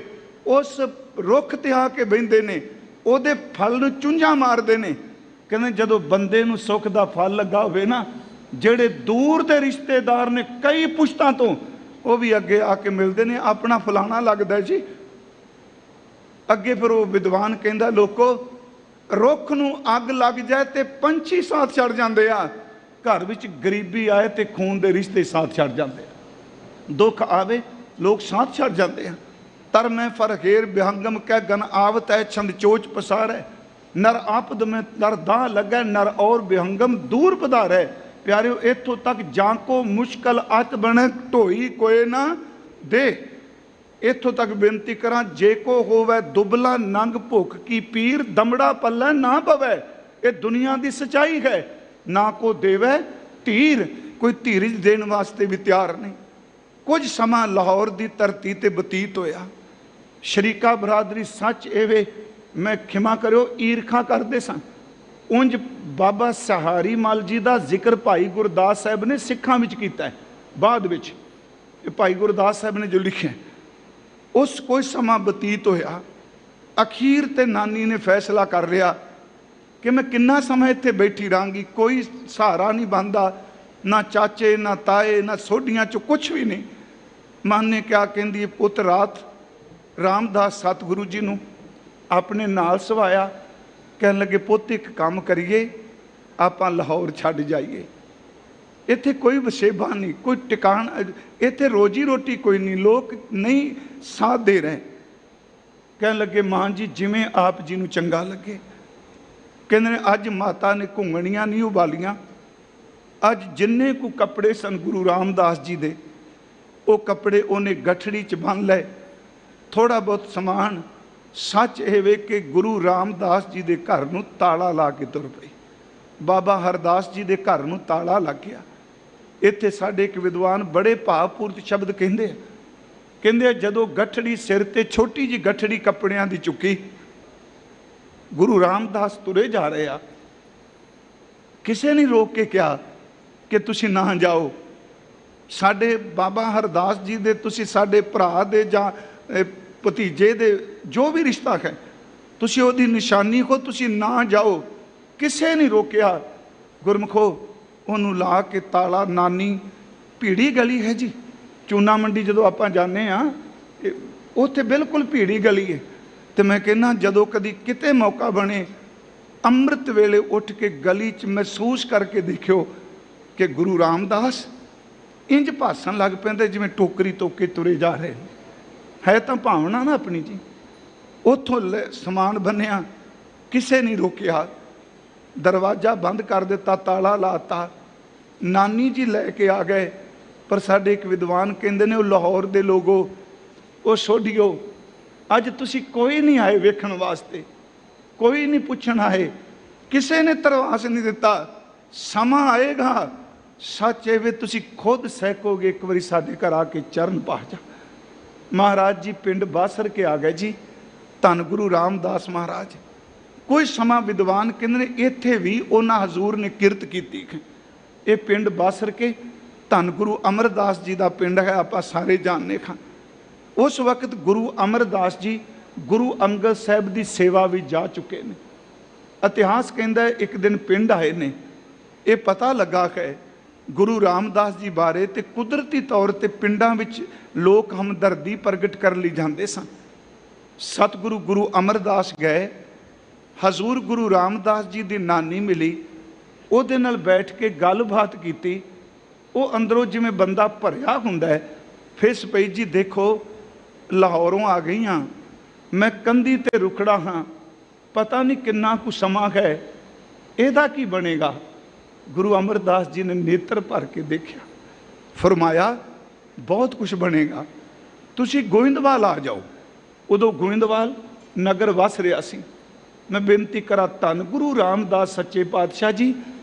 उस रुख ते आके बहिंदे ने, उहदे फल नूं चुंझां मारदे ने। कहते जदों बंदे नूं सुख दा फल लगा होवे ना, जेड़े दूर दे रिश्तेदार ने कई पुश्तां तो, वो भी अगे आके मिलते हैं, अपना फलाना लगता है जी। अगे फिर वो विद्वान कहता, लोगो रुख नूं अग लग जाए तो पंछी साथ छड़ जाते आ, घर विच गरीबी आए तो खून के रिश्ते साथ छड़ जाते हैं, दुख आवे लोग साथ छड़ जाते हैं। तर मैं फरखेर बिहंगम कह गन आवत है छंद चोच पसार है, नर आपद में नर दाह लगे, नर और बिहंगम दूर पधार है। प्यारिओ इत्थों तक जाको मुश्किल अत बने ढोई कोई ना दे। इत्थों तक बेनती करा, जे को होवे दुबला नंग भुख की पीर, दमड़ा पल्ले ना पवे। ये दुनिया की सच्चाई है, ना को देवे धीर, कोई धीरज देने वास्ते भी तैयार नहीं। कुछ समा लाहौर की धरती ते बतीत होया, शरीका बरादरी सच एवे, मैं खिमा करो ईरखा करते सन। उंज बाबा सहारी मल जी का जिक्र भाई गुरदास साहब ने सिखा विच कीता है, बाद विच भाई गुरदास साहब ने जो लिखे। उस कोई समा बतीत होया, अखीर ते नानी ने फैसला कर लिया कि मैं किन्ना समय इत्थे बैठी रहांगी, कोई सहारा नहीं बनता, ना चाचे ना ताए ना सोडियां चो कुछ भी नहीं। मन ने क्या कहती, पुत रात रामदास सतगुरु जी नूं अपने नाल सवाया, कहन लगे पुत एक काम करिए, आपां लाहौर छड्ड जाइए, इत्थे कोई वसेबा नहीं, कोई टिकाण, इत्थे रोजी रोटी कोई नहीं, लोग नहीं साथ दे रहे। कहन लगे मां जी जिवें आप जी नूं चंगा लगे। कहंदे अज माता ने घुंगणियां नहीं उबालियां, अज जिन्ने को कपड़े सन गुरु रामदास जी दे, वो कपड़े उन्हें गठड़ी च बन लए, थोड़ा बहुत समान ਸੱਚ ਇਹ ਵੇ ਕਿ ਗੁਰੂ ਰਾਮਦਾਸ ਜੀ ਦੇ ਘਰ ਨੂੰ ਤਾਲਾ ਲਾ ਕੇ ਤੁਰ ਪਈ। ਬਾਬਾ ਹਰਦਾਸ ਜੀ ਦੇ ਘਰ ਨੂੰ ਤਾਲਾ ਲੱਗ ਗਿਆ। ਇੱਥੇ ਸਾਡੇ ਇੱਕ ਵਿਦਵਾਨ ਬੜੇ ਭਾਵਪੂਰਤ ਸ਼ਬਦ ਕਹਿੰਦੇ ਆ ਜਦੋਂ ਗੱਠੜੀ ਸਿਰ ਤੇ ਛੋਟੀ ਜੀ ਗੱਠੜੀ ਕੱਪੜਿਆਂ ਦੀ ਚੁੱਕੀ, ਗੁਰੂ ਰਾਮਦਾਸ ਤੁਰੇ ਜਾ ਰਹੇ ਆ, ਕਿਸੇ ਨੇ ਰੋਕ ਕੇ ਕਿਹਾ ਕਿ ਤੁਸੀਂ ਨਾ ਜਾਓ, ਸਾਡੇ ਬਾਬਾ ਹਰਦਾਸ ਜੀ ਦੇ, ਤੁਸੀਂ ਸਾਡੇ ਭਰਾ ਦੇ ਜਾਂ ਭਤੀਜੇ ਦੇ ਜੋ ਵੀ ਰਿਸ਼ਤਾ ਹੈ, ਤੁਸੀਂ ਉਹਦੀ ਨਿਸ਼ਾਨੀ ਹੋ, ਤੁਸੀਂ ਨਾ ਜਾਓ। ਕਿਸੇ ਨੇ ਰੋਕਿਆ। ਗੁਰਮਖੋ ਉਹਨੂੰ ਲਾ ਕੇ ਤਾਲਾ। ਨਾਨੀ ਭੀੜੀ ਗਲੀ ਹੈ ਜੀ, ਚੂਨਾ ਮੰਡੀ ਜਦੋਂ ਆਪਾਂ ਜਾਂਦੇ ਹਾਂ ਉੱਥੇ ਬਿਲਕੁਲ ਭੀੜੀ ਗਲੀ ਹੈ। ਤੇ ਮੈਂ ਕਹਿੰਦਾ ਜਦੋਂ ਕਦੀ ਕਿਤੇ ਮੌਕਾ ਬਣੇ, ਅੰਮ੍ਰਿਤ ਵੇਲੇ ਉੱਠ ਕੇ ਗਲੀ 'ਚ ਮਹਿਸੂਸ ਕਰਕੇ ਦੇਖਿਓ ਕਿ ਗੁਰੂ ਰਾਮਦਾਸ ਇੰਜ ਭਾਸਣ ਲੱਗ ਪੈਂਦੇ ਜਿਵੇਂ ਟੋਕਰੀ ਤੋਕੇ ਤੁਰੇ ਜਾ ਰਹੇ ਨੇ। ਹੈ ਤਾਂ ਭਾਵਨਾ ਨਾ ਆਪਣੀ ਜੀ। ਉੱਥੋਂ ਸਮਾਨ ਬੰਨਿਆ, ਕਿਸੇ ਨਹੀਂ ਰੋਕਿਆ, ਦਰਵਾਜ਼ਾ ਬੰਦ ਕਰ ਦਿੱਤਾ, ਤਾਲਾ ਲਾਤਾ। ਨਾਨੀ ਜੀ ਲੈ ਕੇ ਆ ਗਏ। ਪਰ ਸਾਡੇ ਇੱਕ ਵਿਦਵਾਨ ਕਹਿੰਦੇ ਨੇ ਉਹ ਲਾਹੌਰ ਦੇ ਲੋਗੋ, ਉਹ ਸੋਢੀਓ, ਅੱਜ ਤੁਸੀਂ ਕੋਈ ਨਹੀਂ ਆਏ ਵੇਖਣ ਵਾਸਤੇ, ਕੋਈ ਨਹੀਂ ਪੁੱਛਣ ਆਏ, ਕਿਸੇ ਨੇ ਧਰਵਾਸ ਨਹੀਂ ਦਿੱਤਾ। ਸਮਾਂ ਆਏਗਾ, ਸੱਚ ਇਹ ਵੇ ਤੁਸੀਂ ਖੁਦ ਸਹਿਕੋਗੇ, ਇੱਕ ਵਾਰੀ ਸਾਡੇ ਘਰ ਆ ਕੇ ਚਰਨ ਪਾ ਜਾ। ਮਹਾਰਾਜ ਜੀ ਪਿੰਡ ਬਾਸਰ ਕੇ ਆ ਗਏ ਜੀ, ਧੰਨ ਗੁਰੂ ਰਾਮਦਾਸ ਮਹਾਰਾਜ। ਕੋਈ ਸਮਾਂ ਵਿਦਵਾਨ ਕਹਿੰਦੇ ਨੇ ਇੱਥੇ ਵੀ ਉਹਨਾਂ ਹਜ਼ੂਰ ਨੇ ਕਿਰਤ ਕੀਤੀ। ਇਹ ਪਿੰਡ ਬਾਸਰ ਕੇ ਧੰਨ ਗੁਰੂ ਅਮਰਦਾਸ ਜੀ ਦਾ ਪਿੰਡ ਹੈ, ਆਪਾਂ ਸਾਰੇ ਜਾਣਦੇ ਹਾਂ। ਉਸ ਵਕਤ ਗੁਰੂ ਅਮਰਦਾਸ ਜੀ ਗੁਰੂ ਅੰਗਦ ਸਾਹਿਬ ਦੀ ਸੇਵਾ ਵੀ ਜਾ ਚੁੱਕੇ ਨੇ। ਇਤਿਹਾਸ ਕਹਿੰਦਾ ਇੱਕ ਦਿਨ ਪਿੰਡ ਆਏ ਨੇ, ਇਹ ਪਤਾ ਲੱਗਾ ਹੈ ਗੁਰੂ ਰਾਮਦਾਸ ਜੀ ਬਾਰੇ, ਤੇ ਕੁਦਰਤੀ ਤੌਰ ਤੇ ਪਿੰਡਾਂ ਵਿੱਚ ਲੋਕ ਹਮਦਰਦੀ ਪ੍ਰਗਟ ਕਰਨ ਲਈ ਜਾਂਦੇ ਸਨ। ਸਤਿਗੁਰੂ ਗੁਰੂ ਅਮਰਦਾਸ ਗਏ, ਹਜ਼ੂਰ ਗੁਰੂ ਰਾਮਦਾਸ ਜੀ ਦੀ ਨਾਨੀ ਮਿਲੀ, ਉਹਦੇ ਨਾਲ ਬੈਠ ਕੇ ਗੱਲਬਾਤ ਕੀਤੀ। ਉਹ ਅੰਦਰੋਂ ਜਿਵੇਂ ਬੰਦਾ ਭਰਿਆ ਹੁੰਦਾ ਹੈ, ਫਿਸ ਪਈ ਜੀ, ਦੇਖੋ ਲਾਹੌਰੋਂ ਆ ਗਈਆਂ, ਮੈਂ ਕੰਧੀ ਤੇ ਰੁਕੜਾ ਹਾਂ, ਪਤਾ ਨਹੀਂ ਕਿੰਨਾ ਕੁ ਸਮਾਂ ਹੈ, ਇਹਦਾ ਕੀ ਬਣੇਗਾ। ਗੁਰੂ ਅਮਰਦਾਸ ਜੀ ਨੇ ਨੇਤਰ ਭਰ ਕੇ ਦੇਖਿਆ, ਫਰਮਾਇਆ ਬਹੁਤ ਕੁਝ ਬਣੇਗਾ, ਤੁਸੀਂ ਗੋਇੰਦਵਾਲ ਆ ਜਾਓ। ਉਦੋਂ ਗੋਇੰਦਵਾਲ ਨਗਰ ਵਸ ਰਿਹਾ ਸੀ। ਮੈਂ ਬੇਨਤੀ ਕਰਾਂ, ਧੰਨ ਗੁਰੂ ਰਾਮਦਾਸ ਸੱਚੇ ਪਾਤਸ਼ਾਹ ਜੀ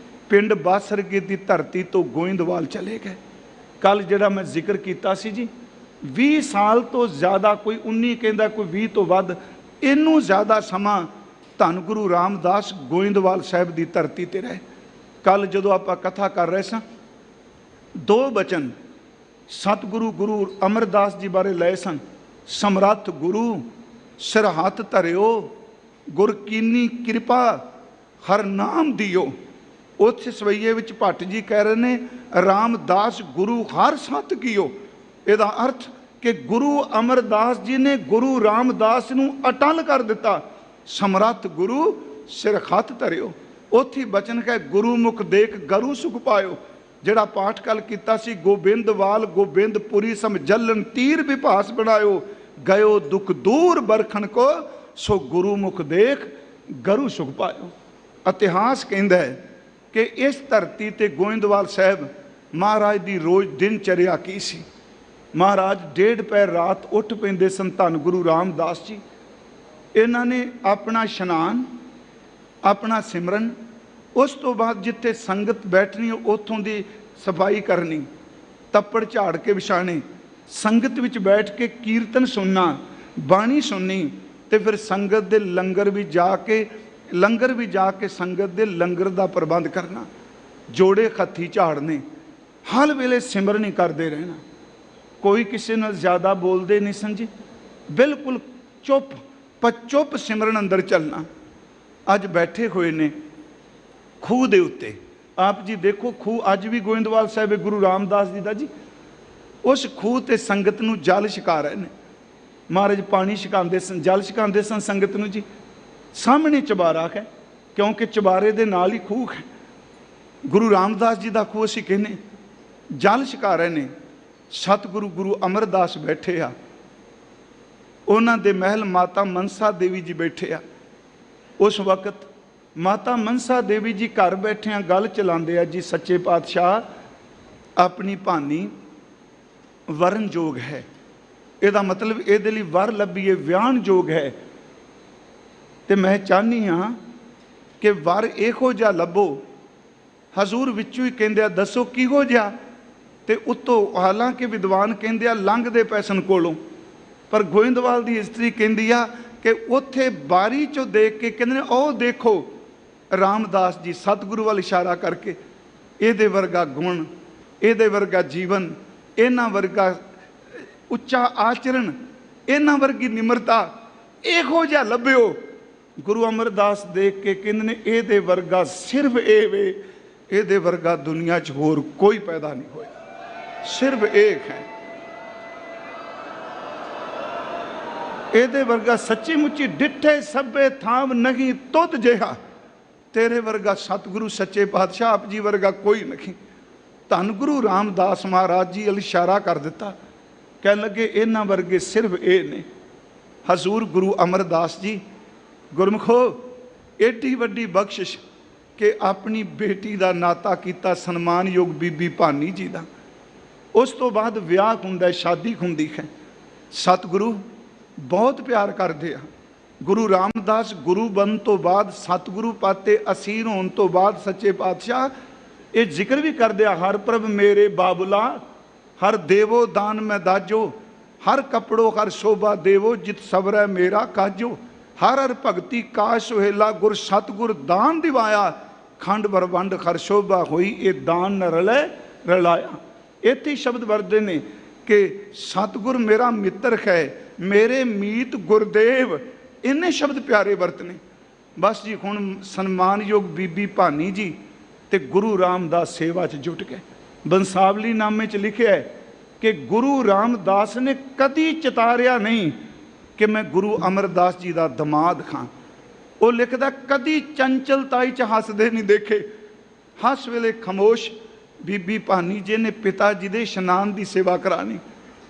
ਪਿੰਡ ਬਾਸਰਗੇ ਦੀ ਧਰਤੀ ਤੋਂ ਗੋਇੰਦਵਾਲ ਚਲੇ ਗਏ। ਕੱਲ ਜਿਹੜਾ ਮੈਂ ਜ਼ਿਕਰ ਕੀਤਾ ਸੀ ਜੀ, 20 ਸਾਲ ਤੋਂ ਜ਼ਿਆਦਾ, ਕੋਈ 19 ਕਹਿੰਦਾ, ਕੋਈ 20 ਤੋਂ ਵੱਧ, ਇਹਨੂੰ ਜ਼ਿਆਦਾ ਸਮਾਂ ਧੰਨ ਗੁਰੂ ਰਾਮਦਾਸ ਗੋਇੰਦਵਾਲ ਸਾਹਿਬ ਦੀ ਧਰਤੀ ਤੇ ਰਹੇ। ਕੱਲ ਜਦੋਂ ਆਪਾਂ ਕਥਾ ਕਰ ਰਹੇ ਸਾਂ, 2 ਬਚਨ ਸਤਿਗੁਰੂ ਗੁਰੂ ਅਮਰਦਾਸ ਜੀ ਬਾਰੇ ਲਏ ਸਨ। ਸਮਰੱਥ ਗੁਰੂ ਸਿਰ ਹੱਥ ਧਰਿਓ, ਗੁਰ ਕੀਨੀ ਕਿਰਪਾ ਹਰ ਨਾਮ ਦਿਓ। ਉੱਥੇ ਸਵਈਏ ਵਿੱਚ ਭੱਟ ਜੀ ਕਹਿ ਰਹੇ ਨੇ, ਰਾਮਦਾਸ ਗੁਰੂ ਹਰ ਸਤ ਕੀਓ। ਇਹਦਾ ਅਰਥ ਕਿ ਗੁਰੂ ਅਮਰਦਾਸ ਜੀ ਨੇ ਗੁਰੂ ਰਾਮਦਾਸ ਨੂੰ ਅਟਲ ਕਰ ਦਿੱਤਾ। ਸਮਰੱਥ ਗੁਰੂ ਸਿਰ ਹੱਥ ਧਰਿਓ। ਉੱਥੇ ਬਚਨ ਹੈ, ਗੁਰੂ ਮੁਖ ਦੇਖ ਗਰੂ ਸੁਖ ਪਾਇਓ। ਜਿਹੜਾ ਪਾਠ ਕੱਲ ਕੀਤਾ ਸੀ, ਗੋਬਿੰਦਵਾਲ ਗੋਬਿੰਦਪੁਰੀ ਸਮਝਲਨ ਤੀਰ ਵਿਭਾਸ ਬਣਾਇਓ, ਗਇਓ ਦੁਖ ਦੂਰ ਬਰਖਣ ਕੋ, ਸੋ ਗੁਰੂ ਮੁਖ ਦੇਖ ਗਰੂ ਸੁਖ ਪਾਇਓ। ਇਤਿਹਾਸ ਕਹਿੰਦਾ ਹੈ ਕਿ ਇਸ ਧਰਤੀ ਤੇ ਗੋਇੰਦਵਾਲ ਸਾਹਿਬ ਮਹਾਰਾਜ ਦੀ ਰੋਜ਼ ਦਿਨਚਰਿਆ ਕੀ ਸੀ। ਮਹਾਰਾਜ 1:30 ਪੈਰ ਰਾਤ ਉੱਠ ਪੈਂਦੇ ਸਨ। ਧੰਨ ਗੁਰੂ ਰਾਮਦਾਸ ਜੀ, ਇਹਨਾਂ ਨੇ ਆਪਣਾ ਇਸ਼ਨਾਨ, ਆਪਣਾ ਸਿਮਰਨ, ਉਸ ਤੋਂ ਬਾਅਦ ਜਿੱਥੇ ਸੰਗਤ ਬੈਠਣੀ ਉੱਥੋਂ ਦੀ ਸਫਾਈ ਕਰਨੀ, ਤੱਪੜ ਝਾੜ ਕੇ ਵਿਛਾਣੇ, ਸੰਗਤ ਵਿੱਚ ਬੈਠ ਕੇ ਕੀਰਤਨ ਸੁਣਨਾ, ਬਾਣੀ ਸੁਣਨੀ, ਤੇ ਫਿਰ ਸੰਗਤ ਦੇ ਲੰਗਰ ਵੀ ਜਾ ਕੇ ਸੰਗਤ ਦੇ ਲੰਗਰ ਦਾ ਪ੍ਰਬੰਧ ਕਰਨਾ, ਜੋੜੇ ਹੱਥੀ ਝਾੜਨੇ, ਹਰ ਵੇਲੇ ਸਿਮਰਨੀ ਕਰਦੇ ਰਹਿਣਾ। ਕੋਈ ਕਿਸੇ ਨਾਲ ਜ਼ਿਆਦਾ ਬੋਲਦੇ ਨਹੀਂ ਸਨ ਜੀ, ਬਿਲਕੁਲ ਚੁੱਪ ਸਿਮਰਨ ਅੰਦਰ ਚੱਲਣਾ। ਅੱਜ ਬੈਠੇ ਹੋਏ ਨੇ ਖੂਹ ਦੇ ਉੱਤੇ, ਆਪ ਜੀ ਦੇਖੋ ਖੂਹ ਅੱਜ ਵੀ ਗੋਇੰਦਵਾਲ ਸਾਹਿਬ ਗੁਰੂ ਰਾਮਦਾਸ ਜੀ ਦਾ ਜੀ। ਉਸ ਖੂਹ ਤੇ ਸੰਗਤ ਨੂੰ ਜਲ ਛਕਾ ਰਹੇ ਨੇ। ਮਹਾਰਾਜ ਪਾਣੀ ਛਕਾਉਂਦੇ ਸਨ, ਜਲ ਛਕਾਉਂਦੇ ਸਨ ਸੰਗਤ ਨੂੰ ਜੀ। ਸਾਹਮਣੇ ਚੁਬਾਰਾ ਹੈ, ਕਿਉਂਕਿ ਚੁਬਾਰੇ ਦੇ ਨਾਲ ਹੀ ਖੂਹ ਹੈ। ਗੁਰੂ ਰਾਮਦਾਸ ਜੀ ਦਾ ਖੂਹ ਅਸੀਂ ਕਹਿੰਦੇ। ਜਲ ਛਕਾ ਰਹੇ ਨੇ। ਸਤਿਗੁਰੂ ਗੁਰੂ ਅਮਰਦਾਸ ਬੈਠੇ ਆ, ਉਹਨਾਂ ਦੇ ਮਹਿਲ ਮਾਤਾ ਮਨਸਾ ਦੇਵੀ ਜੀ ਬੈਠੇ ਆ। ਉਸ ਵਕਤ ਮਾਤਾ ਮਨਸਾ ਦੇਵੀ ਜੀ ਘਰ ਬੈਠਿਆਂ ਗੱਲ ਚਲਾਉਂਦੇ ਆ ਜੀ, ਸੱਚੇ ਪਾਤਸ਼ਾਹ ਆਪਣੀ ਭਾਨੀ ਵਰਨਯੋਗ ਹੈ। ਇਹਦਾ ਮਤਲਬ ਇਹਦੇ ਲਈ ਵਰ ਲੱਭੀਏ, ਵਿਆਹਣਯੋਗ ਹੈ। ਤੇ ਮੈਂ ਚਾਹਨੀ ਹਾਂ ਕਿ ਵਰ ਇਹੋ ਜਿਹਾ ਲੱਭੋ। ਹਜ਼ੂਰ ਵਿੱਚੋਂ ਹੀ ਕਹਿੰਦੇ ਆ ਦੱਸੋ ਕਿਹੋ ਜਿਹਾ, ਤੇ ਉੱਤੋਂ ਹਾਲਾਂਕਿ ਵਿਦਵਾਨ ਕਹਿੰਦੇ ਆ ਲੰਘਦੇ ਪੈਸਨ ਕੋਲੋਂ, ਪਰ ਗੋਇੰਦਵਾਲ ਦੀ ਇਸਤਰੀ ਕਹਿੰਦੀ ਆ ਕਿ ਉੱਥੇ ਬਾਰੀ ਚੋਂ ਦੇਖ ਕੇ ਕਹਿੰਦੇ ਨੇ ਉਹ ਦੇਖੋ ਰਾਮਦਾਸ ਜੀ ਸਤਿਗੁਰੂ ਵੱਲ ਇਸ਼ਾਰਾ ਕਰਕੇ, ਇਹਦੇ ਵਰਗਾ ਗੁਣ, ਇਹਦੇ ਵਰਗਾ ਜੀਵਨ, ਇਹਨਾਂ ਵਰਗਾ ਉੱਚਾ ਆਚਰਣ, ਇਹਨਾਂ ਵਰਗੀ ਨਿਮਰਤਾ ਇਹੋ ਜਿਹਾ ਲੱਭਿਓ। ਗੁਰੂ ਅਮਰਦਾਸ ਦੇਖ ਕੇ ਕਹਿੰਦੇ ਨੇ ਇਹਦੇ ਵਰਗਾ ਸਿਰਫ ਇਹ ਵੇ, ਇਹਦੇ ਵਰਗਾ ਦੁਨੀਆ 'ਚ ਹੋਰ ਕੋਈ ਪੈਦਾ ਨਹੀਂ ਹੋਇਆ, ਸਿਰਫ ਇੱਕ ਹੈ। ਇਹਦੇ ਵਰਗਾ ਸੱਚੀ ਮੁੱਚੀ ਡਿੱਠੇ ਸਭੇ ਥਾਮ ਨਹੀਂ ਤੁਧ ਜਿਹਾ, ਤੇਰੇ ਵਰਗਾ ਸਤਿਗੁਰੂ ਸੱਚੇ ਪਾਤਸ਼ਾਹ ਆਪ ਜੀ ਵਰਗਾ ਕੋਈ ਨਹੀਂ। ਧੰਨ ਗੁਰੂ ਰਾਮਦਾਸ ਮਹਾਰਾਜ ਜੀ ਵੱਲ ਇਸ਼ਾਰਾ ਕਰ ਦਿੱਤਾ, ਕਹਿਣ ਲੱਗੇ ਇਹਨਾਂ ਵਰਗੇ ਸਿਰਫ ਇਹ ਨੇ। ਹਜ਼ੂਰ ਗੁਰੂ ਅਮਰਦਾਸ ਜੀ ਗੁਰਮੁਖੋ ਏਡੀ ਵੱਡੀ ਬਖਸ਼ਿਸ਼ ਕਿ ਆਪਣੀ ਬੇਟੀ ਦਾ ਨਾਤਾ ਕੀਤਾ ਸਨਮਾਨਯੋਗ ਬੀਬੀ ਭਾਨੀ ਜੀ ਦਾ। ਉਸ ਤੋਂ ਬਾਅਦ ਵਿਆਹ ਹੁੰਦਾ, ਸ਼ਾਦੀ ਹੁੰਦੀ ਹੈ। ਸਤਿਗੁਰੂ ਬਹੁਤ ਪਿਆਰ ਕਰਦੇ ਆ। ਗੁਰੂ ਰਾਮਦਾਸ ਗੁਰੂ ਬਣਨ ਤੋਂ ਬਾਅਦ, ਸਤਿਗੁਰੂ ਪਾਤੇ ਅਸੀਰ ਹੋਣ ਤੋਂ ਬਾਅਦ ਸੱਚੇ ਪਾਤਸ਼ਾਹ ਇਹ ਜ਼ਿਕਰ ਵੀ ਕਰਦੇ ਆ, ਹਰ ਪ੍ਰਭ ਮੇਰੇ ਬਾਬੁਲਾ, ਹਰ ਦੇਵੋ ਦਾਨ ਮੈਂ ਦਾਜੋ, ਹਰ ਕਪੜੋ ਹਰ ਸ਼ੋਭਾ ਦੇਵੋ, ਜਿਤ ਸਬਰੈ ਮੇਰਾ ਕਾਜੋ, ਹਰ ਹਰ ਭਗਤੀ ਕਾ ਸੁਹੇਲਾ, ਗੁਰ ਸਤਿਗੁਰ ਦਾਨ ਦਿਵਾਇਆ, ਖੰਡ ਬਰਵੰਡ ਹਰ ਸ਼ੋਭਾ ਹੋਈ, ਇਹ ਦਾਨ ਨ ਰਲੇ ਰਲਾਇਆ। ਇੱਥੇ ਸ਼ਬਦ ਵਰਤੇ ਨੇ ਕਿ ਸਤਿਗੁਰ ਮੇਰਾ ਮਿੱਤਰ ਹੈ, ਮੇਰੇ ਮੀਤ ਗੁਰਦੇਵ, ਇੰਨੇ ਸ਼ਬਦ ਪਿਆਰੇ ਵਰਤਨੇ। ਬਸ ਜੀ ਹੁਣ ਸਨਮਾਨਯੋਗ ਬੀਬੀ ਭਾਨੀ ਜੀ ਤੇ ਗੁਰੂ ਰਾਮਦਾਸ ਸੇਵਾ 'ਚ ਜੁਟ ਗਏ। ਬੰਸਾਵਲੀ ਨਾਮੇ 'ਚ ਲਿਖਿਆ ਹੈ ਕਿ ਗੁਰੂ ਰਾਮਦਾਸ ਨੇ ਕਦੀ ਚਿਤਾਰਿਆ ਨਹੀਂ ਕਿ ਮੈਂ ਗੁਰੂ ਅਮਰਦਾਸ ਜੀ ਦਾ ਦਮਾਦ ਖਾਂ। ਉਹ ਲਿਖਦਾ ਕਦੀ ਚੰਚਲਤਾਈ 'ਚ ਹੱਸਦੇ ਨਹੀਂ ਦੇਖੇ, ਹੱਸ ਵੇਲੇ ਖਾਮੋਸ਼। ਬੀਬੀ ਭਾਨੀ ਜੀ ਨੇ ਪਿਤਾ ਜੀ ਦੇ ਇਸ਼ਨਾਨ ਦੀ ਸੇਵਾ ਕਰਾਣੀ।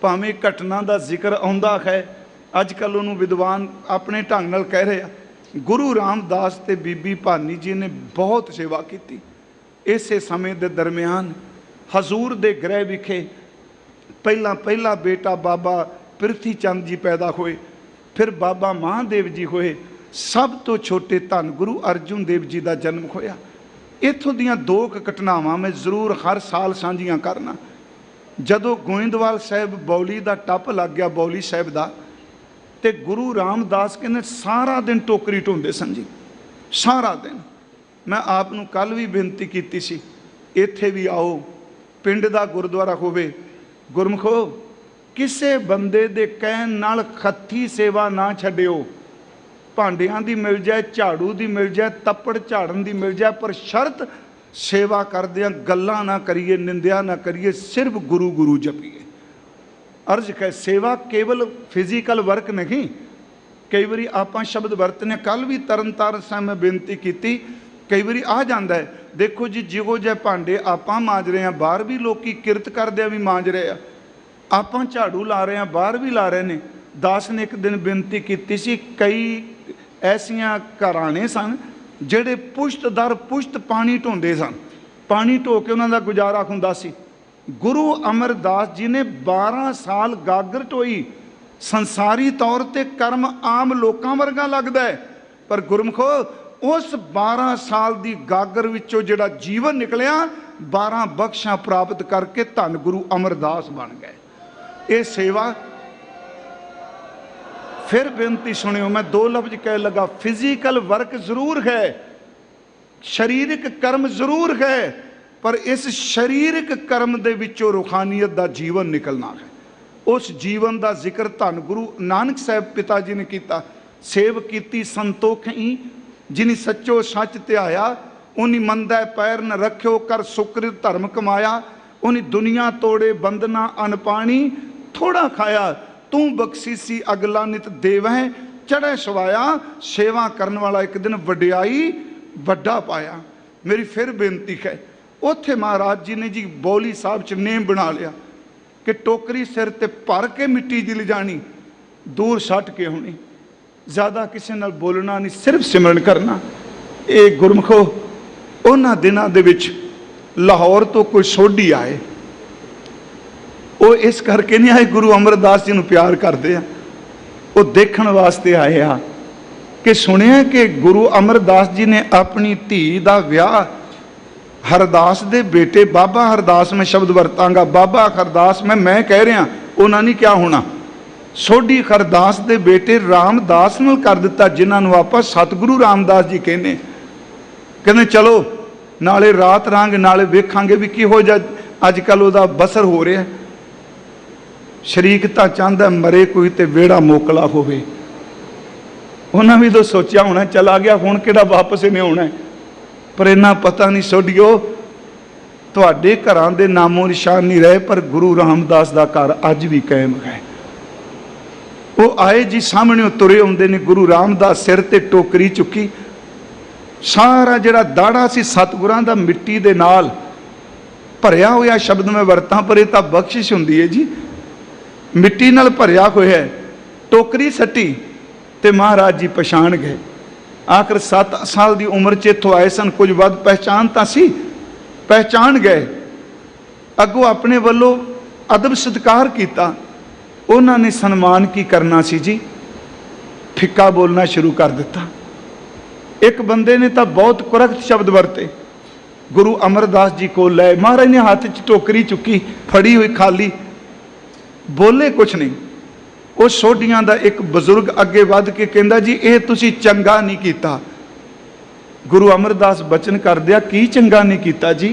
ਭਾਵੇਂ ਘਟਨਾ ਦਾ ਜ਼ਿਕਰ ਆਉਂਦਾ ਹੈ, ਅੱਜ ਕੱਲ੍ਹ ਉਹਨੂੰ ਵਿਦਵਾਨ ਆਪਣੇ ਢੰਗ ਨਾਲ ਕਹਿ ਰਹੇ ਆ, ਗੁਰੂ ਰਾਮਦਾਸ ਤੇ ਬੀਬੀ ਭਾਨੀ ਜੀ ਨੇ ਬਹੁਤ ਸੇਵਾ ਕੀਤੀ। ਇਸੇ ਸਮੇਂ ਦੇ ਦਰਮਿਆਨ ਹਜ਼ੂਰ ਦੇ ਗ੍ਰਹਿ ਵਿਖੇ ਪਹਿਲਾ ਬੇਟਾ ਬਾਬਾ ਪ੍ਰਿਥੀ ਚੰਦ ਜੀ ਪੈਦਾ ਹੋਏ, ਫਿਰ ਬਾਬਾ ਮਹਾਦੇਵ ਜੀ ਹੋਏ, ਸਭ ਤੋਂ ਛੋਟੇ ਧੰਨ ਗੁਰੂ ਅਰਜੁਨ ਦੇਵ ਜੀ ਦਾ ਜਨਮ ਹੋਇਆ। ਇੱਥੋਂ ਦੀਆਂ ਦੋ ਘਟਨਾਵਾਂ ਮੈਂ ਜ਼ਰੂਰ ਹਰ ਸਾਲ ਸਾਂਝੀਆਂ ਕਰਨਾ। ਜਦੋਂ ਗੋਇੰਦਵਾਲ ਸਾਹਿਬ ਬੌਲੀ ਦਾ ਟੱਪ ਲੱਗ ਗਿਆ, ਬੌਲੀ ਸਾਹਿਬ ਦਾ, ਤੇ ਗੁਰੂ ਰਾਮਦਾਸ ਕਹਿੰਦੇ ਸਾਰਾ ਦਿਨ ਟੋਕਰੀ ਢੋਂਦੇ ਸਨ ਜੀ, ਸਾਰਾ ਦਿਨ। ਮੈਂ ਆਪ ਨੂੰ ਕੱਲ੍ਹ ਵੀ ਬੇਨਤੀ ਕੀਤੀ ਸੀ, ਇੱਥੇ ਵੀ ਆਓ, ਪਿੰਡ ਦਾ ਗੁਰਦੁਆਰਾ ਹੋਵੇ। ਗੁਰਮੁਖੋ ਕਿਸੇ ਬੰਦੇ ਦੇ ਕਹਿਣ ਨਾਲ ਖੱਤੀ ਸੇਵਾ ਨਾ ਛੱਡਿਓ। ਭਾਂਡਿਆਂ ਦੀ ਮਿਲ ਜਾਏ, ਝਾੜੂ ਦੀ ਮਿਲ ਜਾਏ, ਤੱਪੜ ਝਾੜਨ ਦੀ ਮਿਲ ਜਾਏ, ਪਰ ਸ਼ਰਤ ਸੇਵਾ ਕਰਦਿਆਂ ਗੱਲਾਂ ਨਾ ਕਰੀਏ, ਨਿੰਦਿਆ ਨਾ ਕਰੀਏ, ਸਿਰਫ ਗੁਰੂ ਗੁਰੂ ਜਪੀਏ। ਅਰਜ਼ ਹੈ ਸੇਵਾ ਕੇਵਲ ਫਿਜ਼ੀਕਲ ਵਰਕ ਨਹੀਂ। ਕਈ ਵਾਰੀ ਆਪਾਂ ਸ਼ਬਦ ਵਰਤਨੇ, ਕੱਲ੍ਹ ਵੀ ਤਰਨ ਤਾਰਨ ਸਾਹਿਬ ਮੈਂ ਬੇਨਤੀ ਕੀਤੀ, ਕਈ ਵਾਰੀ ਆ ਜਾਂਦਾ ਹੈ, ਦੇਖੋ ਜੀ ਜਿਹੋ ਜਿਹੇ ਭਾਂਡੇ ਆਪਾਂ ਮਾਂਜ ਰਹੇ ਹਾਂ, ਬਾਹਰ ਵੀ ਲੋਕੀ ਕਿਰਤ ਕਰਦਿਆਂ ਵੀ ਮਾਂਜ ਰਹੇ ਆ। ਆਪਾਂ ਝਾੜੂ ਲਾ ਰਹੇ ਹਾਂ, ਬਾਹਰ ਵੀ ਲਾ ਰਹੇ ਨੇ। ਦਾਸ ਨੇ ਇੱਕ ਦਿਨ ਬੇਨਤੀ ਕੀਤੀ ਸੀ, ਕਈ ਐਸੀਆਂ ਘਰਾਣੇ ਸਨ ਜਿਹੜੇ ਪੁਸ਼ਤ ਦਰ ਪੁਸ਼ਤ ਪਾਣੀ ਢੋਂਦੇ ਸਨ, ਪਾਣੀ ਢੋ ਕੇ ਉਹਨਾਂ ਦਾ ਗੁਜ਼ਾਰਾ ਹੁੰਦਾ ਸੀ। ਗੁਰੂ ਅਮਰਦਾਸ ਜੀ ਨੇ 12 ਸਾਲ ਗਾਗਰ ਢੋਈ। ਸੰਸਾਰੀ ਤੌਰ ਤੇ ਕਰਮ ਆਮ ਲੋਕਾਂ ਵਰਗਾ ਲੱਗਦਾ ਹੈ, ਪਰ ਗੁਰਮੁਖੋ ਉਸ 12 ਸਾਲ ਦੀ ਗਾਗਰ ਵਿੱਚੋਂ ਜਿਹੜਾ ਜੀਵਨ ਨਿਕਲਿਆ, 12 ਬਖਸ਼ਾਂ ਪ੍ਰਾਪਤ ਕਰਕੇ ਧੰਨ ਗੁਰੂ ਅਮਰਦਾਸ ਬਣ ਗਏ। ਇਹ ਸੇਵਾ। ਫਿਰ ਬੇਨਤੀ ਸੁਣਿਓ, ਮੈਂ ਦੋ ਲਫ਼ਜ਼ ਕਹਿ ਲਗਾ, ਫਿਜ਼ੀਕਲ ਵਰਕ ਜ਼ਰੂਰ ਹੈ, ਸਰੀਰਕ ਕਰਮ ਜ਼ਰੂਰ ਹੈ, ਪਰ ਇਸ ਸਰੀਰਕ ਕਰਮ ਦੇ ਵਿੱਚੋਂ ਰੂਹਾਨੀਅਤ ਦਾ ਜੀਵਨ ਨਿਕਲਣਾ ਹੈ। ਉਸ ਜੀਵਨ ਦਾ ਜ਼ਿਕਰ ਧੰਨ ਗੁਰੂ ਨਾਨਕ ਸਾਹਿਬ ਪਿਤਾ ਜੀ ਨੇ ਕੀਤਾ। ਸੇਵ ਕੀਤੀ ਸੰਤੋਖੀ, ਜਿਨੀ ਸੱਚੋ ਸੱਚ ਧਿਆਇਆ, ਉਨੀ ਮੰਦਾ ਪੈਰ ਨ ਰੱਖਿਓ, ਕਰ ਸੁਕ੍ਰਿਤ ਧਰਮ ਕਮਾਇਆ, ਉਨੀ ਦੁਨੀਆ ਤੋੜੇ ਬੰਦਨਾ ਅਨਪਾਣੀ, ਥੋੜਾ ਖਾਇਆ ਤੂੰ ਬਖਸ਼ੀਸੀ ਅਗਲਾ ਨਿਤ ਦੇਵਹਿ, ਚੜ੍ਹੇ ਸਵਾਇਆ, ਸੇਵਾ ਕਰਨ ਵਾਲਾ ਇੱਕ ਦਿਨ ਵਡਿਆਈ ਵੱਡਾ ਪਾਇਆ। ਮੇਰੀ ਫਿਰ ਬੇਨਤੀ ਹੈ, ਉੱਥੇ ਮਹਾਰਾਜ ਜੀ ਨੇ ਜੀ ਬੌਲੀ ਸਾਹਿਬ 'ਚ ਨੇਮ ਬਣਾ ਲਿਆ ਕਿ ਟੋਕਰੀ ਸਿਰ ਤੇ ਭਰ ਕੇ ਮਿੱਟੀ ਦੀ ਲਿਜਾਣੀ, ਦੂਰ ਸੱਟ ਕੇ ਹੋਣੀ, ਜ਼ਿਆਦਾ ਕਿਸੇ ਨਾਲ ਬੋਲਣਾ ਨਹੀਂ, ਸਿਰਫ ਸਿਮਰਨ ਕਰਨਾ। ਇਹ ਗੁਰਮੁਖੋ ਉਹਨਾਂ ਦਿਨਾਂ ਦੇ ਵਿੱਚ ਲਾਹੌਰ ਤੋਂ ਕੋਈ ਸੋਢੀ ਆਏ, ਉਹ ਇਸ ਕਰਕੇ ਨਹੀਂ ਆਏ, ਗੁਰੂ ਅਮਰਦਾਸ ਜੀ ਨੂੰ ਪਿਆਰ ਕਰਦੇ ਆ, ਉਹ ਦੇਖਣ ਵਾਸਤੇ ਆਏ ਆ कि सुनिया कि गुरु अमरदास जी ने अपनी धी का विआह हरदास दे बेटे बाबा हरदास, मैं शब्द वरतांगा बाबा हरदास, मैं कह रहा उन्होंने नहीं क्या होना, सोढ़ी हरदास दे बेटे रामदास नाल कर दिता, जिन्होंने आप सतगुरु रामदास जी कहने। कहने चलो नाले रात रांग नाले वेखांगे भी किहो जा अजकल उहदा बसर हो रहा है। शरीक तो चाहता मरे कोई तो वेड़ा मोकला होवे। उन्हें भी तो सोचा होना चला गया हुण किहड़ा वापस इन्हें आना है, पर इन्ना पता नहीं सोडियो तुहाडे घरां दे नामो निशान नहीं रहे, पर गुरु रामदास दा घर अज भी कायम है। वो आए जी सामने तुरे आउंदे ने, गुरु रामदास सिर ते टोकरी चुकी, सारा जिहड़ा दाड़ा सी सतगुरां दा मिट्टी दे नाल भरिया होया, शब्द मैं वरतां पर यह तां बख्शिश हुंदी है जी, मिट्टी नाल भरिया होया है। टोकरी सट्टी ते महाराज जी पछाण गए। आखिर 7 साल की उम्र च इत्थों आए सन, कुछ वध पहचान तां सी, पहचान गए। अगों अपने वल्लों अदब सत्कार किया, उन्होंने सन्मान की करना सी जी, फिक्का बोलना शुरू कर दिता। एक बंदे ने तो बहुत कुरख्त शब्द वरते, गुरु अमरदास जी को लै, महाराज ने हाथ च टोकरी चुकी फड़ी हुई खाली, बोले कुछ नहीं। उस सोढ़ियां दा एक बजुर्ग अगे वध के कहंदा जी ये तुसी चंगा नहीं कीता। गुरु अमरदास बचन कर दिया, की चंगा नहीं कीता जी?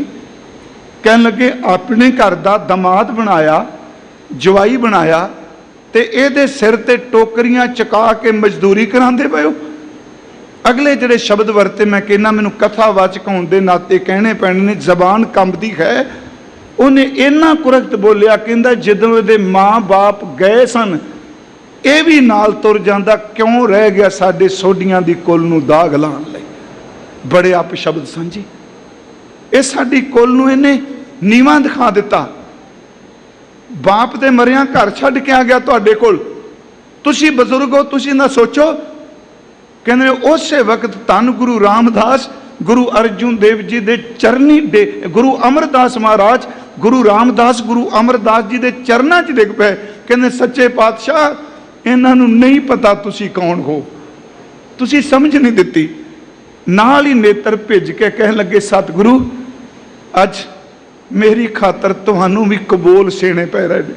कहन लगे अपने घर दा दमाद बनाया, जवाई बनाया, ते इहदे सिर ते टोकरियां चका के मजदूरी करांदे पए हो। अगले जिहड़े शब्द वरते मैं कहना मैनूं कथावाचक होण दे नाते कहने पैणे ने, जबान कंबदी है। उन्हें इन्ना कुरख्त बोलिया, कहंदा जदों इहदे माँ बाप गए सन ये भी नाल तुर जांदा, क्यों रह गया साडे सोढ़ियां दी कुल नूं दाग लाण लई। बड़े अप शब्द सन जी, ये साडी कुल नूं इहने नीवां दिखा दिता। बाप दे मरिया घर छड्ड के आ गया तुहाडे कोल, तुसी बजुर्ग हो, तुसी ना सोचो। कहंदे उस वक्त धन गुरु रामदास गुरु अर्जुन देव जी दे चरनी दे, गुरु अमरदास महाराज गुरु रामदास गुरु अमरदास जी दे चरनां च डिग पे। कहंदे सच्चे पातशाह इन्हां नूं नहीं पता तुसी कौन हो, तुसी समझ नहीं दिती। नाल ही नेत्र भिज के कहन लगे सतगुरु अज मेरी खातर तुहानूं भी कबोल सेने पै रहे ने,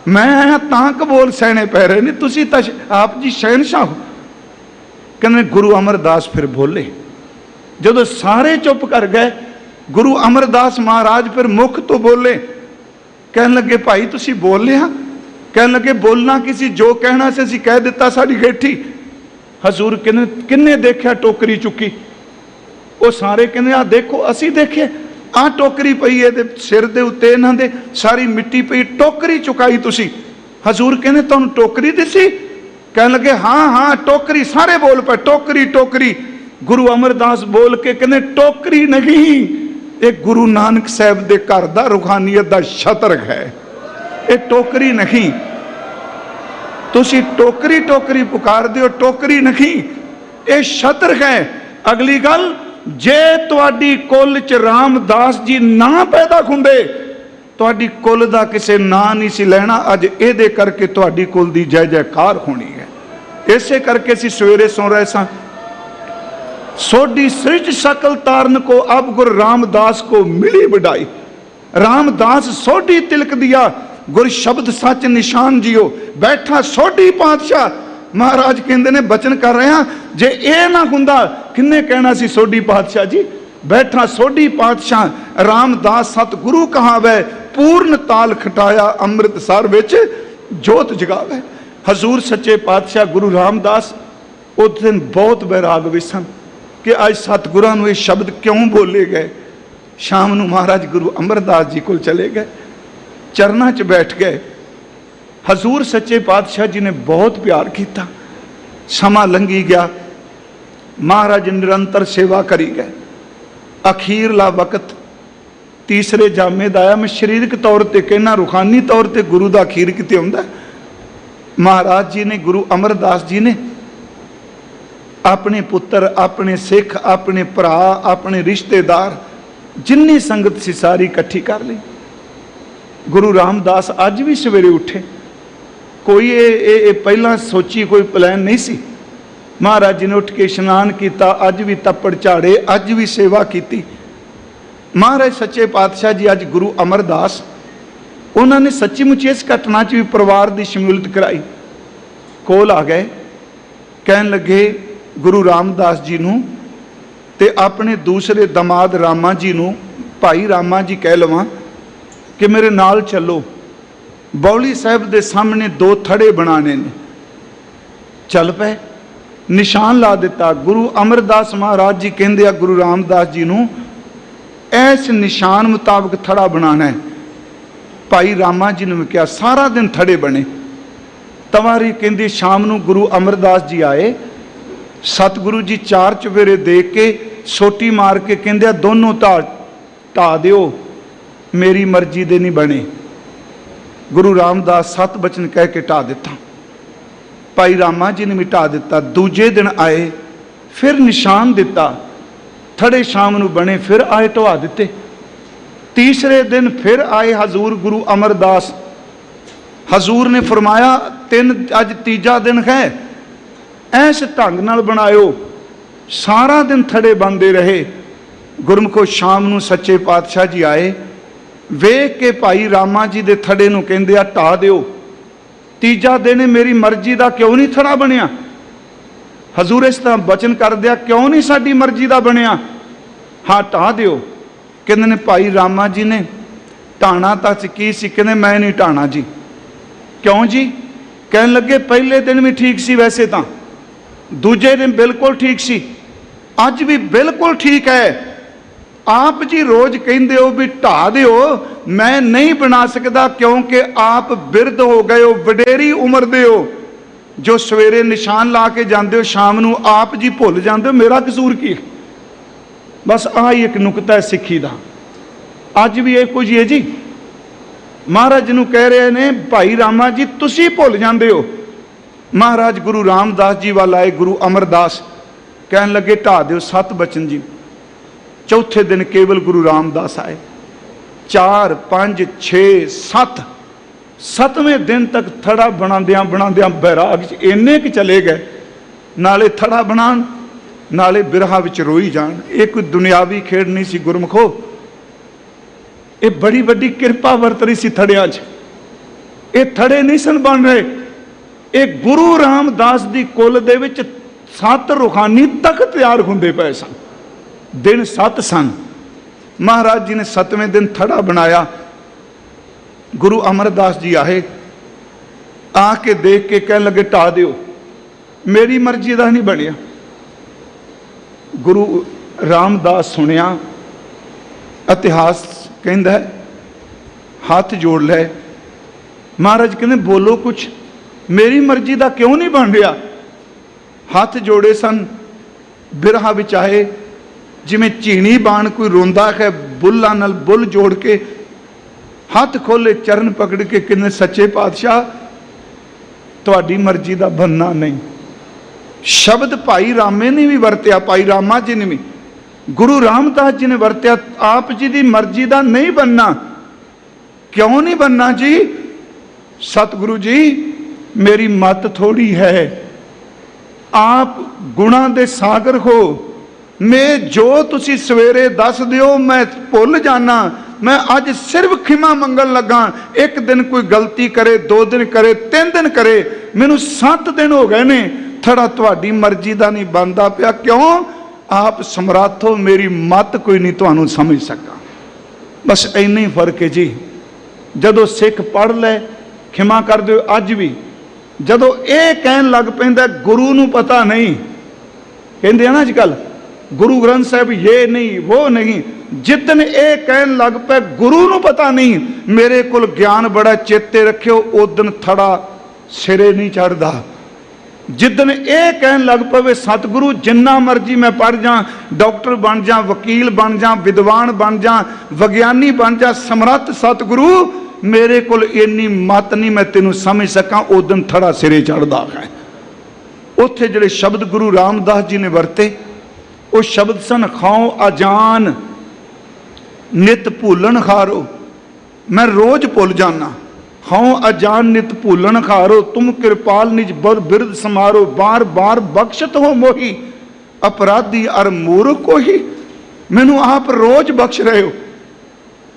मैं आया तां कबोल सहने पै रहे ने, तुसी तां आप जी शहनशाह हो। कहने गुरु अमरदास फिर बोले, जदों सारे चुप कर गए गुरु अमरदास महाराज फिर मुख तो बोले। कहन लगे भाई तुसी बोल लिया? कहन लगे बोलना किसी, जो कहना से असीं कह दिता, साडी गेठी। हजूर कहने किन्ने देखिया टोकरी चुकी? वो सारे कहने आ देखो, असी देखे आ टोकरी पई है सिर दे उत्ते, इन्हां दे सारी मिट्टी पई, टोकरी चुकाई तुसी। हजूर कहने तुहानूं टोकरी दिसी? कहन लगे हाँ हाँ टोकरी, सारे बोल पे टोकरी टोकरी। गुरु अमरदास बोल के कहने टोकरी नहीं, एक गुरु नानक साहब दे घर दा रूहानियत दा छतर है, ये टोकरी नहीं। तुसी टोकरी टोकरी पुकार दिओ, टोकरी नहीं, ये छतर है। अगली गल, जे तुहाडी कुल च रामदास जी ना पैदा हुंदे, तुहाडी कुल दा किसे ना नहीं सी लेना। अज इहदे करके तुहाडी कुल दी जय जयकार होनी है। इसे करके असीं सवेरे सौ रहे सां, सोडी सृज सकल तारन को अब गुरु रामदास को मिली बड़ाई। रामदास सोडी तिलक दिया, गुर शब्द सच निशान जियो। बैठा सोडी पातशाह, महाराज कहंदे ने बचन कर रहे हैं, जे ए ना हुंदा किन्ने कहना सी सोडी पातशाह जी। बैठा सोडी पातशाह, रामदास सतगुरु कहावे, पूर्ण ताल खटाया अमृतसर विच जोत जगावे। हजूर सच्चे पातशाह गुरु रामदास उस दिन बहुत बैराग विच सन कि अज सतगुरां नूं ये शब्द क्यों बोले गए। शाम नूं महाराज गुरु अमरदास जी कोल चले गए, चरना च बैठ गए। हजूर सच्चे पातशाह जी ने बहुत प्यार किया। समा लंघी गया, महाराज निरंतर सेवा करी गए। अखीरला वक्त तीसरे जामे दा आया। मैं शरीरक तौर पर कहना, रूहानी तौर पर गुरु का अखीर किते हुंदा। महाराज जी ने, गुरु अमरदास जी ने अपने पुत्र, अपने सिख, अपने भरा, अपने रिश्तेदार, जिन्नी संगत सी सारी इकट्ठी कर ली। गुरु रामदास अज भी सवेरे उठे, कोई ये पहला सोची कोई प्लान नहीं सी। महाराज जी ने उठ के इशनान किया, अज भी तप्पड़ झाड़े, अज भी सेवा की। महाराज सच्चे पातशाह जी अज गुरु अमरदास उन्होंने सच्ची मुची इस घटना च भी परिवार की शमूलियत कराई। कोल आ गए, कहन लगे गुरु रामदास जी नूं ते अपने दूसरे दमाद रामा जी नूं, भाई रामा जी कह लवां कि मेरे नाल चलो, बौली साहब के सामने 2 थड़े बनाने ने। चल पे, निशान ला दिता। गुरु अमरदास महाराज जी कहते हैं गुरु रामदास जी नूं इस निशान मुताबिक थड़ा बनाना है। भाई रामा जी ने कहा, सारा दिन थड़े बने। तवारी कहते शाम नूं गुरु अमरदास जी आए, सतगुरु जी 4 चुफेरे दे के सोटी मार के कहते दोनों ढा दिओ, मेरी मर्जी दे नहीं बने। गुरु रामदास 7 बचन कह के ढा दिता। भाई रामा जी ने भी ढा दिता। दूजे दिन आए, फिर निशान दिता, थड़े शाम नूं बने, फिर आए ढवा दिते। तीसरे दिन फिर आए हजूर गुरु अमरदास, हजूर ने फरमाया 3 अज तीजा दिन है, ऐस ढंग नाल बनायो। सारा दिन थड़े बनते रहे। गुरमुखो शाम नूं सच्चे पातशाह जी आए, वेख के भाई रामा जी दे थड़े नूं कहंदे आ ढा दिओ। तीजा दिन मेरी मर्जी का क्यों नहीं थड़ा बनिया? हजूर इस तरह बचन कर दिया, क्यों नहीं साडी मर्जी का बनिया? हाँ ढा दिओ। कहंदे ने भाई रामा जी ने ढाणा तक की सी? कहंदे मैं नहीं ढाणा जी। क्यों जी? कहन लगे पहले दिन भी ठीक सी, वैसे तो दूजे दिन बिल्कुल ठीक सी, अज भी बिल्कुल ठीक है। आप जी रोज कहते हो भी ढा दिओ, मैं नहीं बना सकता क्योंकि आप बिरध हो गए हो, वडेरी उम्र दे हो। जो सवेरे निशान ला के जाते हो, शाम नूं आप जी भुल जाते हो, मेरा कसूर की? बस आई एक नुकता है सिक्खी का। अज भी ये कुछ है जी। महाराज नूं कह रहे ने भाई रामा जी तुसी भुल जाते हो। महाराज गुरु रामदास जी वाल आए, गुरु अमरदास कहन लगे ढा दिओ 7 बचन जी। चौथे दिन केवल गुरु रामदास आए। 4, 5, 6, 7 7वें दिन तक थड़ा बनाद्या बनाद्या बैराग च इन्ने कि चले गए, नाले थड़ा बनान नाले बिरहा विच रोई जान। ये कोई दुनियावी खेड नहीं सी गुरमुखो, ये बड़ी बड़ी किरपा वरत रही सी थड़िया च। ये थड़े नहीं सन बन रहे, ये गुरु रामदास दी कुल दे विच 7 रूहानी तक तैयार होंदे पे सन। दिन 7 सन। महाराज जी ने 7वें दिन थड़ा बनाया। गुरु अमरदास जी आए, आके देख के कह लगे ढा दिओ, मेरी मर्जी का नहीं बनिया। गुरु रामदास सुनिया, इतिहास कहता है, हाथ जोड़ ले। महाराज कहते बोलो कुछ, मेरी मर्जी का क्यों नहीं बन रहा? हाथ जोड़े सन, बिरहा विच आए, जिमें झीणी बाण कोई रोंदा है, बुल्लां नाल बुल जोड़ के हाथ खोले, चरण पकड़ के कहने सच्चे पातशाह तुहाडी मर्जी का बनना नहीं। शब्द भाई रामे ने भी वरत्या, भाई रामा जी ने भी, गुरु रामदास जी ने वरत्या, आप जी की मर्जी का नहीं बनना। क्यों नहीं बनना जी? सतगुरु जी मेरी मत थोड़ी है, आप गुणा दे सागर हो। मैं जो तुसी सवेरे दस दिओ मैं भुल जाना। मैं अज सिर्फ खिमा मंगन लगा। एक दिन कोई गलती करे, 2 दिन करे, 3 दिन करे, मैनू 7 दिन हो गए ने, थड़ा तुहाडी मर्जी का नहीं बनता पिया। क्यों? आप समर्थ हो, मेरी मत कोई नहीं तुहानू समझ सका। बस इन्ना ही फर्क है जी। जदों सिख पढ़ ले, खिमा कर दो। अज भी जदों ये कहन लग पैंदा गुरु नू पता नहीं, कहते हैं ना अजकल गुरु ग्रंथ साहब ये नहीं वो नहीं, जितन ये कहन लग पे गुरु नू पता नहीं, मेरे को ज्ञान बड़ा चेते रखियो, उदन थड़ा सिरे नहीं चढ़ता। जिदन ये कहन लग पवे सतगुरु जिन्ना मर्जी मैं पढ़ जा, डॉक्टर बन जा, वकील बन जा, विद्वान बन जा, विज्ञानी बन जा, समर्थ सतगुरु मेरे को इन्नी मत नहीं मैं तेनू समझ सका, उदन थड़ा सिरे चढ़ता है। उत्थे जिहड़े शब्द गुरु रामदास जी ने वरते वो शब्द सन खाओ अजान नित भूलन खारो। मैं रोज भुल जाना, हूँ अजान नित भूलन खारो, तुम कृपाल निज बर बिरद समारो, बार बार बख्शत हो मोही, अपराधी अर मूर्ख को ही, मैनू आप रोज बख्श रहे हो।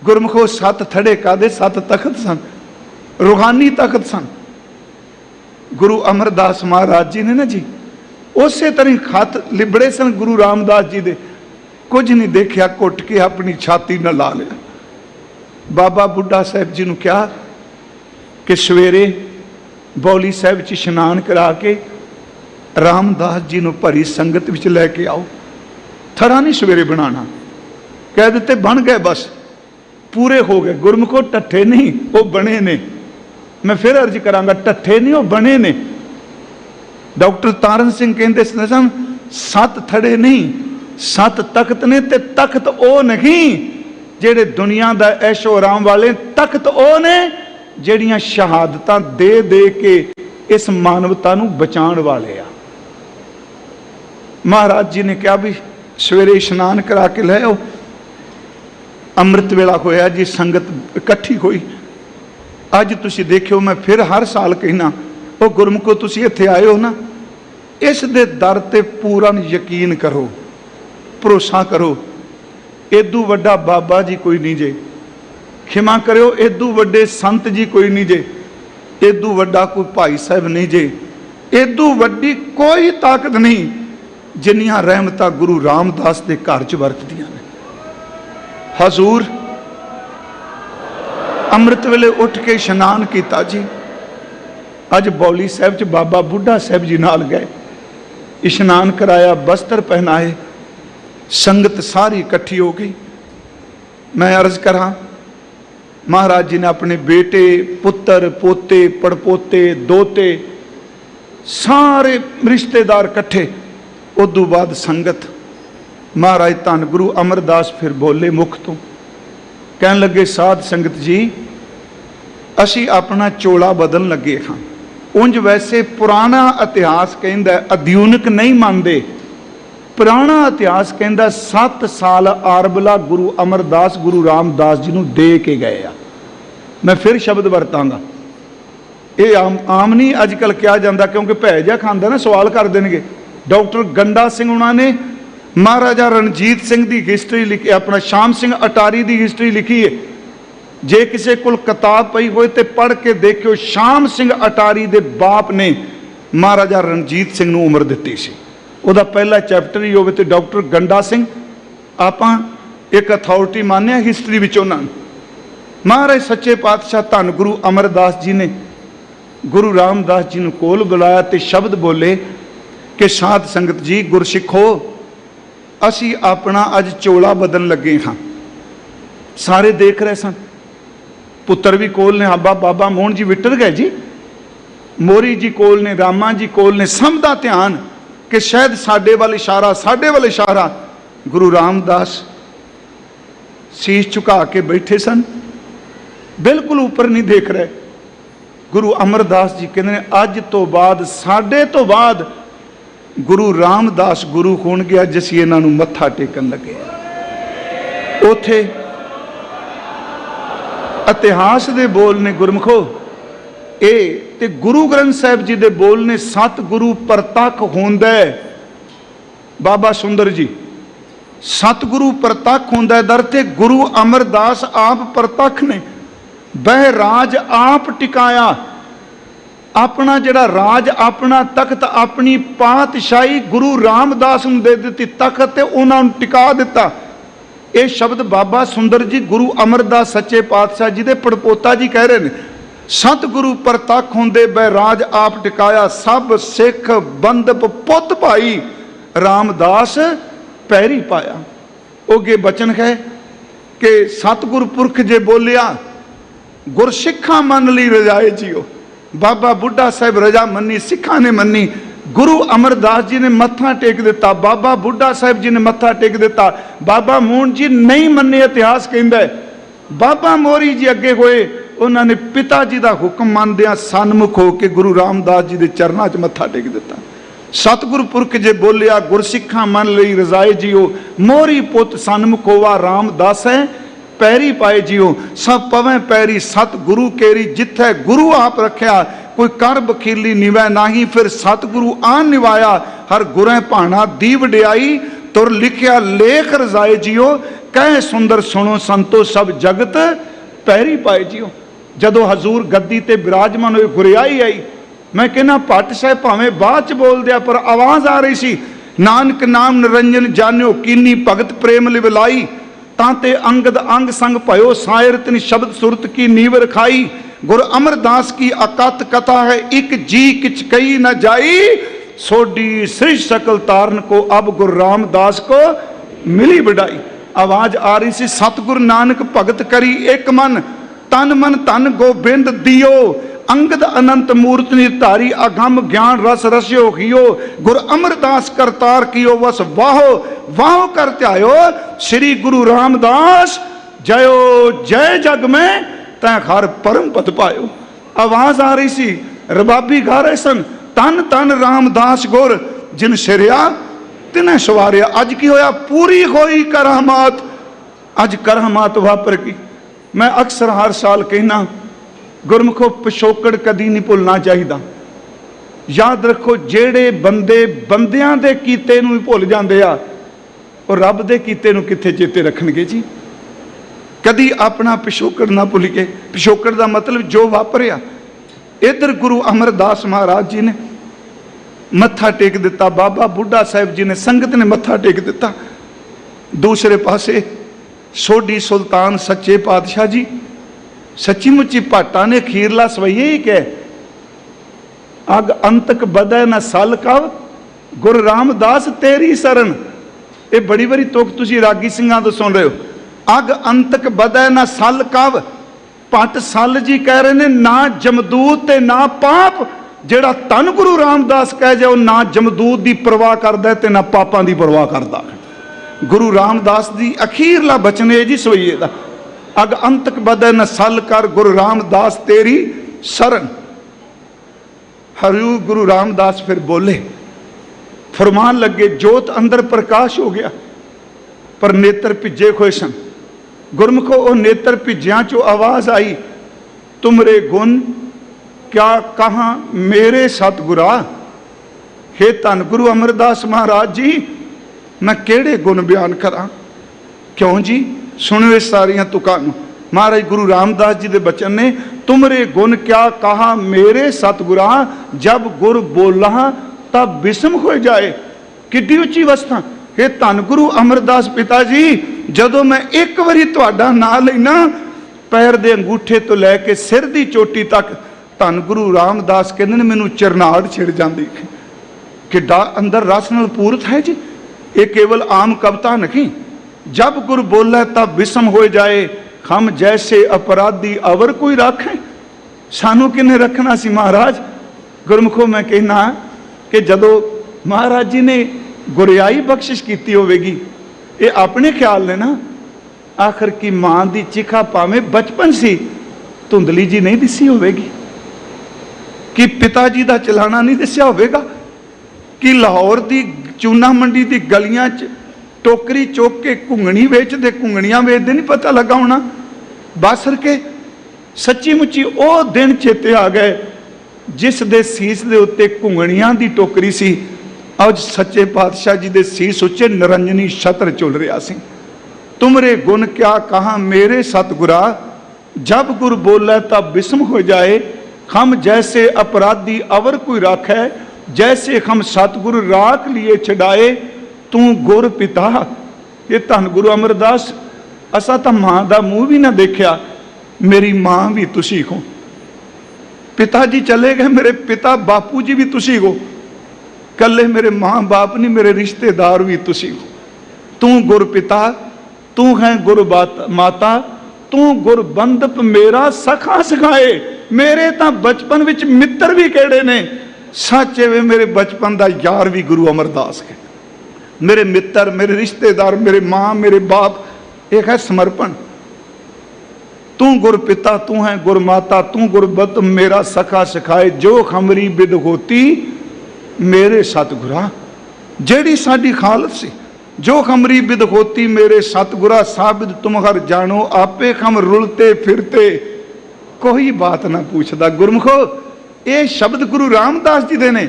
गुरमुखो सत थड़े कादे, सत तखत सन, रूहानी तखत सन। गुरु अमरदास महाराज जी ने ना जी उसे तरह खत लिबड़े सन गुरु रामदास जी दे, कुछ नहीं देखा, घुट के अपनी छाती न ला लिया। बाबा बुढ़ा साहब जी ने कहा कि सवेरे बौली साहब च इशनान करा के रामदास जी ने भरी संगत विच लैके आओ। थड़ा नहीं सवेरे बनाना, कह देते बन गए, बस पूरे हो गए। गुरमुखो टट्ठे नहीं, वो बने ने। मैं फिर अर्ज करांगा, टट्ठे नहीं, वो बने ने। डॉक्टर तारन सिंह कहते सन, सत थड़े नहीं, सत तख्त ने, ते तख्त ओ नहीं जेड़े दुनिया दा ऐशो आराम वाले, तख्त ओ ने ਜਿਹੜੀਆਂ शहादतां दे दे के इस मानवता नूं बचाण वाले आ। महाराज जी ने कहा भी सवेरे इशनान करा के ले आओ। अमृत वेला होया जी, संगत इकट्ठी हुई। अज तुसी देखियो, मैं फिर हर साल कहना, वो गुरमुखो तुसी इत्थे आए हो ना, इस दे दर ते पूरा यकीन करो, भरोसा करो। एदू वड्डा बाबा जी कोई नहीं जे, खिमा करो, एदू वड्डे संत जी कोई नहीं जे, एदू वड्डा कोई भाई साहब नहीं जे, एदू वड्डी कोई ताकत नहीं जिन्नियां रहमतां गुरु रामदास के घर च वरतदियां ने। हजूर अमृत वेले उठ के इशनान किया जी। अज बौली साहब च बाबा बुढ़ा साहब जी नाल गए, इशनान कराया, बस्तर पहनाए, संगत सारी इकट्ठी हो गई। मैं अर्ज करा, महाराज जी ने अपने बेटे, पुत्र, पोते, पड़पोते, दोते, सारे रिश्तेदार इकट्ठे। उदू बाद संगत, महाराज धन गुरु अमरदास फिर बोले मुख तो, कहन लगे, साध संगत जी असी अपना चोला बदल लगे हाँ। उंज वैसे पुराना इतिहास कहता आधुनिक नहीं मानते, पुराना इतिहास कहता 7 साल आरबला गुरु अमरदास गुरु रामदास जी नूं दे के गए आ। मैं फिर शब्द वरतांगा, ये आम नहीं अजकल किया जाता, क्योंकि भै जा खांदा ना सवाल कर देंगे। डॉक्टर गंडा सिंह उन्होंने महाराजा रणजीत सिंह की हिस्टरी लिखी, अपना शाम सिंह अटारी की हिस्टरी लिखी है। जे किसी को किताब पई होए तो पढ़ के देखियो, शाम सिंह अटारी के बाप ने महाराजा रणजीत सिंह नूं उम्र दिती सी। ਉਹਦਾ पहला चैप्टर ही होवे तो डॉक्टर गंडा सिंह आपां एक अथॉरिटी मानिया हिस्टरी विच। उन्होंने महाराज सच्चे पातशाह धन गुरु अमरदास जी ने गुरु रामदास जी ने कोल बुलाया तो शब्द बोले कि साध संगत जी, गुरसिखो, असी अपना अज चोला बदल लगे हाँ। सारे देख रहे सन, पुत्र भी कोल ने, आबा बाबा मोहन जी विटर गए जी, मोरी जी कोल ने, रामा जी कोल ने, सब दा ध्यान कि शायद साडे वाल इशारा, साडे वाल इशारा। गुरु रामदास शीश झुका के बैठे सन, बिल्कुल ऊपर नहीं देख रहे। गुरु अमरदास जी कहते हैं, अज तो बाद, साडे तो बाद गुरु रामदास गुरु होणगे, अज असीं इन्हां नूं मत्था टेकन लगे। उथे इतिहास दे बोल ने गुरमुखो, ते गुरु ग्रंथ साहिब जी दे बोल ने, सतगुरु परतख होंदा है। बाबा सुंदर जी, सतगुरु परतख होंदा है दर ते गुरु अमरदास आप परतख ने। बह राज आप टिकाया, अपना जड़ा राज, अपना तख्त, अपनी पातशाही गुरु रामदास नूं दे दित्ती तख्त, ते उन्हां नूं टिका दिता। ये शब्द बाबा सुंदर जी गुरु अमरदास सच्चे पातशाह जी दे पड़पोता जी कह रहे हैं। सतगुरु परतख होंदे बै राज आप टिकाया, सब सिख बंदप पुत भाई रामदास पैरी पाया। ओगे बचन है कि सतगुरु पुरख जे बोलिया, गुरसिखा मन ली रजाए जियो। बाबा बुढ़ा साहब रजा मनी, सिखा ने मनी। गुरु अमरदास जी ने मत्था टेक दिता, बाबा बुढ़ा साहब जी ने मत्था टेक दिता। बाबा मोहन जी नहीं मन्ने, इतिहास कहता है। बाबा मोरी जी अगे होए, उन्होंने पिता जी का हुक्म मानदिया सन्मुख हो के गुरु रामदास जी के चरणों च मत्था टेक दिता। सतगुरु पुरख जे बोलिया, गुरसिखा मन लई रजाए जियो, मोरी पुत सन्मुख होवा रामदास है। पैरी पाए जियो, सब पवें पैरी सतगुरु केरी, जिथे गुरु आप रखया कोई कर बखीली निवै नाही, फिर सतगुरु आन निवाया, हर गुरें भाना दी वडियाई, तुर लिखिया लेख रजाए जियो, कह सुंदर सुनो संतो सब जगत पैरी पाए जियो। जदों हजूर गद्दी ते विराजमान होए गुरियाई आई, मैं कहना भट्ट साहब भावें बाद च बोल दिया पर आवाज आ रही सी, नानक नाम निरंजन जान्यो कीनी भगत प्रेम लिवलाई, तांते अंगद अंग संग भयो सायर तिन शब्द सुरत की नीव रखाई, गुरु अमरदास की अकत कथा है एक जी किच कही न जाई, सोडी सृज सकल तारन को अब गुरु रामदास को मिली बढ़ाई। आवाज आ रही सी सतगुरु नानक भगत करी एक मन, तन मन तन गोबिंद दियो, अंगद अनंत मूर्त निर्धारी, अगम ज्ञान रस रस्यो हियो, गुरु अमरदास करतार कियो वस वाहो वाहो कर त्यायो, श्री गुरु रामदास जयो जय जग में तै हर परम पद पायो। आवाज आ रही सी रबाबी गा रहे सन, तन तन रामदास गुर जिन सिरिया तिने सवारिया। अज की होया पूरी होई करामात, अज करामात वापर की। मैं अक्सर हर साल कहना गुरमुखो पिछोकड़ कदी नहीं भुलना चाहिए। याद रखो जेड़े बंदे बंदियां दे कीते नूं भुल जांदे आ, और रब दे कीते नूं कित्थे चेते रखणगे जी। कदी अपना पिछोकड़ ना भुलिए। पिछोकड़ का मतलब जो वापरिया। इधर गुरु अमरदास महाराज जी ने मत्था टेक दिता, बाबा बुढ़ा साहब जी ने संगत ने मत्था टेक दिता। दूसरे पासे सोडी सुल्तान सच्चे पातशाह जी, सच्ची मुच्ची भाटा ने खीरला सवैये ही कह, अग अंतक बदै न सल कव गुरु रामदास तेरी शरण। ये बड़ी बड़ी तुक तुसी रागी सिंघां तो सुन रहे हो। अग अंतक बदै न सल कव, पट सल जी कह रहे ने ना जमदूत ते ना पाप। जेड़ा धन गुरु रामदास कह जाओ ना जमदूत की परवाह करता है ते ना पापां की परवाह करता। गुरु रामदास की अखीरला बचन है जी सवैये दा, अग अंतक बदै न सल कर गुरु रामदास तेरी शरण। हरिऊ गुरु रामदास फिर बोले, फरमान लगे, जोत अंदर प्रकाश हो गया पर नेत्र भिजे खोए सन। गुरमुखो वो नेत्र भिजिया चो आवाज आई, तुमरे गुण क्या कहा मेरे सतगुरा। हे धन गुरु अमरदास महाराज जी, मैं केड़े गुण बयान करा। क्यों जी, सुनो इस सारियां तुकां। महाराज गुरु रामदास जी के बचन ने, तुमरे गुण क्या कहा मेरे सतगुरा, जब गुर बोला तब बिस्म हो जाए। किड्डी उच्ची अवस्था। हे धन गुरु अमरदास पिता जी, जदों मैं एक बारी तुहाडा नाम लेना, पैर दे अंगूठे तो लैके सिर दी चोटी तक, धन गुरु रामदास कहते हैं मैनू चरनाहट छिड़ जाती। किड्डा अंदर रस नाल पूरत है जी। ये केवल आम कविता नहीं। जब गुरु बोले तब विषम हो जाए, हम जैसे अपराधी अवर कोई रखे। सानू किन्ने रखना सी महाराज। गुरमुखो मैं कहना कि जदों महाराज जी ने गुरियाई बख्शिश की होगी, ये अपने ख्याल ने ना, आखिर की मां की चिखा भावें बचपन सी धुंधली जी नहीं दिसी होगी, कि पिता जी का चलाना नहीं दसिया होगा, कि लाहौर की चूना मंडी की गलियां च टोकरी चुक के घुंगणी वेचते, घुंगणियां वेचते नहीं पता लगा होना। बासर के सच्ची मुच्ची वो दिन चेते आ गए जिस दे सीस दे उत्ते घुंगणियां की टोकरी सी। अज सच्चे पातशाह जी दे सीस उच्चे निरंजनी छत्र चुल रहा सी। तुमरे गुण क्या कहा मेरे सतगुरा, जब गुरु बोले तब बिस्म हो जाए। हम जैसे अपराधी अवर कोई राखै, जैसे हम सतगुरु राख लिए छड़ाए। तू गुर पिता, ये धन गुरु अमरदास, असा तो मां का मुंह भी ना देखा, मेरी मां भी तुसी हो। पिताजी चले गए, मेरे पिता बापू जी भी तुसी हो। कल्ले मेरे मां बाप नहीं, मेरे रिश्तेदार भी तुसी हो। तू गुर पिता, तू है गुर माता, तू गुर बंदप मेरा सखा सिखाए। मेरे तो बचपन विच मित्र भी केड़े ने, सच वे मेरे बचपन का यार भी गुरु अमरदास है। मेरे मित्र, मेरे रिश्तेदार, मेरे मां, मेरे बाप, एक है समर्पण। तू गुर पिता, तू है गुर माता, तू गुरबत मेरा सखा सिखाए। जो खमरी बिद होती मेरे सतगुरा। जेड़ी साडी खालत सी, जो खमरी बिद होती मेरे सतगुरा साबिद तुम हर जानो आपे खम रुलते फिरते कोई बात ना पूछता। गुरमुखो ये शब्द गुरु रामदास जी दे ने,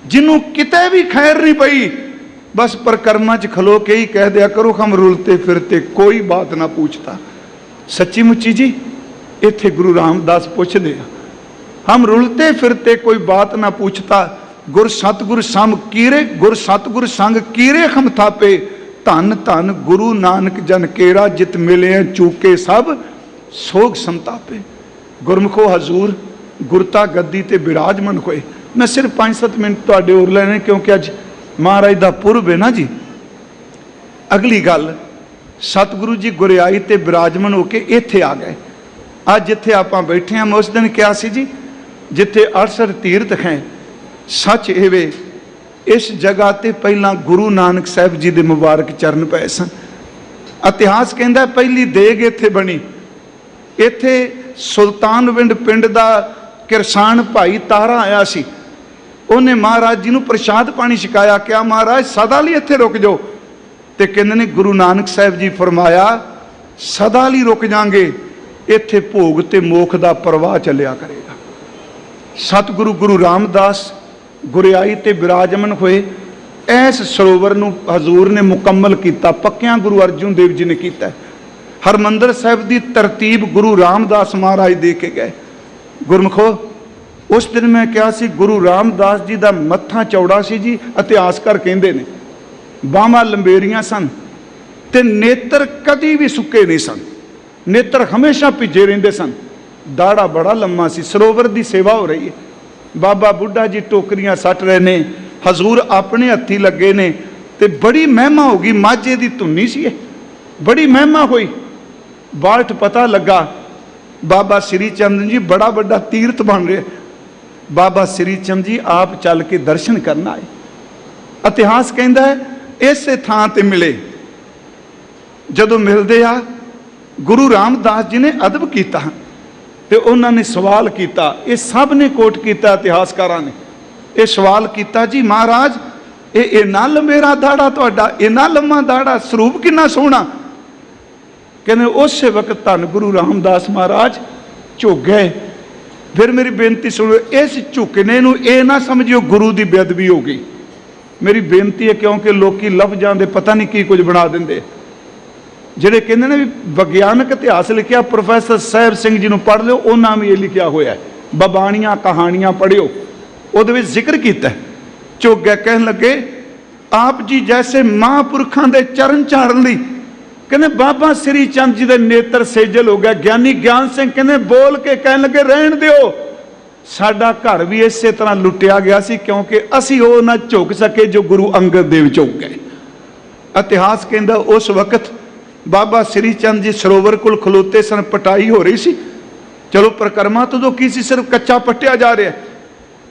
जिन्हों किते भी खैर नहीं पई, बस परकर्मा च खलो के ही कह दिया करो हम रुलते फिरते कोई बात ना पूछता। सच्ची मुच्ची जी इत्थे गुरु रामदास पुछदे आ, हम रुलते फिरते कोई बात ना पूछता। गुर सतगुर सम कीरे गुर सतगुर संग कीरे हम थापे धन धन गुरु नानक जन केरा जित मिले चूके सब सोग संतापे। गुरमुखो हजूर गुरता गद्दी ते विराजमान होए। मैं सिर्फ 5-7 मिनट तुहाडे होर लेने क्योंकि अज महाराज दा पुरब है ना जी। अगली गल सतगुरु जी गुरियाई ते विराजमान होके इत्थे आ गए। अज जिथे आपां बैठे हैं मैं उस दिन कहा सी जी जिथे 68 तीर्थ हैं, सच एवे इस जगह ते पहला गुरु नानक साहब जी दे मुबारक चरण पए सन। इतिहास कहता पहली देग इत्थे बनी। इत्थे सुल्तानविंड पिंड दा किरसान भाई तारा आया सी, उन्हें महाराज जी नूं प्रसाद पानी छकाया। क्या महाराज सदा लई इत्थे रुक जाओ? ते कहंदे ने गुरु नानक साहब जी फरमाया सदा लई रुक जाएंगे, इत्थे भोग ते मोख दा प्रवाह चलिया करेगा। सतगुरु गुरु रामदास गुरियाई ते विराजमान होए। इस सरोवर नूं हजूर ने मुकम्मल किया, पक्कियां गुरु अर्जुन देव जी ने किया। हरमंदर साहब की तरतीब गुरु रामदास महाराज दे के गए। गुरमुखो उस दिन मैं क्या सी गुरु रामदास जी का मत्था चौड़ा सी जी, इतिहासकार कहते ने बाहां लंबेरियां सन ते नेत्र कदी भी सुके नहीं सन, नेत्र हमेशा भिजे रहिंदे सन। दाड़ा बड़ा लम्मा सी। सरोवर की सेवा हो रही है, बाबा बुढ़ा जी टोकरियां सट रहे ने, हजूर अपने हत्थी लगे ने ते बड़ी महिमा हो गई। माझे की धुनी सी, बड़ी महिमा हुई। बाल्ट पता लगा बाबा श्री चंद जी बड़ा बड़ा तीर्थ बन रहा। बाबा श्री चंद जी आप चल के दर्शन करना है। इतिहास कहता है इस थां ते मिले। जदों मिलते आ गुरु रामदास जी ने अदब किया ते उन्होंने सवाल किया। ये सब ने कोट किया इतिहासकारां ने। ये सवाल किया जी महाराज ये इन्ना लंबेरा दाड़ा तुहाडा, इन्ना लम्मा दाड़ा, स्वरूप कितना सोहना। कहने उस वक्त धन गुरु रामदास महाराज झुक गए। फिर मेरी बेनती सुनो, इस झुकने नूं ये ना समझियो गुरु की बेअदबी हो गई। मेरी बेनती है क्योंकि लोग लफ्ज़ां दे पता नहीं की कुछ बना देंगे। ਜਿਹੜੇ ਕਹਿੰਦੇ ਨੇ ਵੀ ਵਿਗਿਆਨਕ ਇਤਿਹਾਸ ਲਿਖਿਆ प्रोफैसर ਸਾਹਿਬ ਸਿੰਘ जी ਨੂੰ पढ़ लो, ਉਹਨਾਂ भी ये लिखा हुआ है। बबाणियां कहानियां पढ़ियो, ਉਹਦੇ ਵਿੱਚ ਜ਼ਿਕਰ ਕੀਤਾ। ਝੁਕ ਗਿਆ ਕਹਿਣ ਲੱਗੇ आप जी जैसे महापुरखों के चरण झाड़न लई कहने बाबा श्री चंद जी के नेत्र सेजल हो गया। ज्ञानी ज्ञान सिंह कहने बोल के कहन लगे रहन दिओ, साडा घर भी इस तरह लुटिया गया सी क्योंकि असी वो ना झुक सके जो गुरु अंगद देव झुक गए। इतिहास कहता उस वक्त बाबा श्री चंद जी सरोवर कोल खलोते सन, पटाई हो रही सी। चलो परिक्रमा तो की सी, सिर्फ कच्चा पट्टिया जा रहा है।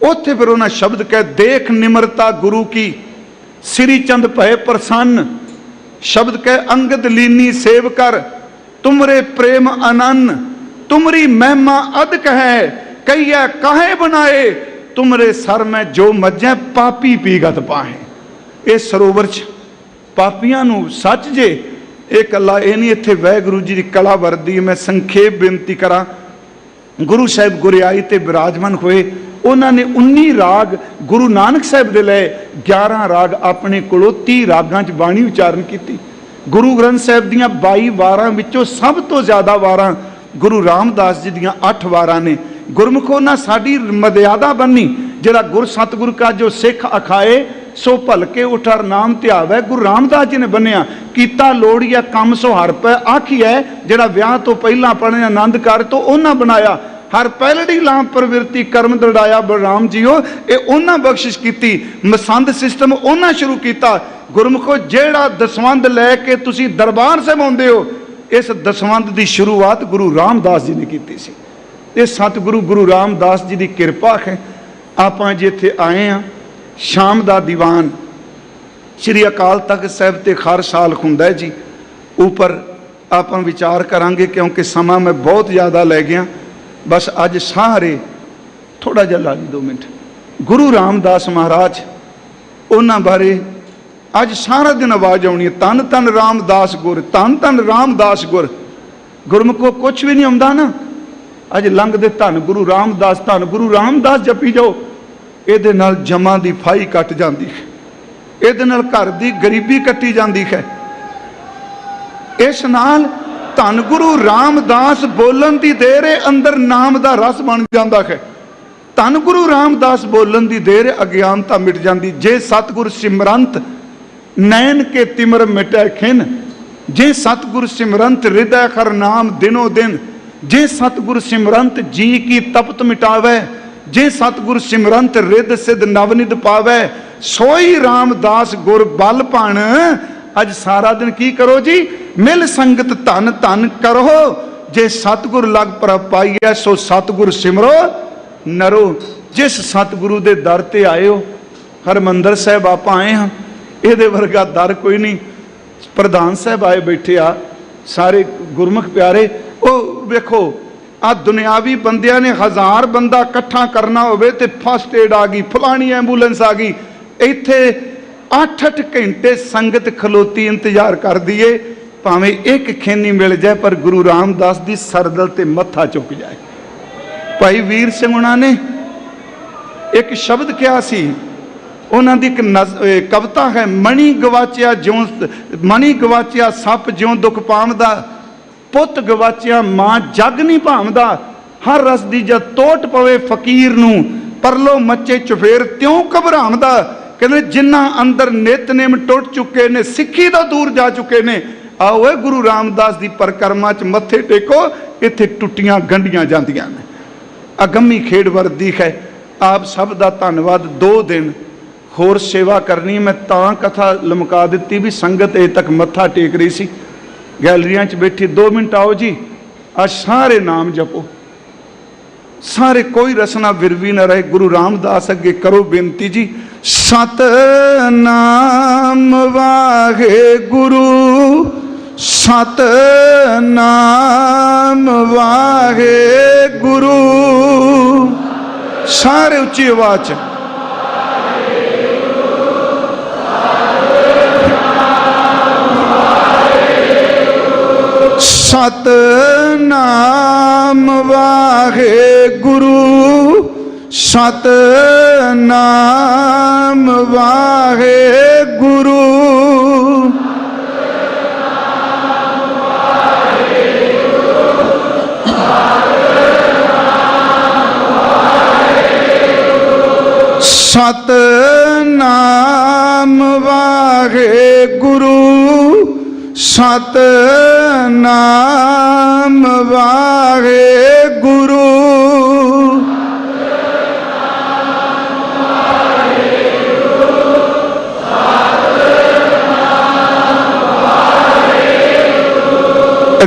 उत्थे फिर उन्हें शब्द कह देख निमरता गुरु की श्री चंद भय प्रसन्न। शब्द कह अंगद लीनी सेव कर तुमरे प्रेम अनन्न, तुमरी महिमा अदक है कहिए काहे बनाए, तुमरे सर में जो मज्जे पापी पीगत पाए। इस सरोवर च पापियां नूं सच जे एक कला ये नहीं, इत्थे वाहिगुरू जी की कला वरदी। मैं संखेप बेनती करा, गुरु साहब गुरियाई ते विराजमान होए। उन्होंने 19 राग गुरु नानक साहब दे लए, 11 राग अपने कोलों 30 रागां च बाणी उचारण की। गुरु ग्रंथ साहब दीयां 22 वारां विचों सब तो ज़्यादा वारां गुरु रामदास जी दीयां 8 वारां ने। गुरमुखो ना साडी मर्यादा बनी, जिहड़ा गुर सतगुर का जो सिख अखाए सो भलके उठर नाम ध्यावै, गुरु रामदास जी ने बनिया। कीता लोड़िया कम सो हर पै आखी है, जिहड़ा विआह तो पहला पढ़ने आनंद कर तो उन्हां बनाया। हर पैलड़ी लाम प्रवृत्ति कर्म दड़ाया बलराम जीओ, ये उन्हां बख्शिश की। मसंद सिस्टम उन्हां शुरू किया। गुरमुखो जेड़ा दसवंध लैके तुसी दरबार से आउंदे हो, इस दसवंध की शुरुआत गुरु रामदास जी ने की सी। ये सतगुरु गुरु रामदास जी की किरपा है। आप जे इत्थे आए हैं, शाम का दीवान श्री अकाल तख्त साहब ते हर साल हुंदा है जी। ऊपर आप विचार करांगे क्योंकि समा मैं बहुत ज़्यादा लै गया। बस अज सारे थोड़ा जिहा ला ली 2 मिनट। गुरु रामदास महाराज उन्हां बारे अज सारा दिन आवाज आनी है धन धन रामदास गुर, धन धन रामदास गुर। गुरमुखो कुछ भी नहीं आंदा ना, अज लंघदे धन गुरु रामदास, धन गुरु रामदास जपी जाओ। ये नाल जमा की फाई कट जाती है, ये घर की गरीबी कट्टी जाती है। इस नाल धन गुरु रामदास बोलन की देर अंदर नाम का रस बन जाता है। धन गुरु रामदास बोलन की देर अज्ञानता मिट जाती। जे सतगुर सिमरंत नैन के तिमर मिटै खिन, जे सतगुर सिमरंत हृदय खर नाम दिनों दिन, जे सतगुर सिमरंत जी की तपत मिटावै, जे सतगुर सिमरंत रिद सिद्ध नवनिध पावै, सोई रामदास गुर बल भण। अज सारा दिन की करो जी, मिल संगत धन धन करो, जे सतगुर लग पर पाइए सो सतगुर सिमरो नरो। जिस सतगुरु दे दर ते आए हो, हरमंदर साहब आप आए हाँ, ये वर्गा दर कोई नहीं। प्रधान साहब आए बैठे आ, सारे गुरमुख प्यारे। ओ वेखो आ दुनियावी बंदियां ने 1000 बंदा इकट्ठा करना होवे ते फस्ट एड आ गई, फलानी एंबूलेंस आ गई। इत्थे 8-8 घंटे संगत खलोती इंतजार कर दिए, भावें एक खैनी मिल जाए पर गुरु रामदास की सरदल ते मत्था चुक जाए। भाई वीर सिंह उन्होंने ने एक शब्द क्या सी, उन्हों की एक कविता है, मणि गवाचिया ज्यों मणि गवाचिया सप ज्यों दुख पावदा, पुत गवाचिया मां जग नहीं भावदा, हर रस दी जद तोट पवे फकीर नूं, परलो मच्चे चुफेर त्यों घबरावदा। कहते जिन्ना अंदर नितनेम टुट चुके ने, सिक्खी तो दूर जा चुके ने, आओ गुरु रामदास की परिक्रमा च मत्थे टेको, इत्थे टुटियां गंढियां जांदियां ने। अगम्मी खेड़ वर्दी है। आप सब का धन्नवाद। 2 दिन होर सेवा करनी, मैं तां कथा लमका दी भी संगत अजे तक मत्था टेक रही सी, गैलरियां च बैठी। 2 मिनट आओ जी, आज सारे नाम जपो, सारे कोई रसना विरवी न रहे। गुरु रामदास अगे करो बेनती जी, सतनाम वाहे गुरु, सतनाम वाहे गुरु। सारे उच्ची आवाज सतनाम वाहे गुरु, सतनाम वाहे गुरु। सतनाम वाहे गुरु, सतनाम वाहे गुरु।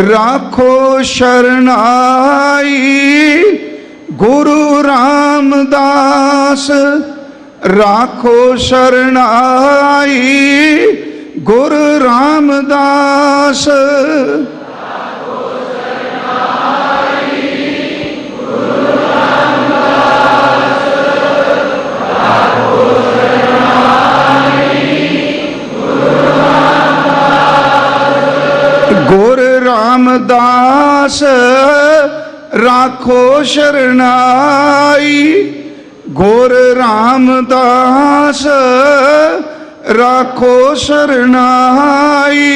राखो शरणाई गुरु रामदास, राखो शरणाई गुरु रामदास। गुरु रामदास राखो शरणाई, गुरु रामदास राखो शरणाई।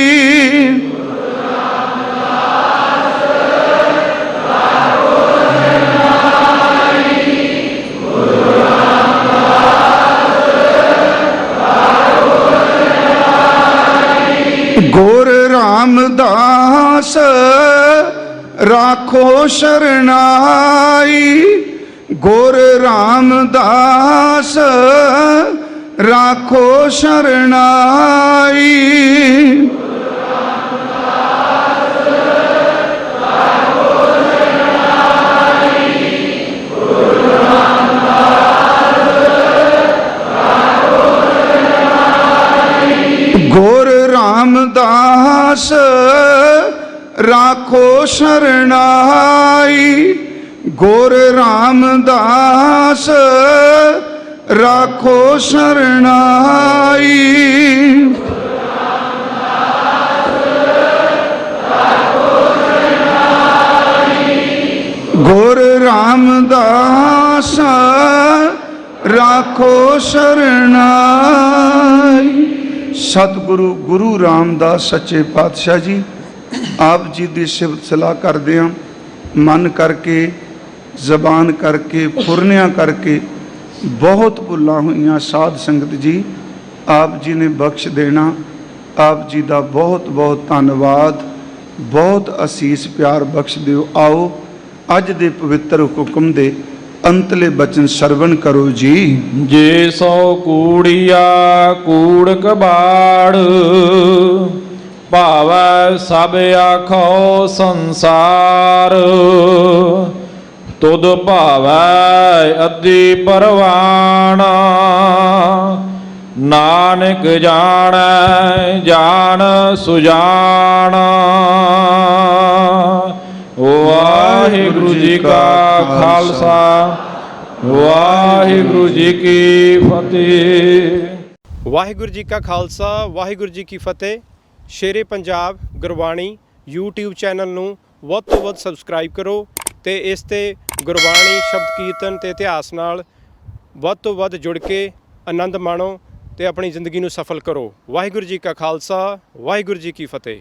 गुरु रामदास राखो शरणाई, गुरु रामदास राखो शरणाई। गुरु रामदास राखो शरणाई, गुरु रामदास राखो शरणाई। गुर रामदास राखो शरणाई। सतगुरु गुरु रामदास सच्चे पातशाह जी आप जी की सिफत सलाह करते हैं, मन करके ਜ਼ਬਾਨ ਕਰਕੇ ਫੁਰਨਿਆਂ ਕਰਕੇ ਬਹੁਤ ਭੁੱਲਾਂ ਹੋਈਆਂ। ਸਾਧ ਸੰਗਤ ਜੀ ਆਪ ਜੀ ਨੇ ਬਖਸ਼ ਦੇਣਾ। ਆਪ ਜੀ ਦਾ ਬਹੁਤ ਬਹੁਤ ਧੰਨਵਾਦ, ਬਹੁਤ ਅਸੀਸ ਪਿਆਰ ਬਖਸ਼ ਦਿਓ। ਆਓ ਅੱਜ ਦੇ ਪਵਿੱਤਰ ਹੁਕਮ ਦੇ ਅੰਤਲੇ ਬਚਨ ਸਰਵਣ ਕਰੋ ਜੀ। ਜੇ ਸੋ ਕੂੜੀਆ ਕੂੜ ਕਬਾੜ, ਭਾਵੈ ਸਭ ਆਖੋ ਸੰਸਾਰ। ਤੁਧ ਭਾਵੈ ਅੱਧੀ ਪਰਵਾਣਾ, ਨਾਨਕ ਜਾਣੈ ਜਾਣ ਸੁਜਾਣਾ। ਵਾਹਿਗੁਰੂ ਜੀ ਕਾ ਖਾਲਸਾ, ਵਾਹਿਗੁਰੂ ਜੀ ਕੀ ਫਤਿਹ। ਵਾਹਿਗੁਰੂ ਜੀ ਕਾ ਖਾਲਸਾ, ਵਾਹਿਗੁਰੂ ਜੀ ਕੀ ਫਤਿਹ। ਸ਼ੇਰੇ ਪੰਜਾਬ ਗੁਰਬਾਣੀ YouTube ਚੈਨਲ ਨੂੰ ਵੱਧ ਤੋਂ ਵੱਧ ਸਬਸਕ੍ਰਾਈਬ ਕਰੋ ਤੇ ਇਸ ਤੇ ਗੁਰਬਾਣੀ ਸ਼ਬਦ ਕੀਰਤਨ ਤੇ ਇਤਿਹਾਸ ਨਾਲ ਵੱਧ ਤੋਂ ਵੱਧ ਜੁੜ ਕੇ ਆਨੰਦ ਮਾਣੋ ਤੇ ਆਪਣੀ ਜ਼ਿੰਦਗੀ ਨੂੰ ਸਫਲ ਕਰੋ। ਵਾਹਿਗੁਰੂ ਜੀ ਕਾ ਖਾਲਸਾ, ਵਾਹਿਗੁਰੂ ਜੀ ਕੀ ਫਤਿਹ।